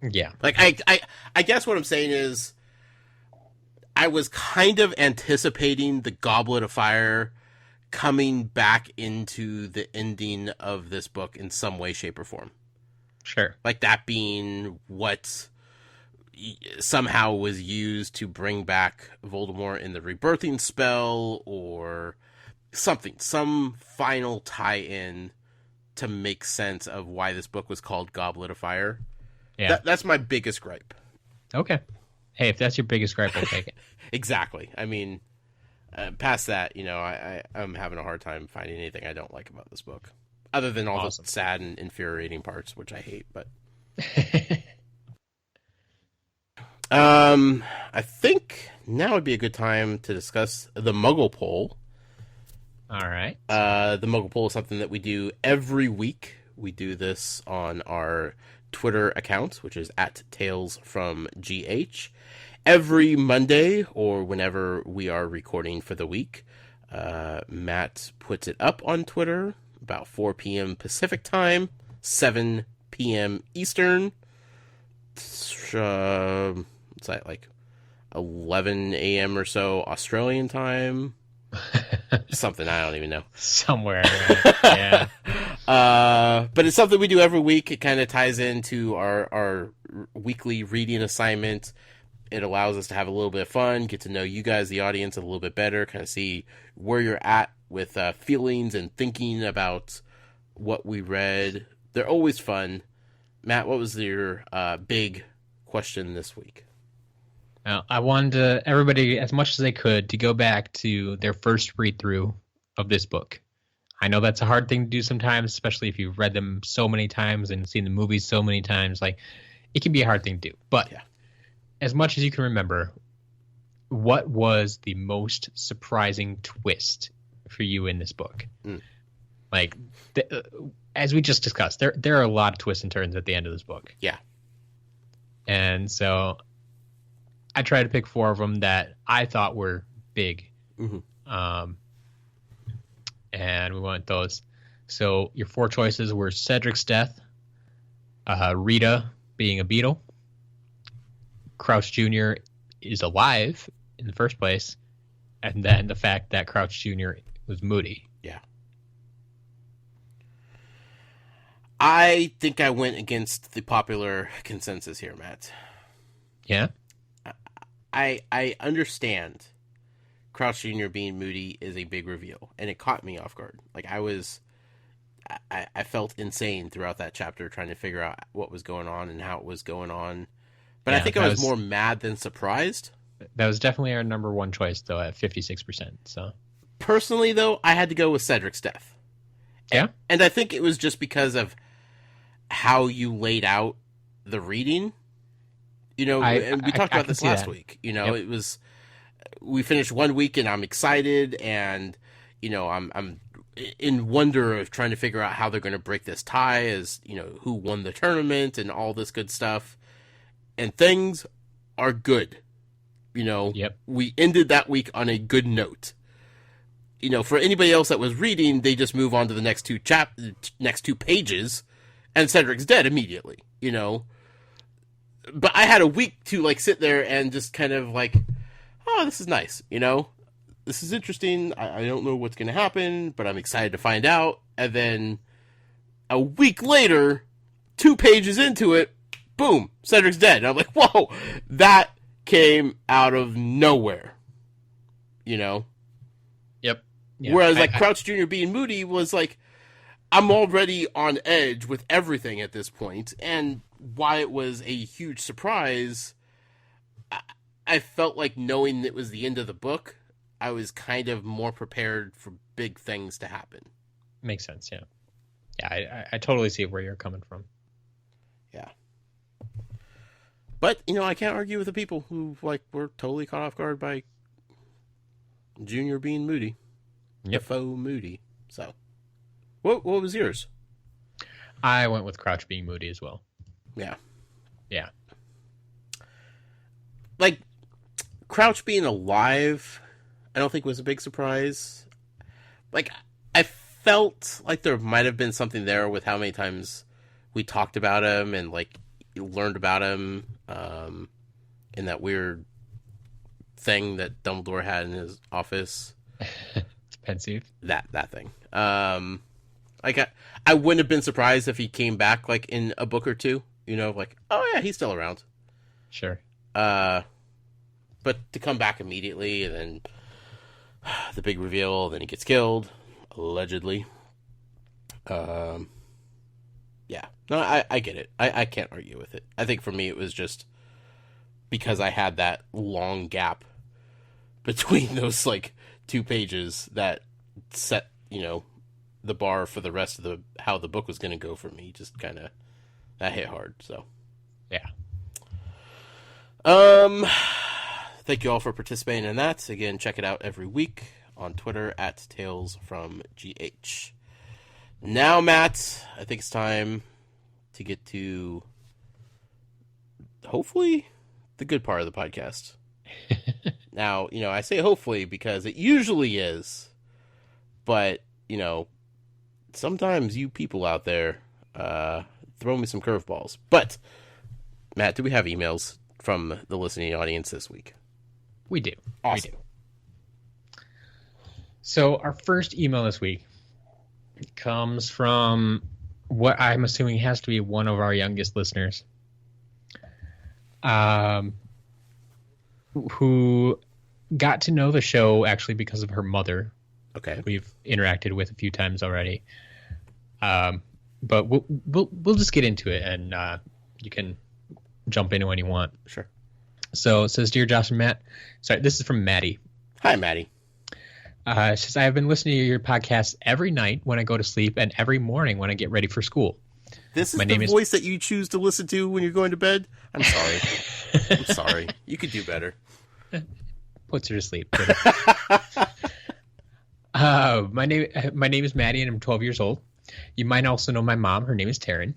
Yeah. Like, I guess what I'm saying is, I was kind of anticipating the Goblet of Fire coming back into the ending of this book in some way, shape, or form. Sure. Like that being what somehow was used to bring back Voldemort in the rebirthing spell or something. Some final tie-in to make sense of why this book was called Goblet of Fire. Yeah. That's my biggest gripe. Okay. Hey, if that's your biggest gripe, I'll take it. Exactly. I mean... past that, I'm having a hard time finding anything I don't like about this book. Other than all the sad and infuriating parts, which I hate, but... I think now would be a good time to discuss the Muggle Poll. All right. The Muggle Poll is something that we do every week. We do this on our Twitter account, which is @TalesFromGH. Every Monday, or whenever we are recording for the week, Matt puts it up on Twitter about 4 p.m. Pacific time, 7 p.m. Eastern. It's that like 11 a.m. or so Australian time. Something I don't even know. Somewhere, right? Yeah. But it's something we do every week. It kind of ties into our weekly reading assignment. It allows us to have a little bit of fun, get to know you guys, the audience, a little bit better, kind of see where you're at with feelings and thinking about what we read. They're always fun. Matt, what was your big question this week? Well, I wanted everybody, as much as they could, to go back to their first read-through of this book. I know that's a hard thing to do sometimes, especially if you've read them so many times and seen the movies so many times. Like, it can be a hard thing to do. But as much as you can remember, what was the most surprising twist for you in this book? Like, as we just discussed, there are a lot of twists and turns at the end of this book. Yeah. And so I tried to pick 4 of them that I thought were big. And we went those. So your 4 choices were Cedric's death, Rita being a beetle, Crouch Jr. is alive in the first place, and then the fact that Crouch Jr. was Moody. Yeah. I think I went against the popular consensus here, Matt. Yeah? I understand Crouch Jr. being Moody is a big reveal, and it caught me off guard. Like, I felt insane throughout that chapter trying to figure out what was going on and how it was going on. But I think I was more mad than surprised. That was definitely our number 1 choice, though, at 56%. So personally, though, I had to go with Cedric's death. Yeah? And I think it was just because of how you laid out the reading. And we talked about this last week. It was... We finished 1 week and I'm excited, and I'm in wonder of trying to figure out how they're going to break this tie, as who won the tournament and all this good stuff, and things are good. We ended that week on a good note. For anybody else that was reading, they just move on to the next 2 pages, and Cedric's dead immediately. But I had a week to sit there and just kind of oh, this is nice, This is interesting. I don't know what's going to happen, but I'm excited to find out. And then a week later, 2 pages into it, boom, Cedric's dead. And I'm like, whoa, that came out of nowhere, Yep. Yeah. Whereas, Crouch Jr. being Moody was I'm already on edge with everything at this point. And why it was a huge surprise, I felt like knowing it was the end of the book, I was kind of more prepared for big things to happen. Makes sense, yeah. Yeah, I totally see where you're coming from. Yeah. But, I can't argue with the people who, were totally caught off guard by Junior being Moody. Yep. Faux Moody. So, what was yours? I went with Crouch being Moody as well. Yeah. Yeah. Crouch being alive, I don't think was a big surprise. I felt like there might have been something there with how many times we talked about him and learned about him in that weird thing that Dumbledore had in his office. It's pensive. That thing. I wouldn't have been surprised if he came back in a book or 2. Oh yeah, he's still around. Sure. But to come back immediately, and then the big reveal, then he gets killed, allegedly. Yeah. No, I get it. I can't argue with it. I think for me it was just because I had that long gap between those 2 pages that set, the bar for the rest of how the book was going to go for me. Just kind of, that hit hard, so. Yeah. Thank you all for participating in that. Again, check it out every week on Twitter at TalesFromGH. Now, Matt, I think it's time to get to, hopefully, the good part of the podcast. Now, I say hopefully because it usually is, but, sometimes you people out there throw me some curveballs. But, Matt, do we have emails from the listening audience this week? We do. Awesome. We do. So our first email this week comes from what I'm assuming has to be one of our youngest listeners, who got to know the show actually because of her mother. Okay. We've interacted with a few times already. But we'll just get into it, and you can jump in when you want. Sure. So it says, Dear Josh and Matt, sorry, this is from Maddie. Hi, Maddie. It says, I have been listening to your podcast every night when I go to sleep and every morning when I get ready for school. This is the voice that you choose to listen to when you're going to bed? I'm sorry. I'm sorry. You could do better. Puts her to sleep. My name is Maddie, and I'm 12 years old. You might also know my mom. Her name is Taryn.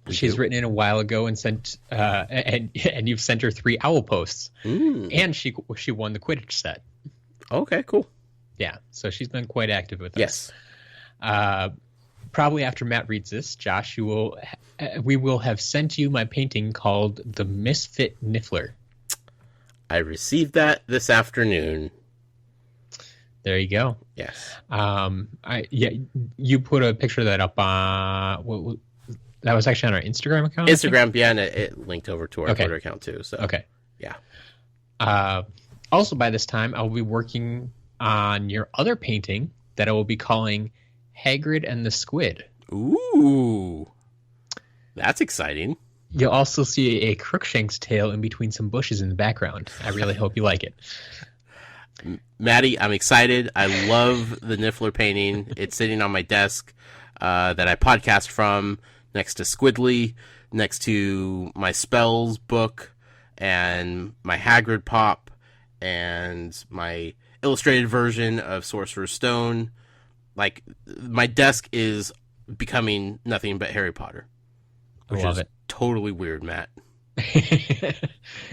She's written in a while ago and sent and you've sent her 3 owl posts. And she won the Quidditch set. Okay, cool. Yeah, so she's been quite active with us. Yes. Probably after Matt reads this, Josh, we will have sent you my painting called The Misfit Niffler. I received that this afternoon. There you go. Yes. You put a picture of that up on that was actually on our Instagram account. Instagram, yeah, and it linked over to our Twitter account too. So okay, yeah. Also, by this time, I will be working on your other painting that I will be calling Hagrid and the Squid. Ooh, that's exciting. You'll also see a Crookshank's tail in between some bushes in the background. I really hope you like it. Maddie, I'm excited. I love the Niffler painting. It's sitting on my desk that I podcast from, next to Squidly, next to my spells book, and my Hagrid pop, and my illustrated version of Sorcerer's Stone. Like, my desk is becoming nothing but Harry Potter. Which love is it. Totally weird, Matt.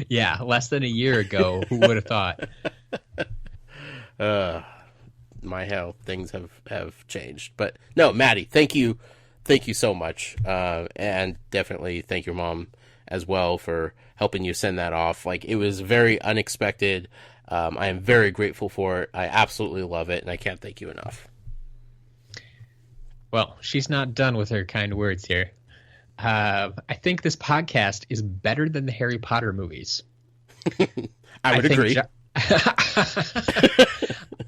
Yeah, less than a year ago, who would have thought? My hell, things have changed. But no, Maddie, thank you so much, and definitely thank your mom as well for helping you send that off. Like, it was very unexpected. I am very grateful for it. I absolutely love it, and I can't thank you enough. Well, she's not done with her kind words here. I think this podcast is better than the Harry Potter movies. I would agree.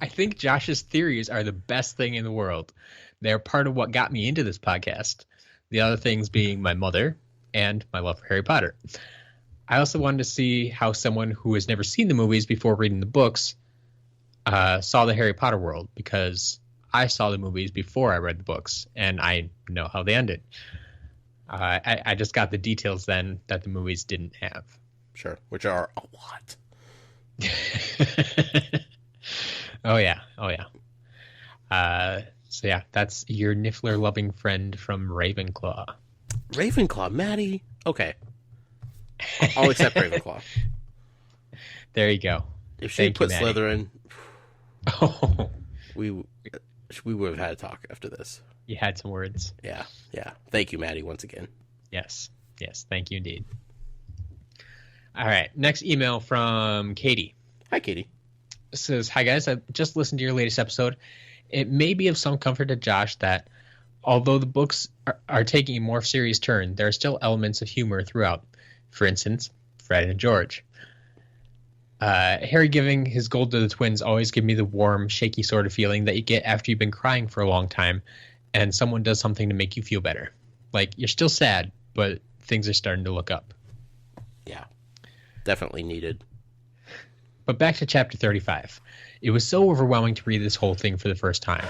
I think Josh's theories are the best thing in the world. They're part of what got me into this podcast. The other things being my mother and my love for Harry Potter. I also wanted to see how someone who has never seen the movies before reading the books saw the Harry Potter world, because I saw the movies before I read the books, and I know how they ended. I just got the details then that the movies didn't have. Sure, which are a lot. Oh yeah. So yeah, that's your Niffler loving friend from Ravenclaw. Ravenclaw, Maddie. Okay, I'll accept Ravenclaw. There you go. If she put Slytherin, we would have had a talk after this. You had some words. Yeah. Thank you, Maddie, once again. Yes. Thank you indeed. All right. Next email from Katie. Hi, Katie. It says, hi, guys. I just listened to your latest episode. It may be of some comfort to Josh that although the books are taking a more serious turn, there are still elements of humor throughout. For instance, Fred and George. Harry giving his gold to the twins always give me the warm, shaky sort of feeling that you get after you've been crying for a long time and someone does something to make you feel better. Like, you're still sad, but things are starting to look up. Yeah, definitely needed. But back to chapter 35. It was so overwhelming to read this whole thing for the first time.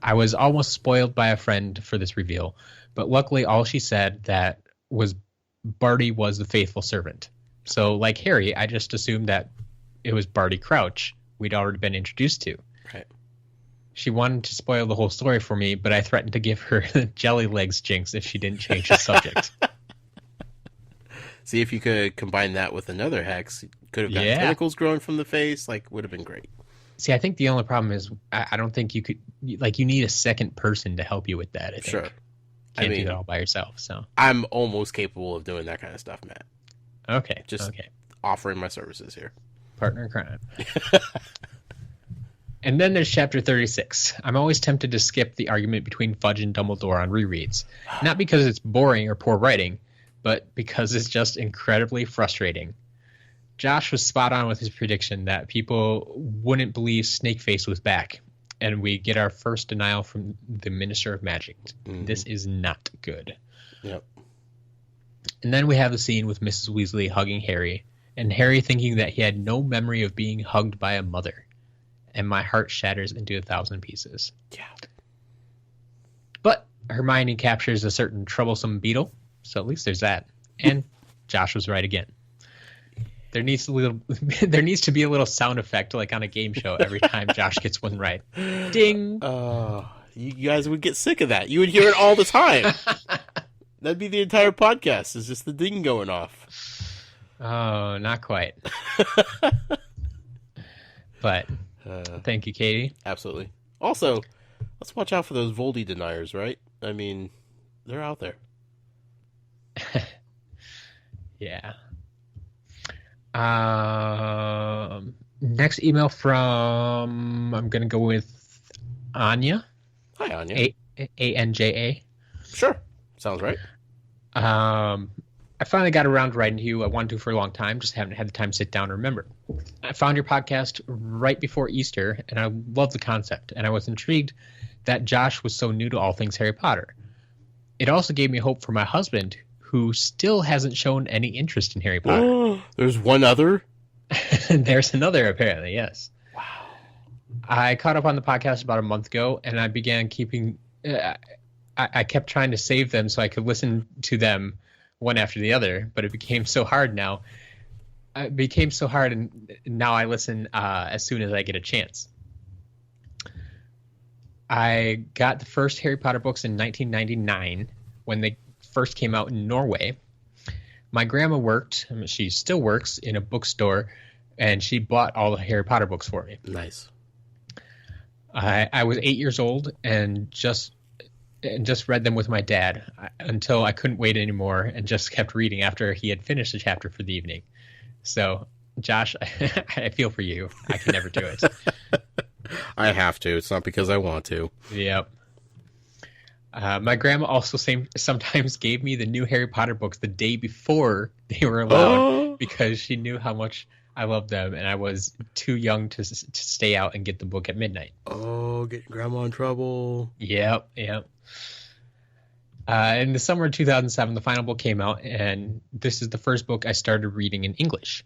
I was almost spoiled by a friend for this reveal, but luckily all she said that was Barty was the faithful servant. So, like Harry, I just assumed that it was Barty Crouch we'd already been introduced to. Right. She wanted to spoil the whole story for me, but I threatened to give her jelly legs jinx if she didn't change the subject. See if you could combine that with another hex. Could have gotten tentacles growing from the face. Like, would have been great. See, I think the only problem is I don't think you could. Like, you need a second person to help you with that. I think. Sure. Can't do that all by yourself. So I'm almost capable of doing that kind of stuff, Matt. Okay. Just offering my services here. Partner in crime. And then there's chapter 36. I'm always tempted to skip the argument between Fudge and Dumbledore on rereads. Not because it's boring or poor writing, but because it's just incredibly frustrating. Josh was spot on with his prediction that people wouldn't believe Snakeface was back, and we get our first denial from the Minister of Magic. Mm-hmm. This is not good. Yep. And then we have the scene with Mrs. Weasley hugging Harry, and Harry thinking that he had no memory of being hugged by a mother. and my heart shatters into 1,000 pieces. Yeah. But Hermione captures a certain troublesome beetle, so at least there's that. And Josh was right again. There needs to be a little sound effect like on a game show every time Josh gets one right. Ding! You guys would get sick of that. You would hear it all the time. That'd be the entire podcast. It's just the ding going off. Oh, not quite. But thank you, Katie. Absolutely. Also, let's watch out for those Voldy deniers, right? I mean, they're out there. Yeah. Next email from, I'm going to go with Anya. Hi, Anya. Anja. Sure. Sounds right. I finally got around to writing to you. I wanted to for a long time, just haven't had the time to sit down and remember. I found your podcast right before Easter, and I love the concept, and I was intrigued that Josh was so new to all things Harry Potter. It also gave me hope for my husband, who still hasn't shown any interest in Harry Potter. There's one other? There's another, apparently, yes. Wow. I caught up on the podcast about a month ago, and I began keeping... I kept trying to save them so I could listen to them one after the other, but it became so hard now. It became so hard, and now I listen as soon as I get a chance. I got the first Harry Potter books in 1999 when they first came out in Norway. My grandma worked, she still works, in a bookstore, and she bought all the Harry Potter books for me. Nice. I was 8 years old and just read them with my dad until I couldn't wait anymore and just kept reading after he had finished a chapter for the evening. So, Josh, I feel for you. I can never do it. I have to. It's not because I want to. Yep. My grandma also sometimes gave me the new Harry Potter books the day before they were allowed because she knew how much I loved them, and I was too young to stay out and get the book at midnight. Oh, getting grandma in trouble. Yep. In the summer of 2007, the final book came out, and this is the first book I started reading in English.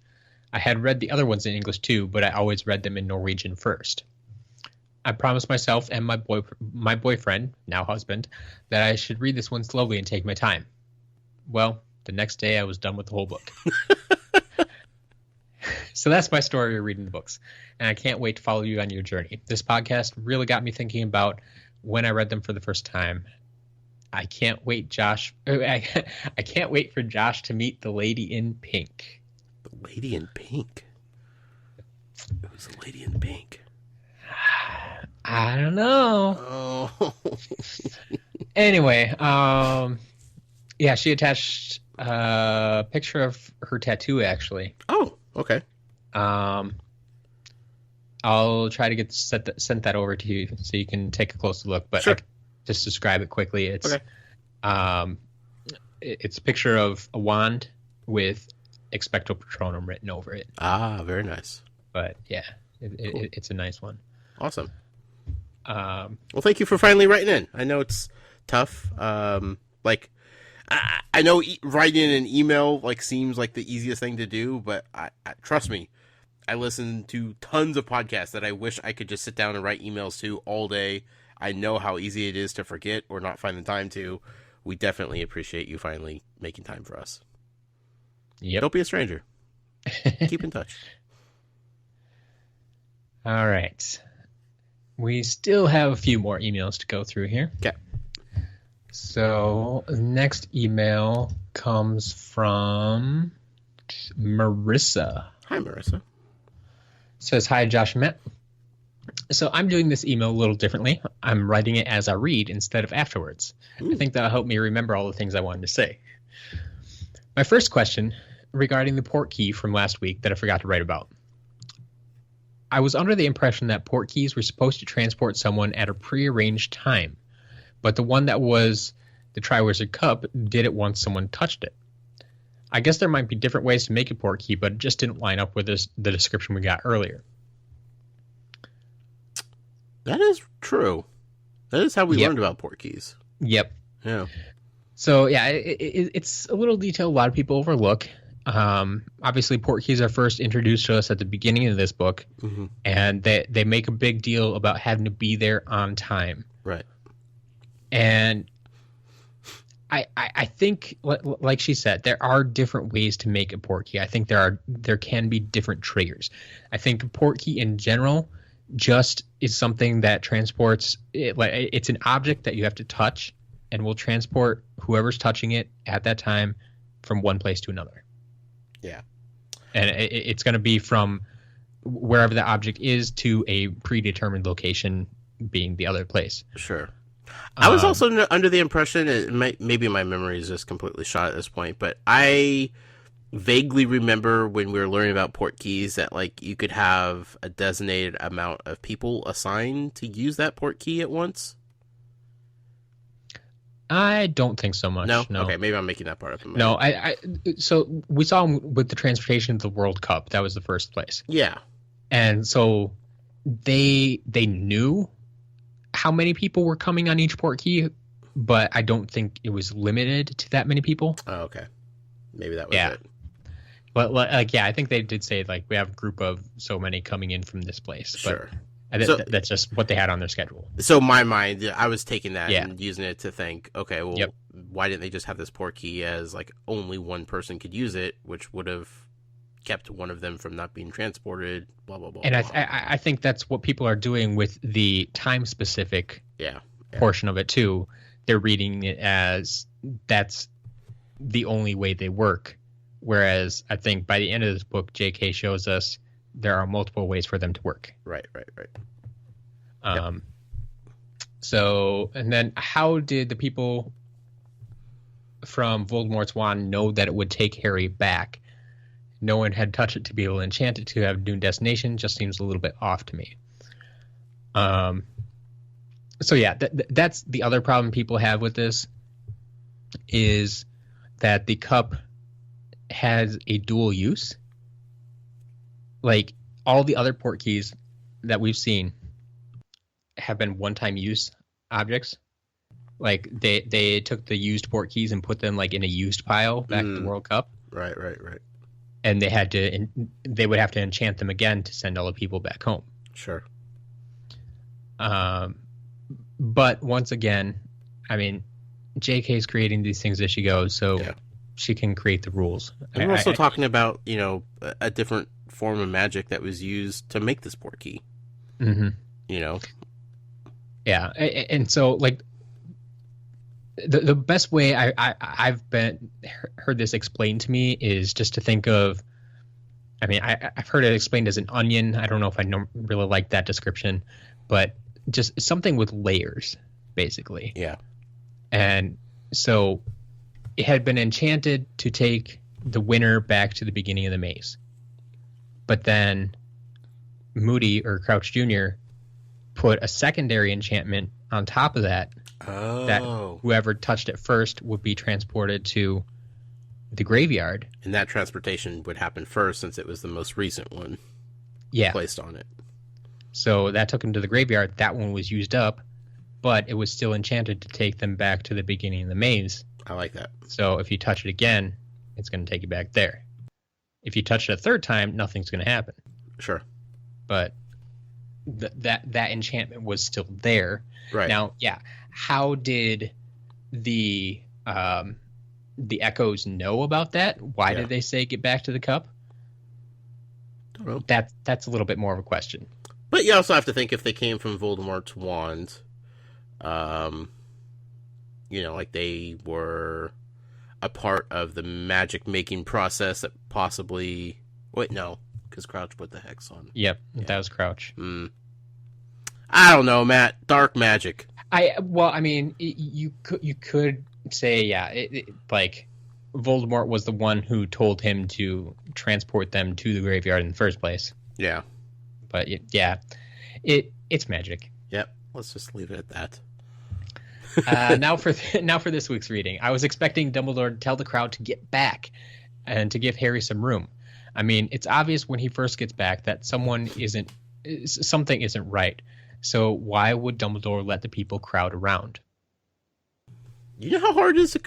I had read the other ones in English too, but I always read them in Norwegian first. I promised myself and my boyfriend, now husband, that I should read this one slowly and take my time. Well, the next day I was done with the whole book. So that's my story of reading the books, and I can't wait to follow you on your journey. This podcast really got me thinking about when I read them for the first time. I can't wait, Josh. I can't wait for Josh to meet the lady in pink. The lady in pink? Who's the lady in pink? I don't know. Oh. Anyway, yeah, she attached a picture of her tattoo, actually. Oh, okay. I'll try to sent that over to you so you can take a closer look. But sure. I can just describe it quickly. It's okay. It's a picture of a wand with Expecto Patronum written over it. Ah, very nice. But yeah, Cool. it's a nice one. Awesome. Well, thank you for finally writing in. I know it's tough. I know writing an email seems like the easiest thing to do, but I trust me, I listen to tons of podcasts that I wish I could just sit down and write emails to all day. I know how easy it is to forget or not find the time to. We definitely appreciate you finally making time for us. Yep. Don't be a stranger. Keep in touch. All right. We still have a few more emails to go through here. Okay. So, the next email comes from Marissa. Hi, Marissa. Says, hi, Josh and Matt. So, I'm doing this email a little differently. I'm writing it as I read instead of afterwards. Ooh. I think that'll help me remember all the things I wanted to say. My first question regarding the port key from last week that I forgot to write about. I was under the impression that port keys were supposed to transport someone at a prearranged time, but the one that was the Triwizard Cup did it once someone touched it. I guess there might be different ways to make a port key, but it just didn't line up with the description we got earlier. That is true. That is how we Yep. learned about port keys. Yep. Yeah. So, yeah, it's a little detail a lot of people overlook. obviously portkeys are first introduced to us at the beginning of this book, and they make a big deal about having to be there on time. Right. And I think, like she said, there are different ways to make a portkey. I think there can be different triggers. I think a portkey in general just is something that transports it, like it's an object that you have to touch and will transport whoever's touching it at that time from one place to another. Yeah. And it's going to be from wherever the object is to a predetermined location being the other place. Sure. I was also under the impression, maybe my memory is just completely shot at this point, but I vaguely remember when we were learning about portkeys that like you could have a designated amount of people assigned to use that portkey at once. I don't think so much. No. Okay, maybe I'm making that part up. No, so we saw them with the transportation of the World Cup. That was the first place. Yeah. And so they knew how many people were coming on each portkey, but I don't think it was limited to that many people. Oh, okay. Maybe that was it. But I think they did say like we have a group of so many coming in from this place. Sure. But that's just what they had on their schedule. So my mind, I was taking that and using it to think, okay, well, why didn't they just have this portkey as like only one person could use it, which would have kept one of them from not being transported, blah, blah, blah. And I think that's what people are doing with the time-specific portion of it, too. They're reading it as that's the only way they work. Whereas I think by the end of this book, J.K. shows us there are multiple ways for them to work. Right. So, and then how did the people from Voldemort's wand know that it would take Harry back? No one had touched it to be able to enchant it to have a new destination. Just seems a little bit off to me. So yeah, that's the other problem people have with this is that the cup has a dual use. Like all the other portkeys that we've seen have been one-time use objects. Like they took the used portkeys and put them like in a used pile back at the World Cup. Right. And they would have to enchant them again to send all the people back home. Sure. But once again, I mean, J.K. is creating these things as she goes, so she can create the rules. And we're also talking about, a different form of magic that was used to make this portkey. Mm-hmm. Yeah, and so like the best way I've heard this explained to me is just to think of, I mean, I've heard it explained as an onion. I don't know if I really like that description, but just something with layers, basically. Yeah. And so it had been enchanted to take the winner back to the beginning of the maze. But then Moody or Crouch Jr. put a secondary enchantment on top of that. Oh. That whoever touched it first would be transported to the graveyard. And that transportation would happen first since it was the most recent one placed on it. So that took him to the graveyard. That one was used up, but it was still enchanted to take them back to the beginning of the maze. I like that. So if you touch it again, it's going to take you back there. If you touch it a third time, nothing's going to happen. Sure. But that enchantment was still there. Right. Now, how did the Echoes know about that? Why did they say get back to the cup? Don't know. That's a little bit more of a question. But you also have to think if they came from Voldemort's wand, like they were a part of the magic making process that possibly... Wait, no, because Crouch put the hex on. Yep, that was Crouch. I don't know, Matt. Dark magic. You could say, like Voldemort was the one who told him to transport them to the graveyard in the first place. Yeah. But it's magic. Yep. Let's just leave it at that. Now for this week's reading, I was expecting Dumbledore to tell the crowd to get back and to give Harry some room. I mean, it's obvious when he first gets back that something isn't right. So why would Dumbledore let the people crowd around? You know how hard it is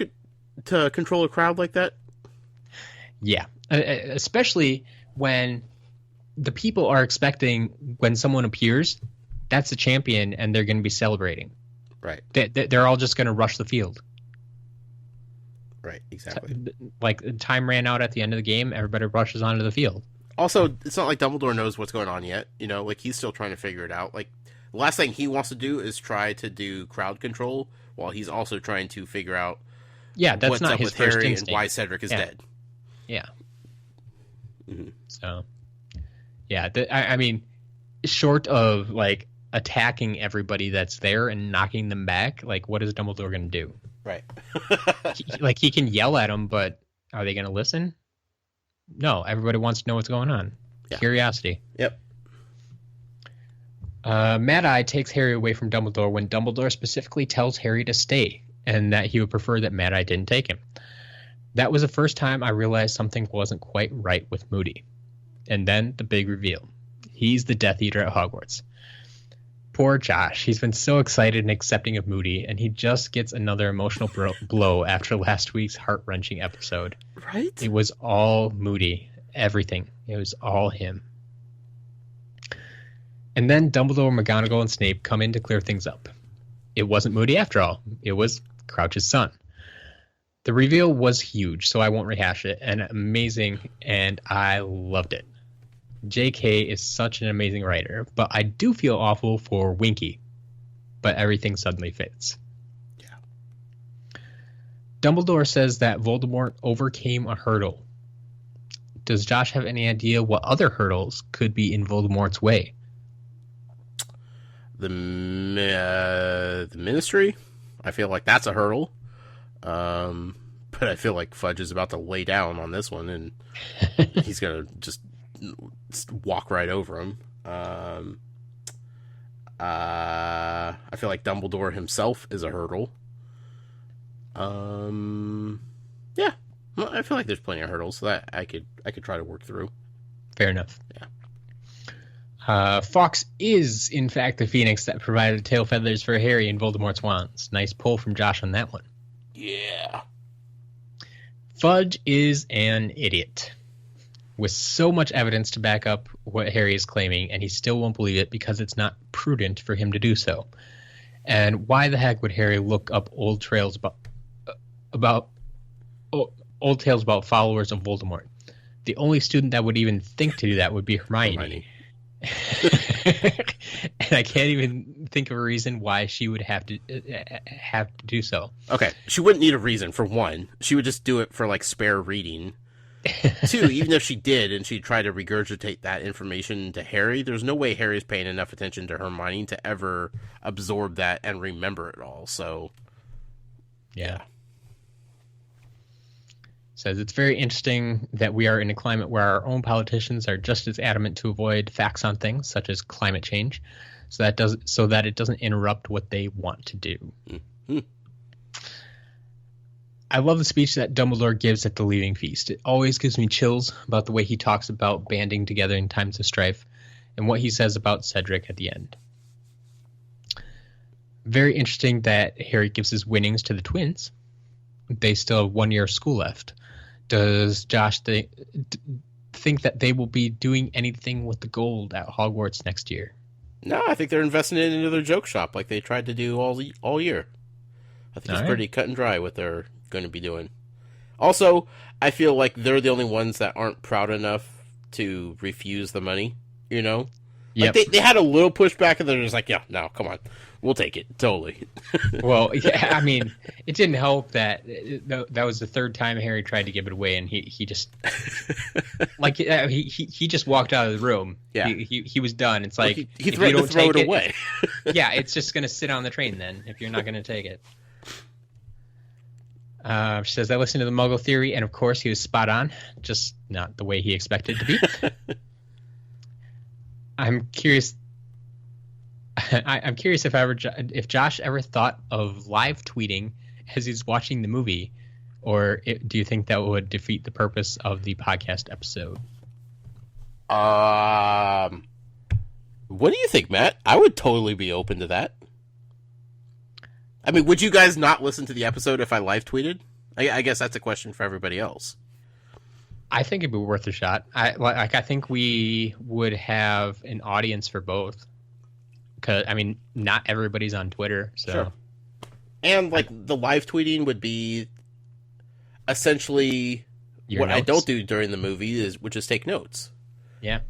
to control a crowd like that? Yeah, especially when the people are expecting when someone appears, that's the champion, and they're going to be celebrating. Right. They're all just going to rush the field. Right, exactly. Like, time ran out at the end of the game, everybody rushes onto the field. Also, it's not like Dumbledore knows what's going on yet. You know, like, he's still trying to figure it out. Like, the last thing he wants to do is try to do crowd control while he's also trying to figure out that's what's not up his with first Harry instinct. and why Cedric is dead. Yeah. Mm-hmm. So, yeah, I mean, short of, like, attacking everybody that's there and knocking them back, like, what is Dumbledore going to do? Right. he can yell at them, but are they going to listen? No, everybody wants to know what's going on. Yeah. Curiosity. Yep. Mad-Eye takes Harry away from Dumbledore when Dumbledore specifically tells Harry to stay, and that he would prefer that Mad-Eye didn't take him. That was the first time I realized something wasn't quite right with Moody. And then the big reveal. He's the Death Eater at Hogwarts. Poor Josh. He's been so excited and accepting of Moody, and he just gets another emotional blow after last week's heart-wrenching episode. Right? It was all Moody. Everything. It was all him. And then Dumbledore, McGonagall, and Snape come in to clear things up. It wasn't Moody after all. It was Crouch's son. The reveal was huge, so I won't rehash it, and amazing, and I loved it. J.K. is such an amazing writer, but I do feel awful for Winky. But everything suddenly fits. Yeah. Dumbledore says that Voldemort overcame a hurdle. Does Josh have any idea what other hurdles could be in Voldemort's way? The Ministry? I feel like that's a hurdle. But I feel like Fudge is about to lay down on this one, and he's going to just walk right over him. I feel like Dumbledore himself is a hurdle. Yeah, well, I feel like there's plenty of hurdles that I could try to work through. Fair enough. Yeah. Fawkes is, in fact, the phoenix that provided tail feathers for Harry and Voldemort's wands. Nice pull from Josh on that one. Yeah. Fudge is an idiot. With so much evidence to back up what Harry is claiming, and he still won't believe it because it's not prudent for him to do so. And why the heck would Harry look up old tales about followers of Voldemort? The only student that would even think to do that would be Hermione. And I can't even think of a reason why she would have to do so. Okay, she wouldn't need a reason, for one. She would just do it for, like, spare reading. Two, even if she did and she tried to regurgitate that information to Harry, there's no way Harry's paying enough attention to Hermione to ever absorb that and remember it all. So, yeah. Says it's very interesting that we are in a climate where our own politicians are just as adamant to avoid facts on things such as climate change, so that it doesn't interrupt what they want to do. Mm-hmm. I love the speech that Dumbledore gives at the Leaving Feast. It always gives me chills about the way he talks about banding together in times of strife and what he says about Cedric at the end. Very interesting that Harry gives his winnings to the twins. They still have 1 year of school left. Does Josh think that they will be doing anything with the gold at Hogwarts next year? No, I think they're investing it into their joke shop like they tried to do all year. I think it's pretty cut and dry what they're going to be doing. Also, I feel like they're the only ones that aren't proud enough to refuse the money, you know? Yep. Like they had a little pushback and they're just like, yeah, no, come on. We'll take it. Totally. Well, yeah, I mean, it didn't help that that was the third time Harry tried to give it away, and he just like he just walked out of the room. Yeah, he was done. It's like he threatened to throw it away. Yeah, it's just gonna sit on the train then if you're not gonna take it. She says, I listened to the Muggle theory, and of course he was spot on, just not the way he expected it to be. I'm curious if Josh ever thought of live tweeting as he's watching the movie, or do you think that would defeat the purpose of the podcast episode? What do you think, Matt? I would totally be open to that. I mean, would you guys not listen to the episode if I live tweeted? I guess that's a question for everybody else. I think it'd be worth a shot. I think we would have an audience for both. Because, I mean, not everybody's on Twitter, so. Sure. And, like, the live tweeting would be essentially what I don't do during the movie, which is take notes. Yeah.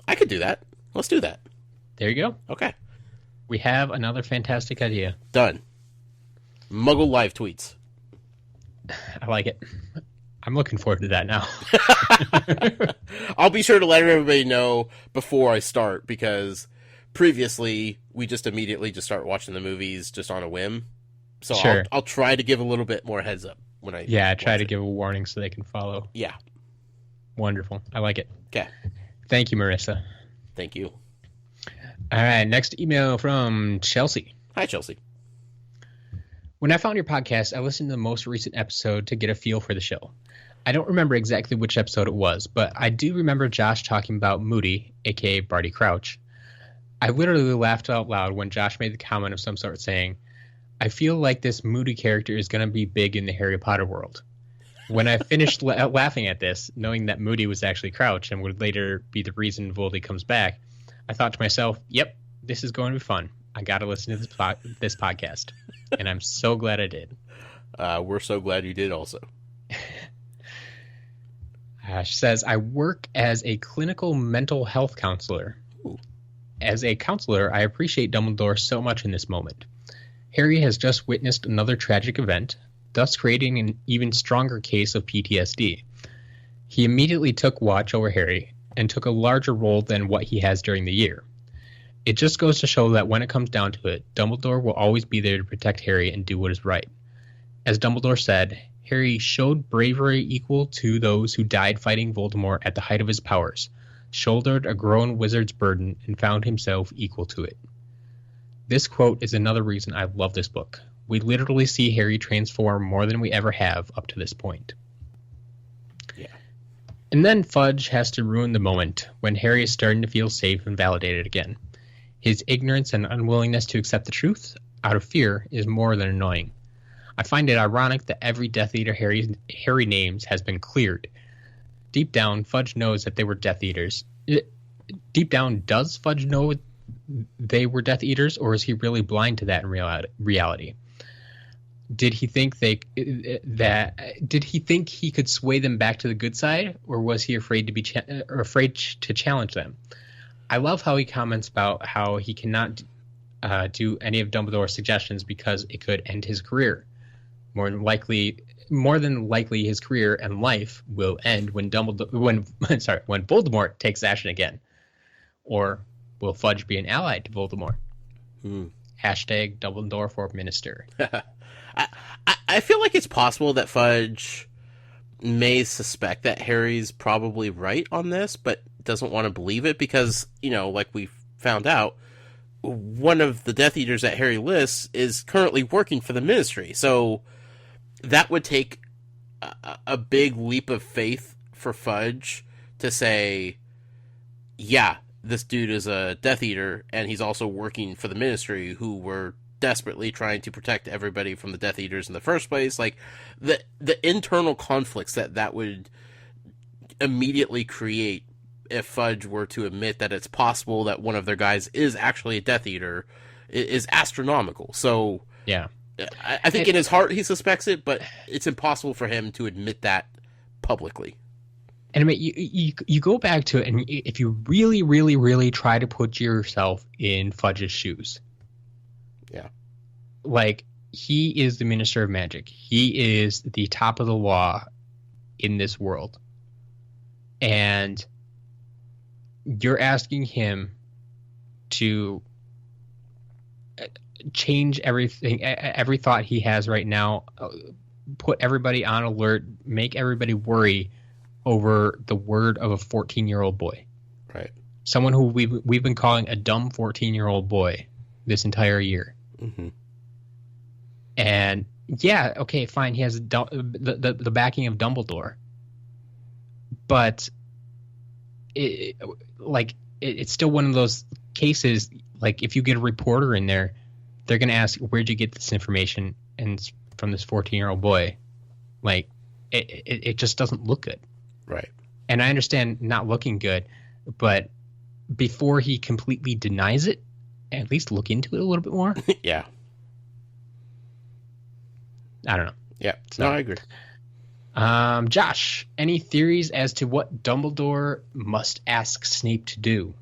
I could do that. Let's do that. There you go. Okay. We have another fantastic idea. Done. Muggle live tweets. I like it. I'm looking forward to that now. I'll be sure to let everybody know before I start, because previously we just immediately just start watching the movies just on a whim. So sure. I'll try to give a little bit more heads up when I try to give a warning so they can follow. Yeah. Wonderful. I like it. Okay. Thank you, Marissa. Thank you. All right, next email from Chelsea. Hi, Chelsea. When I found your podcast, I listened to the most recent episode to get a feel for the show. I don't remember exactly which episode it was, but I do remember Josh talking about Moody, aka Barty Crouch. I literally laughed out loud when Josh made the comment of some sort saying, I feel like this Moody character is going to be big in the Harry Potter world. When I finished laughing at this, knowing that Moody was actually Crouch and would later be the reason Voldy comes back, I thought to myself, yep, this is going to be fun. I got to listen to this podcast. And I'm so glad I did. We're so glad you did also. She says, I work as a clinical mental health counselor. Ooh. As a counselor, I appreciate Dumbledore so much in this moment. Harry has just witnessed another tragic event, thus creating an even stronger case of PTSD. He immediately took watch over Harry and took a larger role than what he has during the year. It just goes to show that when it comes down to it, Dumbledore will always be there to protect Harry and do what is right. As Dumbledore said, Harry showed bravery equal to those who died fighting Voldemort at the height of his powers, shouldered a grown wizard's burden, and found himself equal to it. This quote is another reason I love this book. We literally see Harry transform more than we ever have up to this point. Yeah. And then Fudge has to ruin the moment when Harry is starting to feel safe and validated again. His ignorance and unwillingness to accept the truth out of fear is more than annoying. I find it ironic that every Death Eater Harry names has been cleared. Deep down, Fudge knows that they were Death Eaters. Deep down, does Fudge know they were Death Eaters, or is he really blind to that in reality? Did he think he could sway them back to the good side, or was he afraid to challenge them? I love how he comments about how he cannot do any of Dumbledore's suggestions because it could end his career. More than likely, his career and life will end when Voldemort takes action again. Or will Fudge be an ally to Voldemort? Hashtag Dumbledore for Minister. I feel like it's possible that Fudge may suspect that Harry's probably right on this, but doesn't want to believe it because, like we found out, one of the Death Eaters that Harry lists is currently working for the Ministry. So that would take a big leap of faith for Fudge to say, yeah, this dude is a Death Eater, and he's also working for the Ministry, who were desperately trying to protect everybody from the Death Eaters in the first place. Like, the internal conflicts that would immediately create if Fudge were to admit that it's possible that one of their guys is actually a Death Eater is astronomical. So, yeah, I think in his heart he suspects it, but it's impossible for him to admit that publicly. And I mean, you go back to it, and if you really, really, really try to put yourself in Fudge's shoes, yeah, like, he is the Minister of Magic. He is the top of the law in this world, and you're asking him to change everything, every thought he has right now, put everybody on alert, make everybody worry over the word of a 14-year-old boy. Right. Someone who we've been calling a dumb 14-year-old boy this entire year. Mm-hmm. And yeah, okay, fine, he has the backing of Dumbledore. But it's still one of those cases, like, if you get a reporter in there, they're going to ask, where'd you get this information? And it's from this 14-year-old boy. Like, it just doesn't look good. Right. And I understand not looking good, but before he completely denies it, at least look into it a little bit more. Yeah. I don't know. Yeah. So, no, I agree. Josh, any theories as to what Dumbledore must ask Snape to do?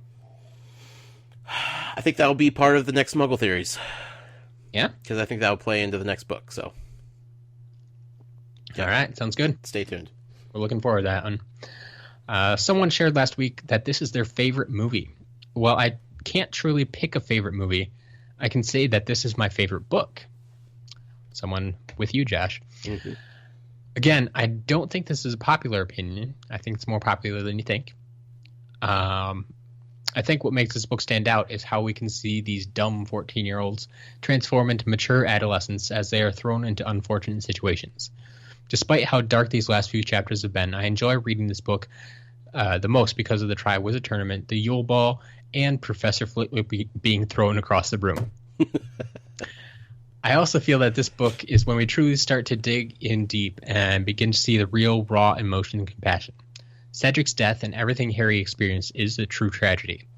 I think that'll be part of the next Muggle theories. Yeah? Because I think that'll play into the next book, so. Yeah. All right, sounds good. Stay tuned. We're looking forward to that one. Someone shared last week that this is their favorite movie. Well, I can't truly pick a favorite movie. I can say that this is my favorite book. Someone with you, Josh. Mm-hmm. Again, I don't think this is a popular opinion. I think it's more popular than you think. I think what makes this book stand out is how we can see these dumb 14-year-olds transform into mature adolescents as they are thrown into unfortunate situations. Despite how dark these last few chapters have been, I enjoy reading this book the most because of the Triwizard Tournament, the Yule Ball, and Professor Flitwick being thrown across the room. I also feel that this book is when we truly start to dig in deep and begin to see the real, raw emotion and compassion. Cedric's death and everything Harry experienced is a true tragedy.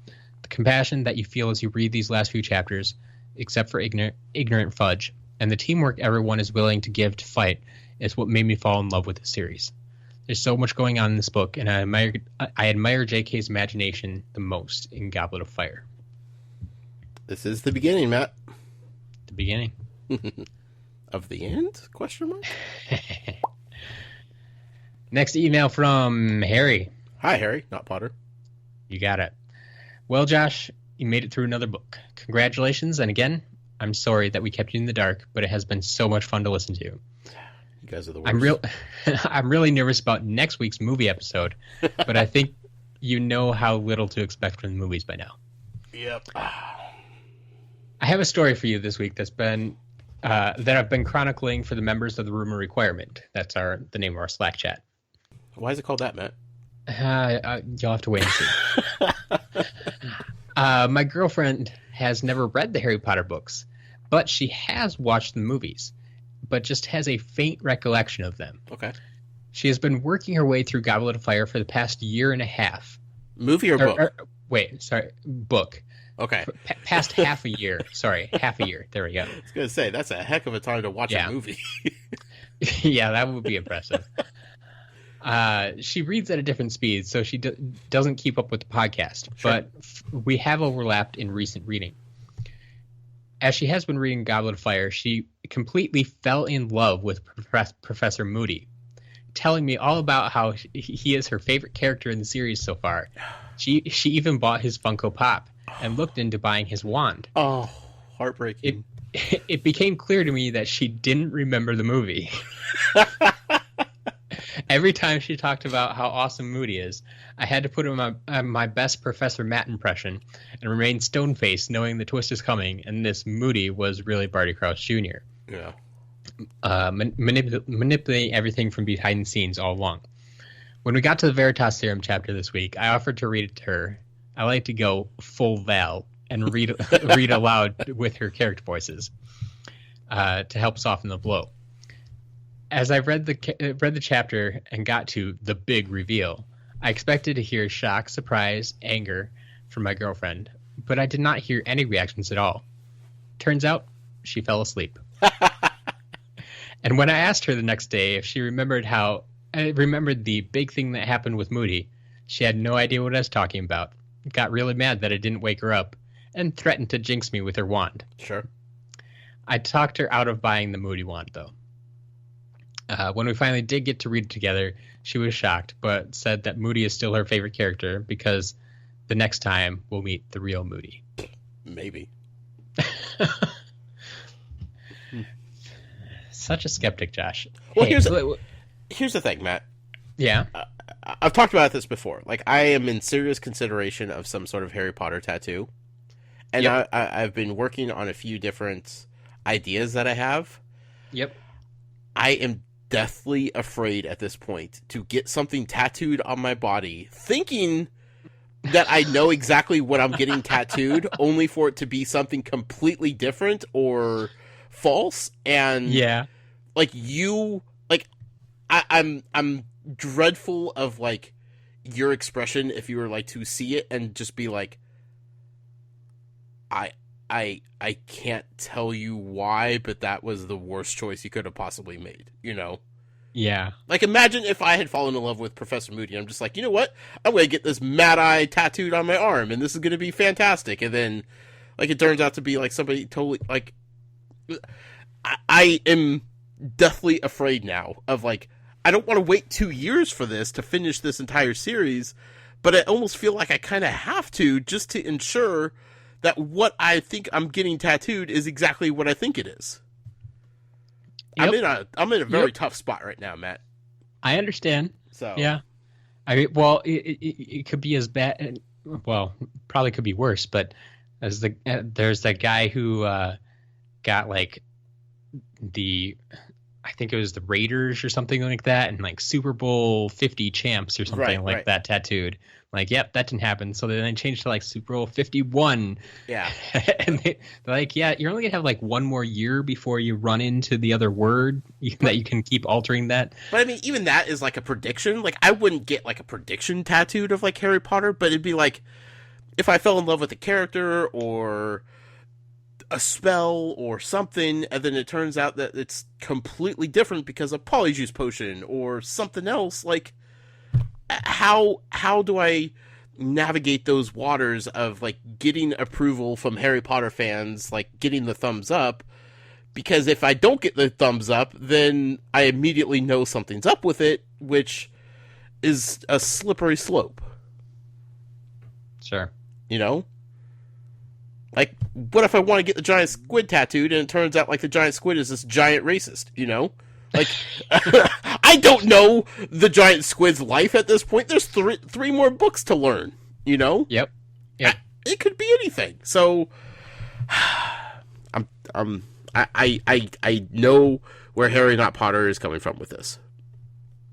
The compassion that you feel as you read these last few chapters, except for ignorant Fudge, and the teamwork everyone is willing to give to fight is what made me fall in love with the series. There's so much going on in this book, and I admire J.K.'s imagination the most in Goblet of Fire. This is the beginning, Matt. The beginning. Of the end? Question mark? Next email from Harry. Hi, Harry, not Potter. You got it. Well, Josh, you made it through another book. Congratulations, and again, I'm sorry that we kept you in the dark, but it has been so much fun to listen to. You guys are the worst. I'm really nervous about next week's movie episode, but I think you know how little to expect from the movies by now. Yep. I have a story for you this week that I've been chronicling for the members of the Rumor Requirement. That's the name of our Slack chat. Why is it called that, Matt? You'll have to wait and see. My girlfriend has never read the Harry Potter books, but she has watched the movies, but just has a faint recollection of them. Okay. She has been working her way through Goblet of Fire for the past year and a half. Movie or book? Book. Okay. Past half a year. Sorry, half a year. There we go. I was going to say, that's a heck of a time to watch a movie. Yeah, that would be impressive. She reads at a different speed, so she doesn't keep up with the podcast. Sure. But we have overlapped in recent reading. As she has been reading Goblet of Fire, she completely fell in love with Professor Moody, telling me all about how he is her favorite character in the series so far. She even bought his Funko Pop and looked into buying his wand. Oh, heartbreaking. It became clear to me that she didn't remember the movie. Every time she talked about how awesome Moody is, I had to put on my best Professor Matt impression and remain stone-faced knowing the twist is coming, and this Moody was really Barty Crouch Jr. Yeah. Manipulating everything from behind the scenes all along. When we got to the Veritaserum chapter this week, I offered to read it to her. I like to go full Val and read aloud with her character voices to help soften the blow. As I read the chapter and got to the big reveal, I expected to hear shock, surprise, anger from my girlfriend, but I did not hear any reactions at all. Turns out, she fell asleep. And when I asked her the next day if she remembered the big thing that happened with Moody, she had no idea what I was talking about, got really mad that I didn't wake her up, and threatened to jinx me with her wand. Sure. I talked her out of buying the Moody wand, though. When we finally did get to read it together, she was shocked, but said that Moody is still her favorite character because the next time we'll meet the real Moody. Maybe. Such a skeptic, Josh. Well, hey, here's the thing, Matt. Yeah? I've talked about this before. Like, I am in serious consideration of some sort of Harry Potter tattoo. And yep. I've been working on a few different ideas that I have. Yep. I am deathly afraid at this point to get something tattooed on my body, thinking that I know exactly what I'm getting tattooed, only for it to be something completely different or false. And yeah, I'm dreadful of like your expression if you were like to see it and just be like, I can't tell you why, but that was the worst choice you could have possibly made, you know? Yeah. Like, imagine if I had fallen in love with Professor Moody, and I'm just like, you know what? I'm going to get this Mad Eye tattooed on my arm, and this is going to be fantastic. And then, like, it turns out to be, like, somebody totally, like... I am deathly afraid now of, like, I don't want to wait 2 years for this to finish this entire series, but I almost feel like I kind of have to, just to ensure that what I think I'm getting tattooed is exactly what I think it is. Yep. I'm in a very tough spot right now, Matt. I understand. So yeah, I mean, well, it could be as bad. Well, probably could be worse. But as there's that guy who got like I think it was the Raiders or something like that, and like Super Bowl 50 champs or something like that tattooed. Like, yep, that didn't happen. So then they changed to like Super Bowl 51. Yeah. And they're like, yeah, you're only going to have like one more year before you run into the other word that you can keep altering that. But I mean, even that is like a prediction. Like, I wouldn't get like a prediction tattooed of like Harry Potter, but it'd be like if I fell in love with a character or a spell or something, and then it turns out that it's completely different because of Polyjuice Potion or something else, like, how do I navigate those waters of like getting approval from Harry Potter fans, like getting the thumbs up? Because if I don't get the thumbs up, then I immediately know something's up with it, which is a slippery slope. Sure. You know? Like, what if I want to get the giant squid tattooed and it turns out like the giant squid is this giant racist, you know? Like, I don't know the giant squid's life at this point. There's three more books to learn, you know? Yep. It could be anything. So, I know where Harry not Potter is coming from with this.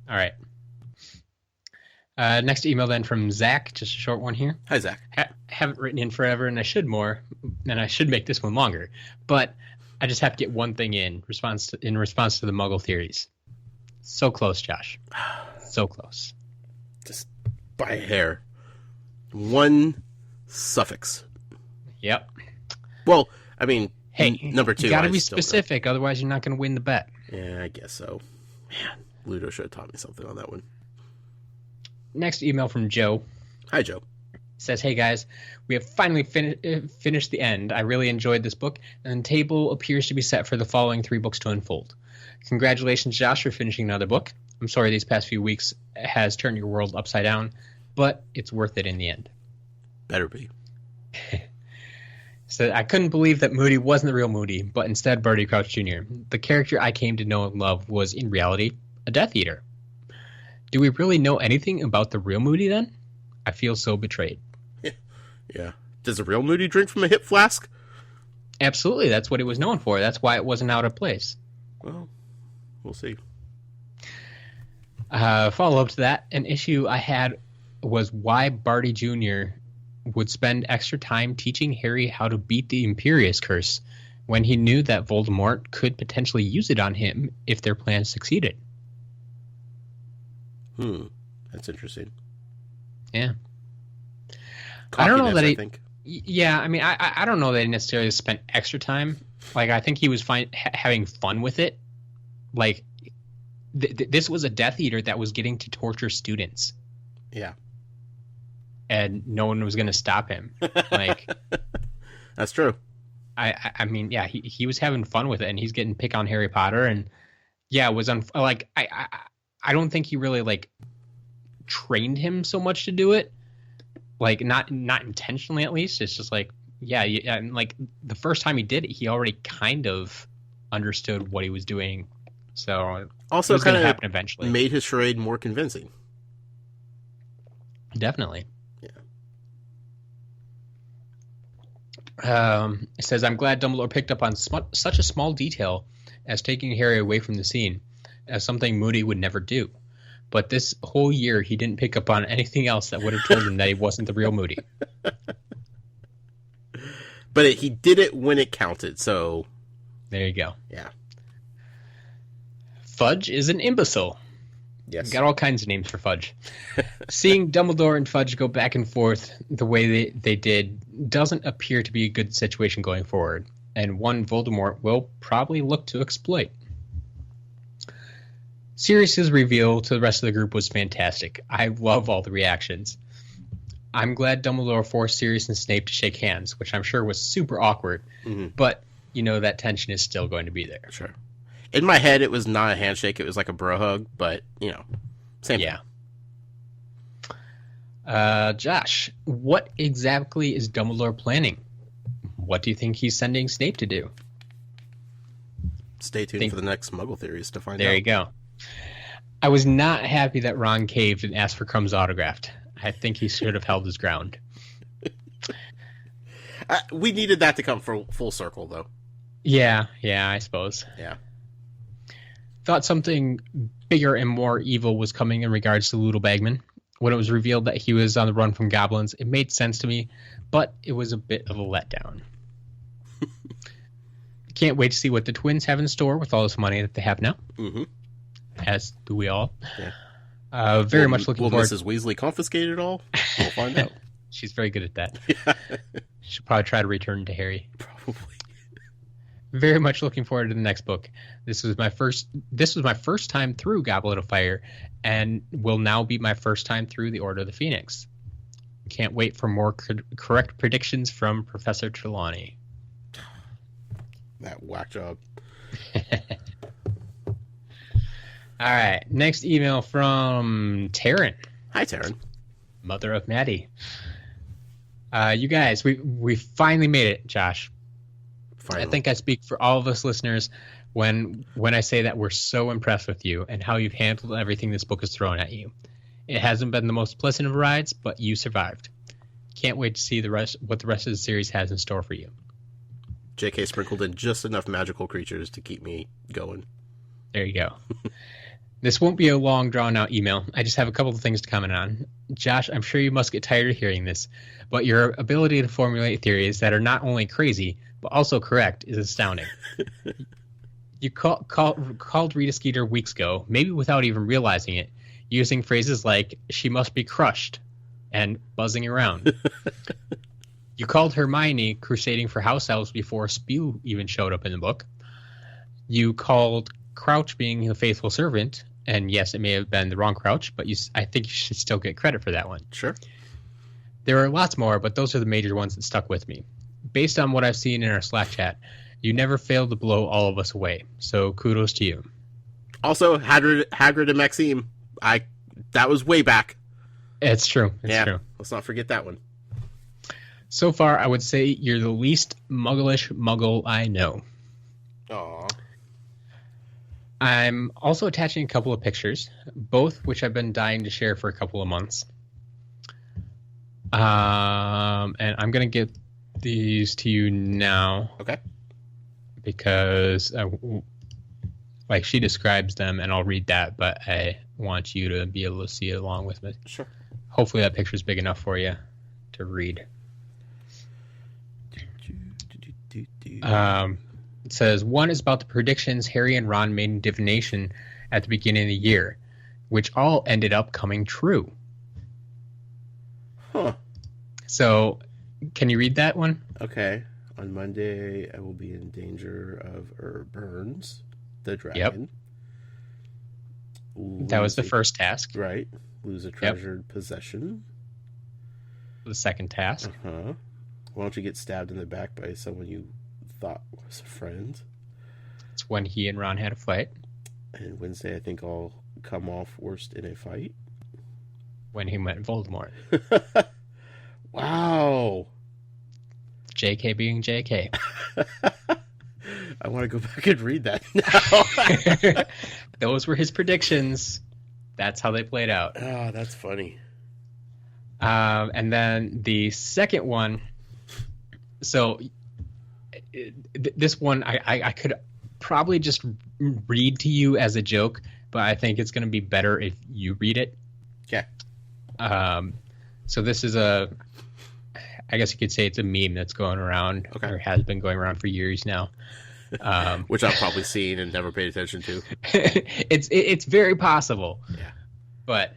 All right. Next email then from Zach, just a short one here. Hi, Zach. Haven't written in forever, and I should more, and I should make this one longer. But I just have to get one thing in response to the Muggle theories. So close, Josh. So close. Just by a hair. One suffix. Yep. Well, I mean, hey, number two. You got to be specific, otherwise you're not going to win the bet. Yeah, I guess so. Man, Ludo should have taught me something on that one. Next email from Joe. Hi, Joe. Says, hey guys, we have finally finished the end. I really enjoyed this book, and the table appears to be set for the following 3 books to unfold. Congratulations, Josh, for finishing another book. I'm sorry these past few weeks has turned your world upside down, but it's worth it in the end. Better be. So I couldn't believe that Moody wasn't the real Moody, but instead Barty Crouch Jr. The character I came to know and love was, in reality, a Death Eater. Do we really know anything about the real Moody then? I feel so betrayed. Yeah. Does a real Moody drink from a hip flask? Absolutely. That's what it was known for. That's why it wasn't out of place. Well, we'll see. Follow up to that, an issue I had was why Barty Jr. would spend extra time teaching Harry how to beat the Imperius Curse when he knew that Voldemort could potentially use it on him if their plan succeeded. That's interesting. Yeah. I don't know that I think. Yeah, I mean, I don't know that he necessarily spent extra time. Like, I think he was having fun with it. Like, this was a Death Eater that was getting to torture students. Yeah. And no one was going to stop him. Like, that's true. I mean, yeah, he was having fun with it, and he's getting pick on Harry Potter, and yeah, it was I don't think he really like trained him so much to do it. Like, not intentionally, at least. It's just like, yeah, and like the first time he did it, he already kind of understood what he was doing. So also, it was going to happen eventually. Made his charade more convincing. Definitely. Yeah. It says, I'm glad Dumbledore picked up on such a small detail as taking Harry away from the scene, as something Moody would never do. But this whole year, he didn't pick up on anything else that would have told him that he wasn't the real Moody. But he did it when it counted, so... There you go. Yeah. Fudge is an imbecile. Yes. Got all kinds of names for Fudge. Seeing Dumbledore and Fudge go back and forth the way they did doesn't appear to be a good situation going forward, and one Voldemort will probably look to exploit. Sirius's reveal to the rest of the group was fantastic. I love all the reactions. I'm glad Dumbledore forced Sirius and Snape to shake hands, which I'm sure was super awkward, but that tension is still going to be there. Sure. In my head, it was not a handshake. It was like a bro hug, but, same thing. Josh, what exactly is Dumbledore planning? What do you think he's sending Snape to do? Stay tuned for the next Muggle Theories to find out. There you go. I was not happy that Ron caved and asked for Crumb's autographed. I think he should have held his ground. We needed that to come full circle, though. Yeah, I suppose. Yeah. Thought something bigger and more evil was coming in regards to Ludo Bagman. When it was revealed that he was on the run from goblins, it made sense to me, but it was a bit of a letdown. Can't wait to see what the twins have in store with all this money that they have now. Mm-hmm. As do we all. Yeah. Very much looking forward. Will Mrs. Weasley confiscate it all? We'll find out. She's very good at that. Yeah. She'll probably try to return to Harry. Probably. Very much looking forward to the next book. This was my first time through Goblet of Fire, and will now be my first time through the Order of the Phoenix. Can't wait for more correct predictions from Professor Trelawney. That whack job. All right. Next email from Taryn. Hi, Taryn. Mother of Maddie. You guys, we finally made it, Josh. Finally. I think I speak for all of us listeners when I say that we're so impressed with you and how you've handled everything this book has thrown at you. It hasn't been the most pleasant of rides, but you survived. Can't wait to see what the rest of the series has in store for you. JK sprinkled in just enough magical creatures to keep me going. There you go. This won't be a long, drawn-out email. I just have a couple of things to comment on. Josh, I'm sure you must get tired of hearing this, but your ability to formulate theories that are not only crazy, but also correct is astounding. You called Rita Skeeter weeks ago, maybe without even realizing it, using phrases like, she must be crushed, and buzzing around. You called Hermione crusading for house elves before Spew even showed up in the book. You called Crouch being the faithful servant, and yes, it may have been the wrong Crouch, but I think you should still get credit for that one. Sure. There are lots more, but those are the major ones that stuck with me. Based on what I've seen in our Slack chat, you never failed to blow all of us away, so kudos to you. Also, Hagrid and Maxime, that was way back. It's true. It's true. Let's not forget that one. So far, I would say you're the least mugglish muggle I know. Aww. I'm also attaching a couple of pictures, both which I've been dying to share for a couple of months. And I'm going to get these to you now. Okay. Because, she describes them, and I'll read that, but I want you to be able to see it along with me. Sure. Hopefully that picture's big enough for you to read. It says, one is about the predictions Harry and Ron made in divination at the beginning of the year, which all ended up coming true. Huh. So, can you read that one? Okay. On Monday, I will be in danger of Burns, the dragon. Yep. That was the first task. Right. Lose a treasured possession. The second task. Uh-huh. Why don't you get stabbed in the back by someone you thought was a friend? It's when he and Ron had a fight. And Wednesday, I think I'll come off worst in a fight. When he met Voldemort. Wow. JK being JK. I want to go back and read that now. Those were his predictions. That's how they played out. Oh, that's funny. And then the second one. So this one, I could probably just read to you as a joke, but I think it's going to be better if you read it. Okay. So this is I guess you could say it's a meme that's going around, or has been going around for years now. Which I've probably seen and never paid attention to. It's very possible. but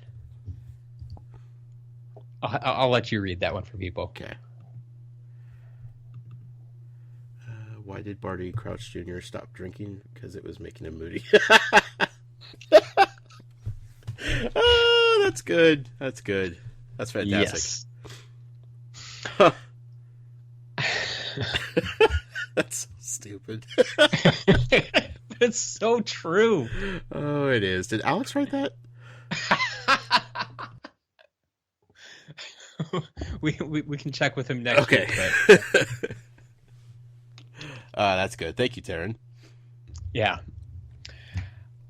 I'll let you read that one for people. Okay. Why did Barty Crouch Jr. stop drinking? Because it was making him moody. Oh, that's good. That's good. That's fantastic. Yes. That's so stupid. It's so true. Oh, it is. Did Alex write that? we can check with him next week. But... that's good. Thank you, Taryn. Yeah.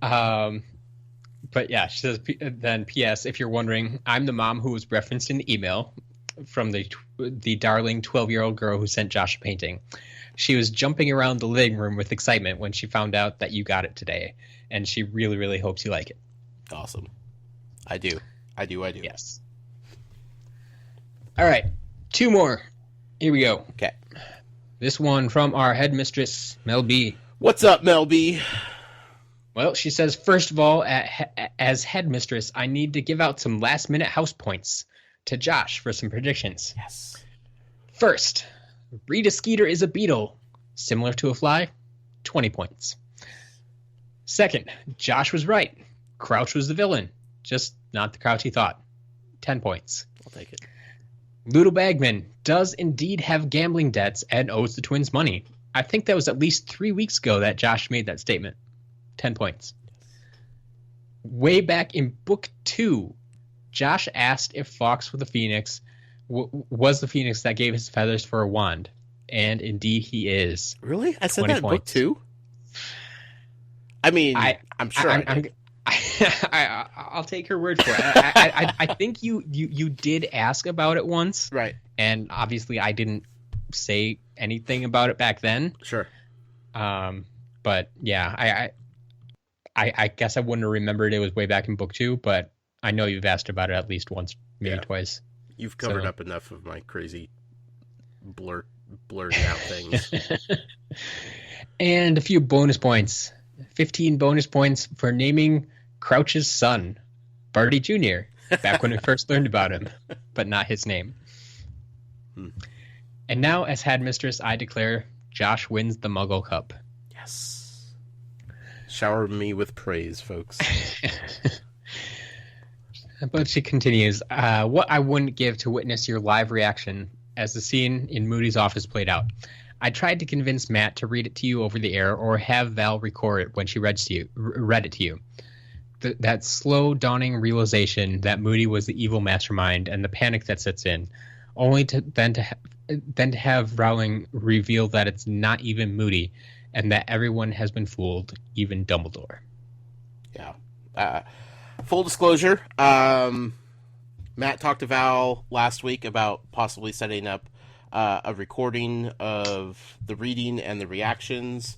But yeah, she says, then P.S. If you're wondering, I'm the mom who was referenced in the email from the darling 12-year-old girl who sent Josh a painting. She was jumping around the living room with excitement when she found out that you got it today, and she really, really hopes you like it. Awesome. I do. Yes. All right, 2 more. Here we go. Okay. This one from our headmistress, Mel B. What's up, Mel B? Well, she says, first of all, as headmistress, I need to give out some last-minute house points to Josh for some predictions. Yes. First, Rita Skeeter is a beetle, similar to a fly, 20 points. Second, Josh was right. Crouch was the villain, just not the Crouch he thought, 10 points. I'll take it. Ludo Bagman does indeed have gambling debts and owes the twins money. I think that was at least 3 weeks ago that Josh made that statement. 10 points. Way back in book 2, Josh asked if Fawkes was the Phoenix was the Phoenix that gave his feathers for a wand, and indeed he is. Really? I said that in book 2? I mean, I'm sure I'll take her word for it. I think you did ask about it once, right? And obviously I didn't say anything about it back then. Sure. But yeah, I guess I wouldn't have remembered it was way back in book 2, but I know you've asked about it at least once, maybe twice. You've covered up enough of my crazy blurting out things. And a few bonus points. 15 bonus points for naming Crouch's son, Barty Jr., back when we first learned about him, but not his name. And now, as headmistress, I declare Josh wins the Muggle Cup. Yes. Shower me with praise, folks. But she continues, what I wouldn't give to witness your live reaction as the scene in Moody's office played out. I tried to convince Matt to read it to you over the air or have Val record it when she read it to you. That slow dawning realization that Moody was the evil mastermind and the panic that sets in, only to then to have Rowling reveal that it's not even Moody and that everyone has been fooled, even Dumbledore. Yeah. Full disclosure, Matt talked to Val last week about possibly setting up a recording of the reading and the reactions.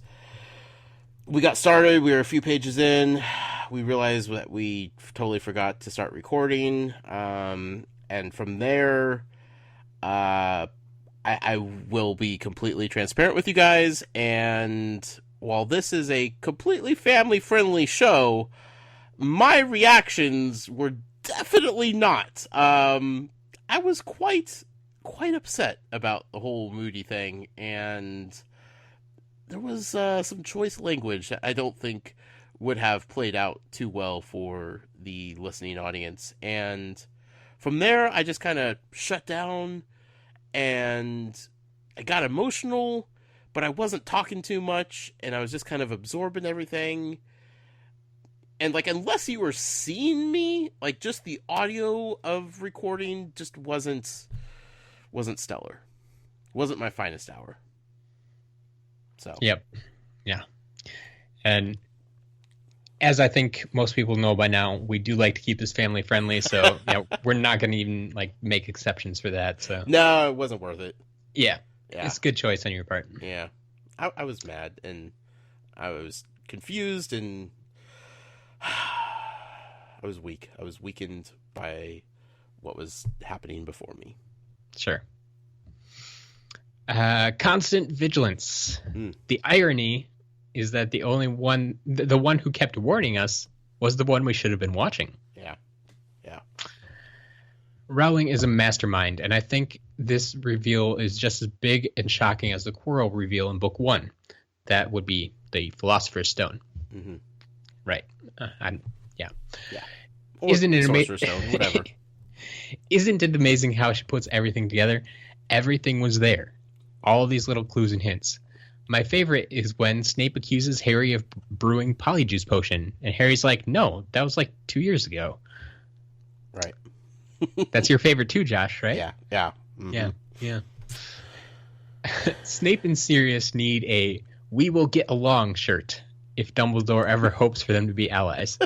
We got started. We were a few pages in. We realized that we totally forgot to start recording. And from there, I will be completely transparent with you guys. And while this is a completely family-friendly show, my reactions were definitely not. I was quite upset about the whole Moody thing, and there was some choice language that I don't think would have played out too well for the listening audience. And from there, I just kind of shut down, and I got emotional, but I wasn't talking too much, and I was just kind of absorbing everything. And, like, unless you were seeing me, like, just the audio of recording just wasn't stellar. Wasn't my finest hour. So. Yep. Yeah. And as I think most people know by now, we do like to keep this family friendly, so we're not going to even, like, make exceptions for that. So. No, it wasn't worth it. Yeah. It's a good choice on your part. Yeah. I was mad, and I was confused, and I was weak. I was weakened by what was happening before me. Sure. Constant vigilance. The irony is that the one who kept warning us was the one we should have been watching. Yeah. Yeah. Rowling is a mastermind, and I think this reveal is just as big and shocking as the Quirrell reveal in book 1. That would be the Philosopher's Stone. Mm-hmm. Right. Yeah. Or Isn't it Sorcerer's Stone, whatever. Isn't it amazing how she puts everything together? Everything was there. All these little clues and hints. My favorite is when Snape accuses Harry of brewing Polyjuice Potion, and Harry's like, no, that was like 2 years ago. Right. That's your favorite too, Josh, right? Yeah. Mm-hmm. Yeah. Snape and Sirius need a "we will get along" shirt if Dumbledore ever hopes for them to be allies.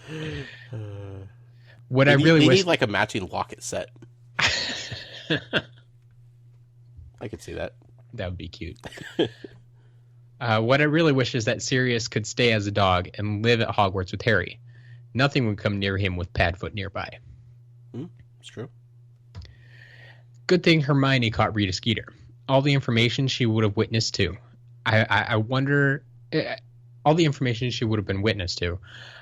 They need like a matching locket set. I could see that. That would be cute. What I really wish is that Sirius could stay as a dog and live at Hogwarts with Harry. Nothing would come near him with Padfoot nearby. It's true. Good thing Hermione caught Rita Skeeter. All the information she would have witnessed to. I wonder... all the information she would have been witness to.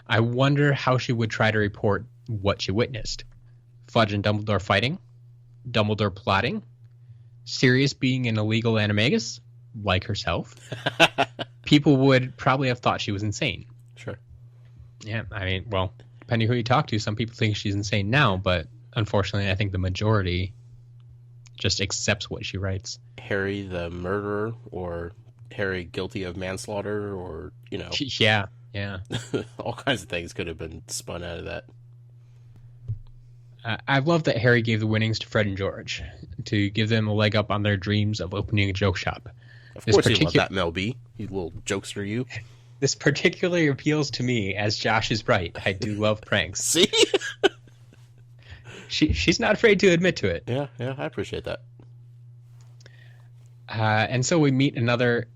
I wonder how she would try to report what she witnessed. Fudge and Dumbledore fighting? Dumbledore plotting? Sirius being an illegal animagus? Like herself? People would probably have thought she was insane. Sure. Yeah, I mean, well, depending who you talk to, some people think she's insane now, but unfortunately, I think the majority just accepts what she writes. Harry the murderer, or Harry guilty of manslaughter, or, Yeah. all kinds of things could have been spun out of that. I love that Harry gave the winnings to Fred and George to give them a leg up on their dreams of opening a joke shop. Of course you love that, Mel B. You little jokester, you. This particularly appeals to me, as Josh is right. I do love pranks. See? She's not afraid to admit to it. Yeah, I appreciate that. And so we meet another...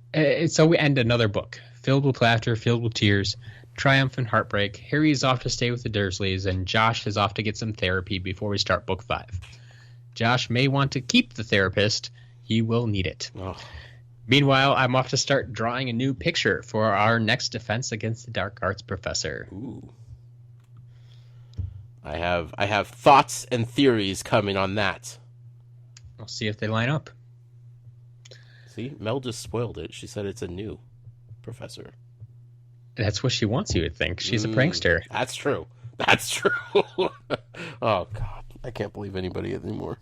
so we end another book, filled with laughter, filled with tears, triumph and heartbreak. Harry is off to stay with the Dursleys, and Josh is off to get some therapy before we start book 5. Josh may want to keep the therapist. He will need it. Oh. Meanwhile, I'm off to start drawing a new picture for our next Defense Against the Dark Arts professor. Ooh. I have thoughts and theories coming on that. We'll see if they line up. See, Mel just spoiled it. She said it's a new professor. That's what she wants you to think. She's a prankster. That's true. Oh, God. I can't believe anybody anymore.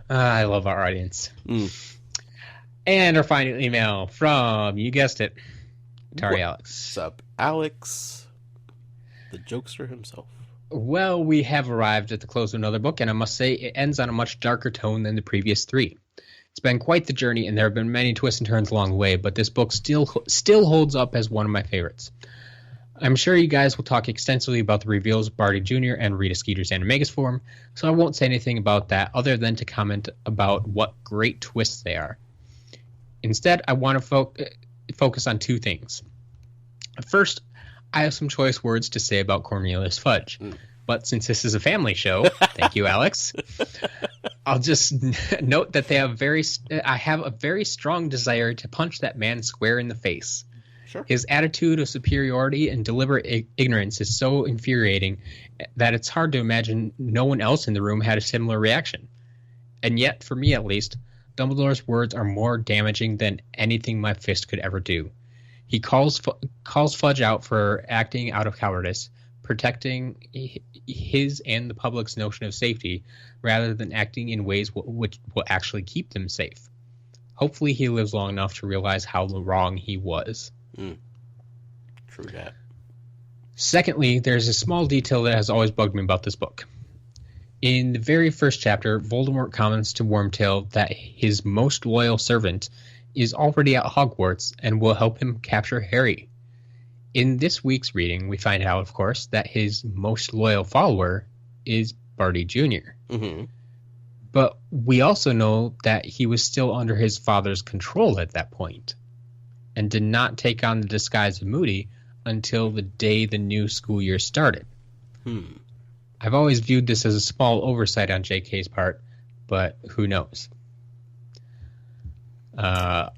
I love our audience. And our final email from, you guessed it, Atari Alex. What's up, Alex? The jokester himself. Well, we have arrived at the close of another book, and I must say it ends on a much darker tone than the previous 3. It's been quite the journey, and there have been many twists and turns along the way, but this book still holds up as one of my favorites. I'm sure you guys will talk extensively about the reveals of Barty Jr. and Rita Skeeter's Animagus form, so I won't say anything about that other than to comment about what great twists they are. Instead, I want to focus on 2 things. First, I have some choice words to say about Cornelius Fudge, but since this is a family show, thank you, Alex, I'll just note that I have a very strong desire to punch that man square in the face. Sure. His attitude of superiority and deliberate ignorance is so infuriating that it's hard to imagine no one else in the room had a similar reaction. And yet, for me at least, Dumbledore's words are more damaging than anything my fist could ever do. He calls Fudge out for acting out of cowardice, protecting his and the public's notion of safety, rather than acting in ways which will actually keep them safe. Hopefully he lives long enough to realize how wrong he was. True that. Secondly, there's a small detail that has always bugged me about this book. In the very first chapter, Voldemort comments to Wormtail that his most loyal servant is already at Hogwarts and will help him capture Harry. In this week's reading, we find out, of course, that his most loyal follower is Barty Jr. Mm-hmm. But we also know that he was still under his father's control at that point, and did not take on the disguise of Moody until the day the new school year started. I've always viewed this as a small oversight on JK's part, but who knows? I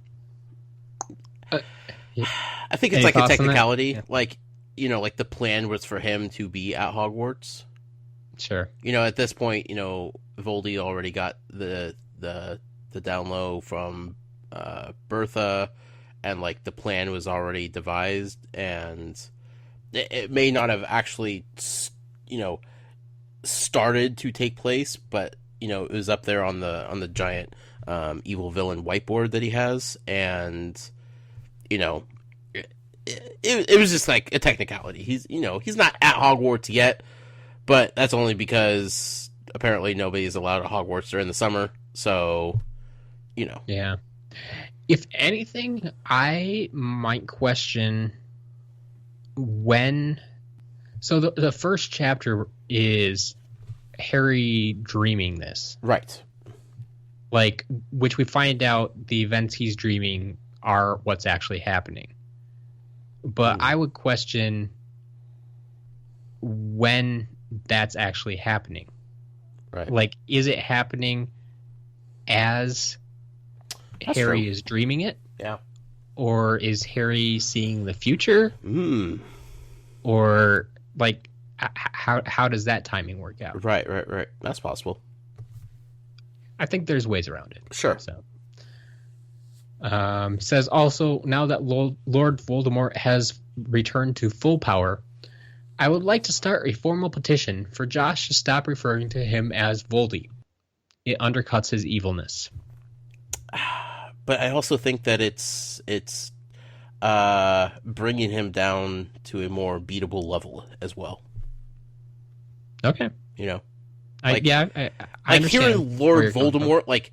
think it's like a technicality. Yeah. Like, like the plan was for him to be at Hogwarts. Sure. At this point, Voldy already got the down low from Bertha, and like the plan was already devised, and it may not have actually, started to take place, but it was up there on the giant evil villain whiteboard that he has, and it was just like a technicality. He's not at Hogwarts yet, but that's only because apparently nobody's allowed at Hogwarts during the summer. So, Yeah. If anything, I might question when. So the first chapter is Harry dreaming this. Right. Like, which we find out the events he's dreaming are what's actually happening. But I would question when that's actually happening. Right. Like, is it happening as That's Harry true. is dreaming it? Yeah. Or is Harry seeing the future? Mm. Or, like, how does that timing work out? Right. That's possible. I think there's ways around it. Sure. So, says also, now that Lord Voldemort has returned to full power, I would like to start a formal petition for Josh to stop referring to him as Voldy. It undercuts his evilness. But I also think that it's bringing him down to a more beatable level as well. Okay. I Like understand hearing Lord Voldemort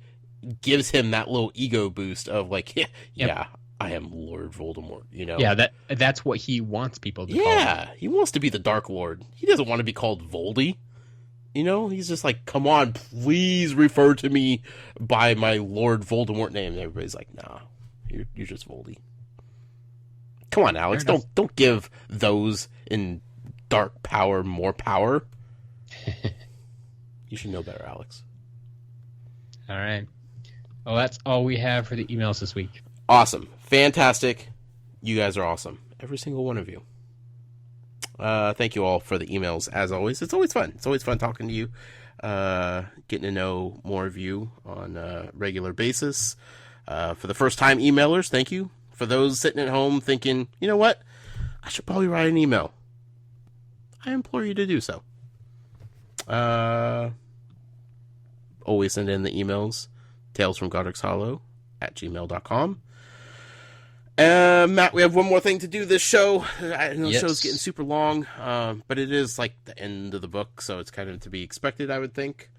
gives him that little ego boost of like, yeah, I am Lord Voldemort. Yeah, that's what he wants people to call him. Yeah, he wants to be the Dark Lord. He doesn't want to be called Voldy. He's just like, come on, please refer to me by my Lord Voldemort name. And everybody's like, nah, you're just Voldy. Come on, Alex, don't give those in dark power more power. You should know better, Alex. All right. Well, that's all we have for the emails this week. Awesome. Fantastic. You guys are awesome. Every single one of you. Thank you all for the emails, as always. It's always fun. It's always fun talking to you, getting to know more of you on a regular basis. For the first-time emailers, thank you. For those sitting at home thinking, you know what? I should probably write an email. I implore you to do so. Always send in the emails. talesfromgodric's@gmail.com. Matt, we have one more thing to do this show. I know the show's getting super long, but it is like the end of the book, so it's kind of to be expected, I would think.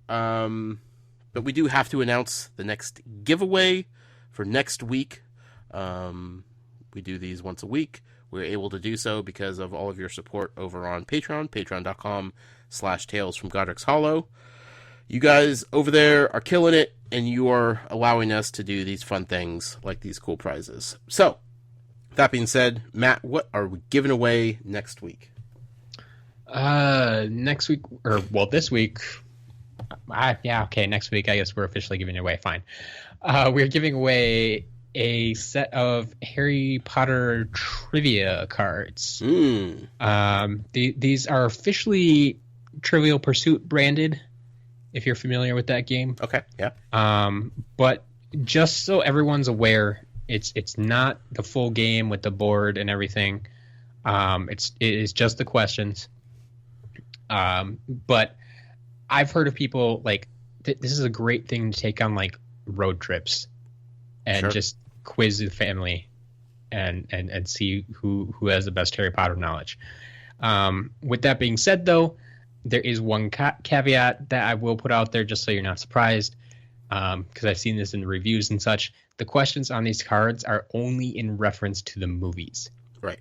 But we do have to announce the next giveaway for next week. We do these once a week. We're able to do so because of all of your support over on Patreon, patreon.com/talesfromgodric's You guys over there are killing it, and you are allowing us to do these fun things like these cool prizes. So, that being said, Matt, what are we giving away next week? Next week, this week. Next week, I guess we're officially giving it away. Fine. We're giving away a set of Harry Potter trivia cards. These are officially Trivial Pursuit branded, if you're familiar with that game. Okay, yeah. But just so everyone's aware, it's not the full game with the board and everything. It is just the questions. But I've heard of people this is a great thing to take on road trips and just quiz the family and see who has the best Harry Potter knowledge. With that being said, though, there is one caveat that I will put out there just so you're not surprised, because I've seen this in the reviews and such. The questions on these cards are only in reference to the movies. Right.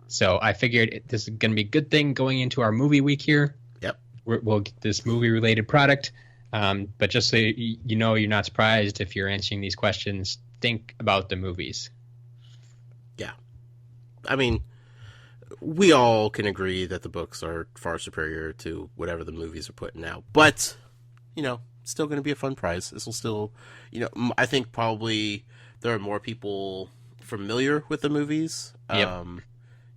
So I figured this is going to be a good thing going into our movie week here. Yep. We'll get this movie-related product. But just so you know, you're not surprised if you're answering these questions, think about the movies. Yeah. I mean, we all can agree that the books are far superior to whatever the movies are putting out. But, still going to be a fun prize. This will still, I think probably there are more people familiar with the movies. Yep.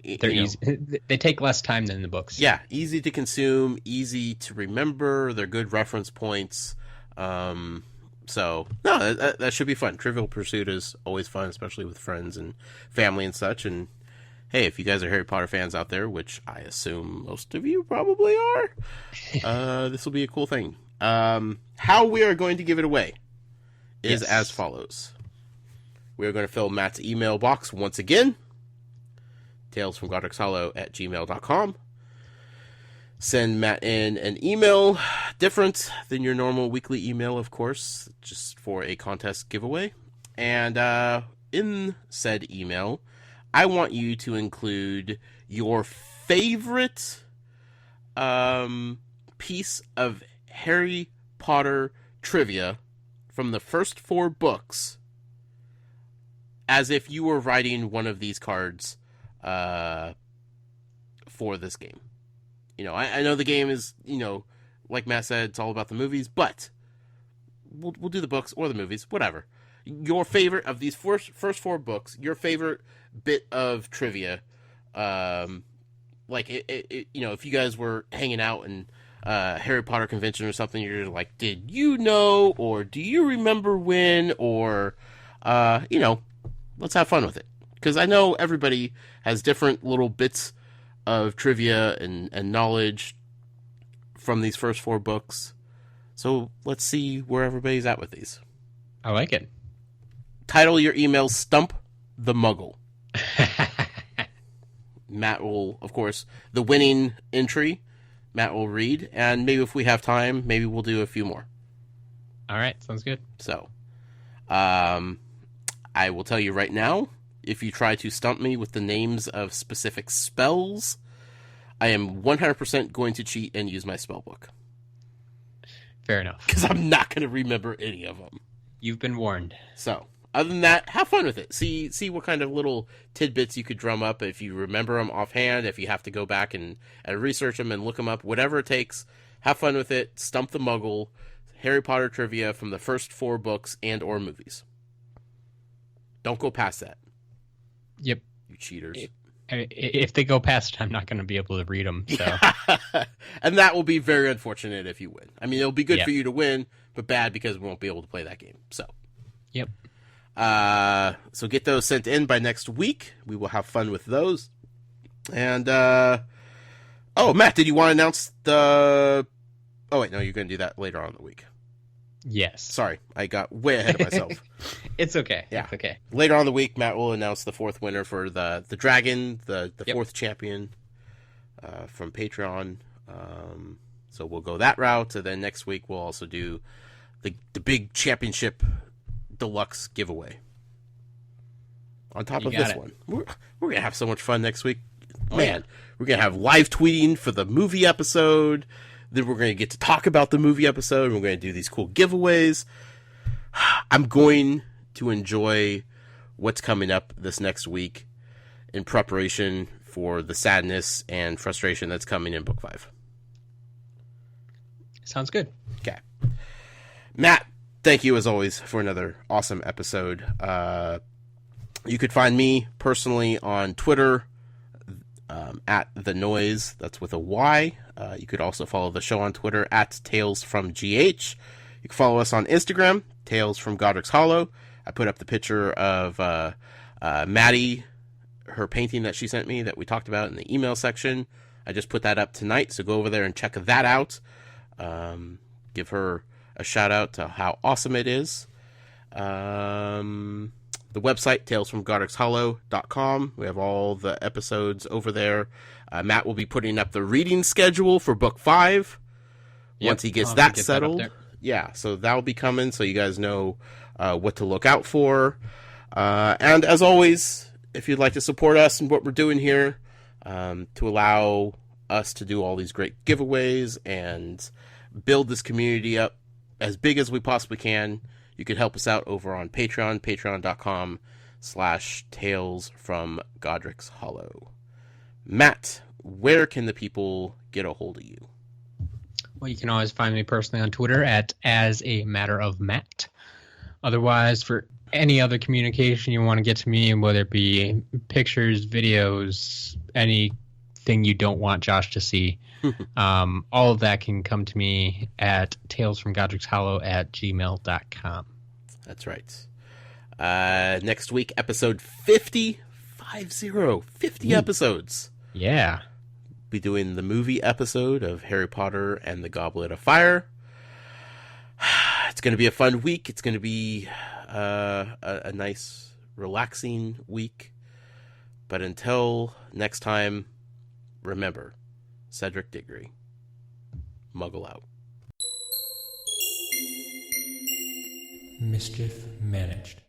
They're easy. They take less time than the books. Yeah, easy to consume, easy to remember. They're good reference points. So, no, that should be fun. Trivial Pursuit is always fun, especially with friends and family and such. And, hey, if you guys are Harry Potter fans out there, which I assume most of you probably are, this will be a cool thing. How we are going to give it away is as follows. We are going to fill Matt's email box once again. talesfromgodricshollow@gmail.com. Send Matt in an email different than your normal weekly email, of course, just for a contest giveaway. And in said email, I want you to include your favorite piece of Harry Potter trivia from the first 4 books, as if you were writing one of these cards for this game. You know, I know the game is, you know, like Matt said, it's all about the movies, but we'll do the books or the movies, whatever. Your favorite of these first 4 books, your favorite bit of trivia, like you know, if you guys were hanging out in Harry Potter convention or something, you're like, did you know, or do you remember when, or you know, let's have fun with it. Because I know everybody has different little bits of trivia and knowledge from these first 4 books. So let's see where everybody's at with these. I like it. Title your email Stump the Muggle. Matt will, of course, the winning entry, Matt will read. And maybe if we have time, maybe we'll do a few more. All right. Sounds good. So, I will tell you right now, if you try to stump me with the names of specific spells, I am 100% going to cheat and use my spell book. Fair enough. Because I'm not going to remember any of them. You've been warned. So, other than that, have fun with it. See what kind of little tidbits you could drum up if you remember them offhand, if you have to go back and research them and look them up, whatever it takes. Have fun with it. Stump the Muggle. Harry Potter trivia from the first 4 books and or movies. Don't go past that. Yep. You cheaters. If they go past it, I'm not going to be able to read them. So. And that will be very unfortunate if you win. I mean, it'll be good for you to win, but bad because we won't be able to play that game. So. Yep. So get those sent in by next week. We will have fun with those. And, oh, Matt, did you want to announce the... Oh, wait, no, you're going to do that later on in the week. Yes. Sorry, I got way ahead of myself. It's okay. Yeah. It's okay. Later on in the week, Matt will announce the 4th winner for the dragon, the 4th champion from Patreon. So we'll go that route. And then next week, we'll also do the big championship deluxe giveaway. On top of this one. We're going to have so much fun next week. Man, we're going to have live tweeting for the movie episode. Then we're going to get to talk about the movie episode. We're going to do these cool giveaways. I'm going to enjoy what's coming up this next week in preparation for the sadness and frustration that's coming in Book 5. Sounds good. Okay. Matt, thank you as always for another awesome episode. You could find me personally on Twitter at The Noise. That's with a Y. You could also follow the show on Twitter at Tales from GH. You can follow us on Instagram, Tales from Godric's Hollow. I put up the picture of Maddie, her painting that she sent me that we talked about in the email section. I just put that up tonight, so go over there and check that out. Give her a shout out to how awesome it is. The website, talesfromgodricshollow.com. We have all the episodes over there. Matt will be putting up the reading schedule for Book 5 once he gets that settled. Yeah, so that'll be coming, so you guys know what to look out for. And as always, if you'd like to support us and what we're doing here, to allow us to do all these great giveaways and build this community up as big as we possibly can, you can help us out over on Patreon, patreon.com/Tales from Godric's Hollow. Matt, where can the people get a hold of you? Well, you can always find me personally on Twitter at As a Matter of Matt. Otherwise, for any other communication you want to get to me, whether it be pictures, videos, anything you don't want Josh to see, all of that can come to me at talesfromgodric's@gmail.com. That's right. Next week, episode 50. 50 episodes. Yeah. Be doing the movie episode of Harry Potter and the Goblet of Fire. It's going to be a fun week. It's going to be a nice, relaxing week. But until next time, remember, Cedric Diggory, Muggle out. Mischief managed.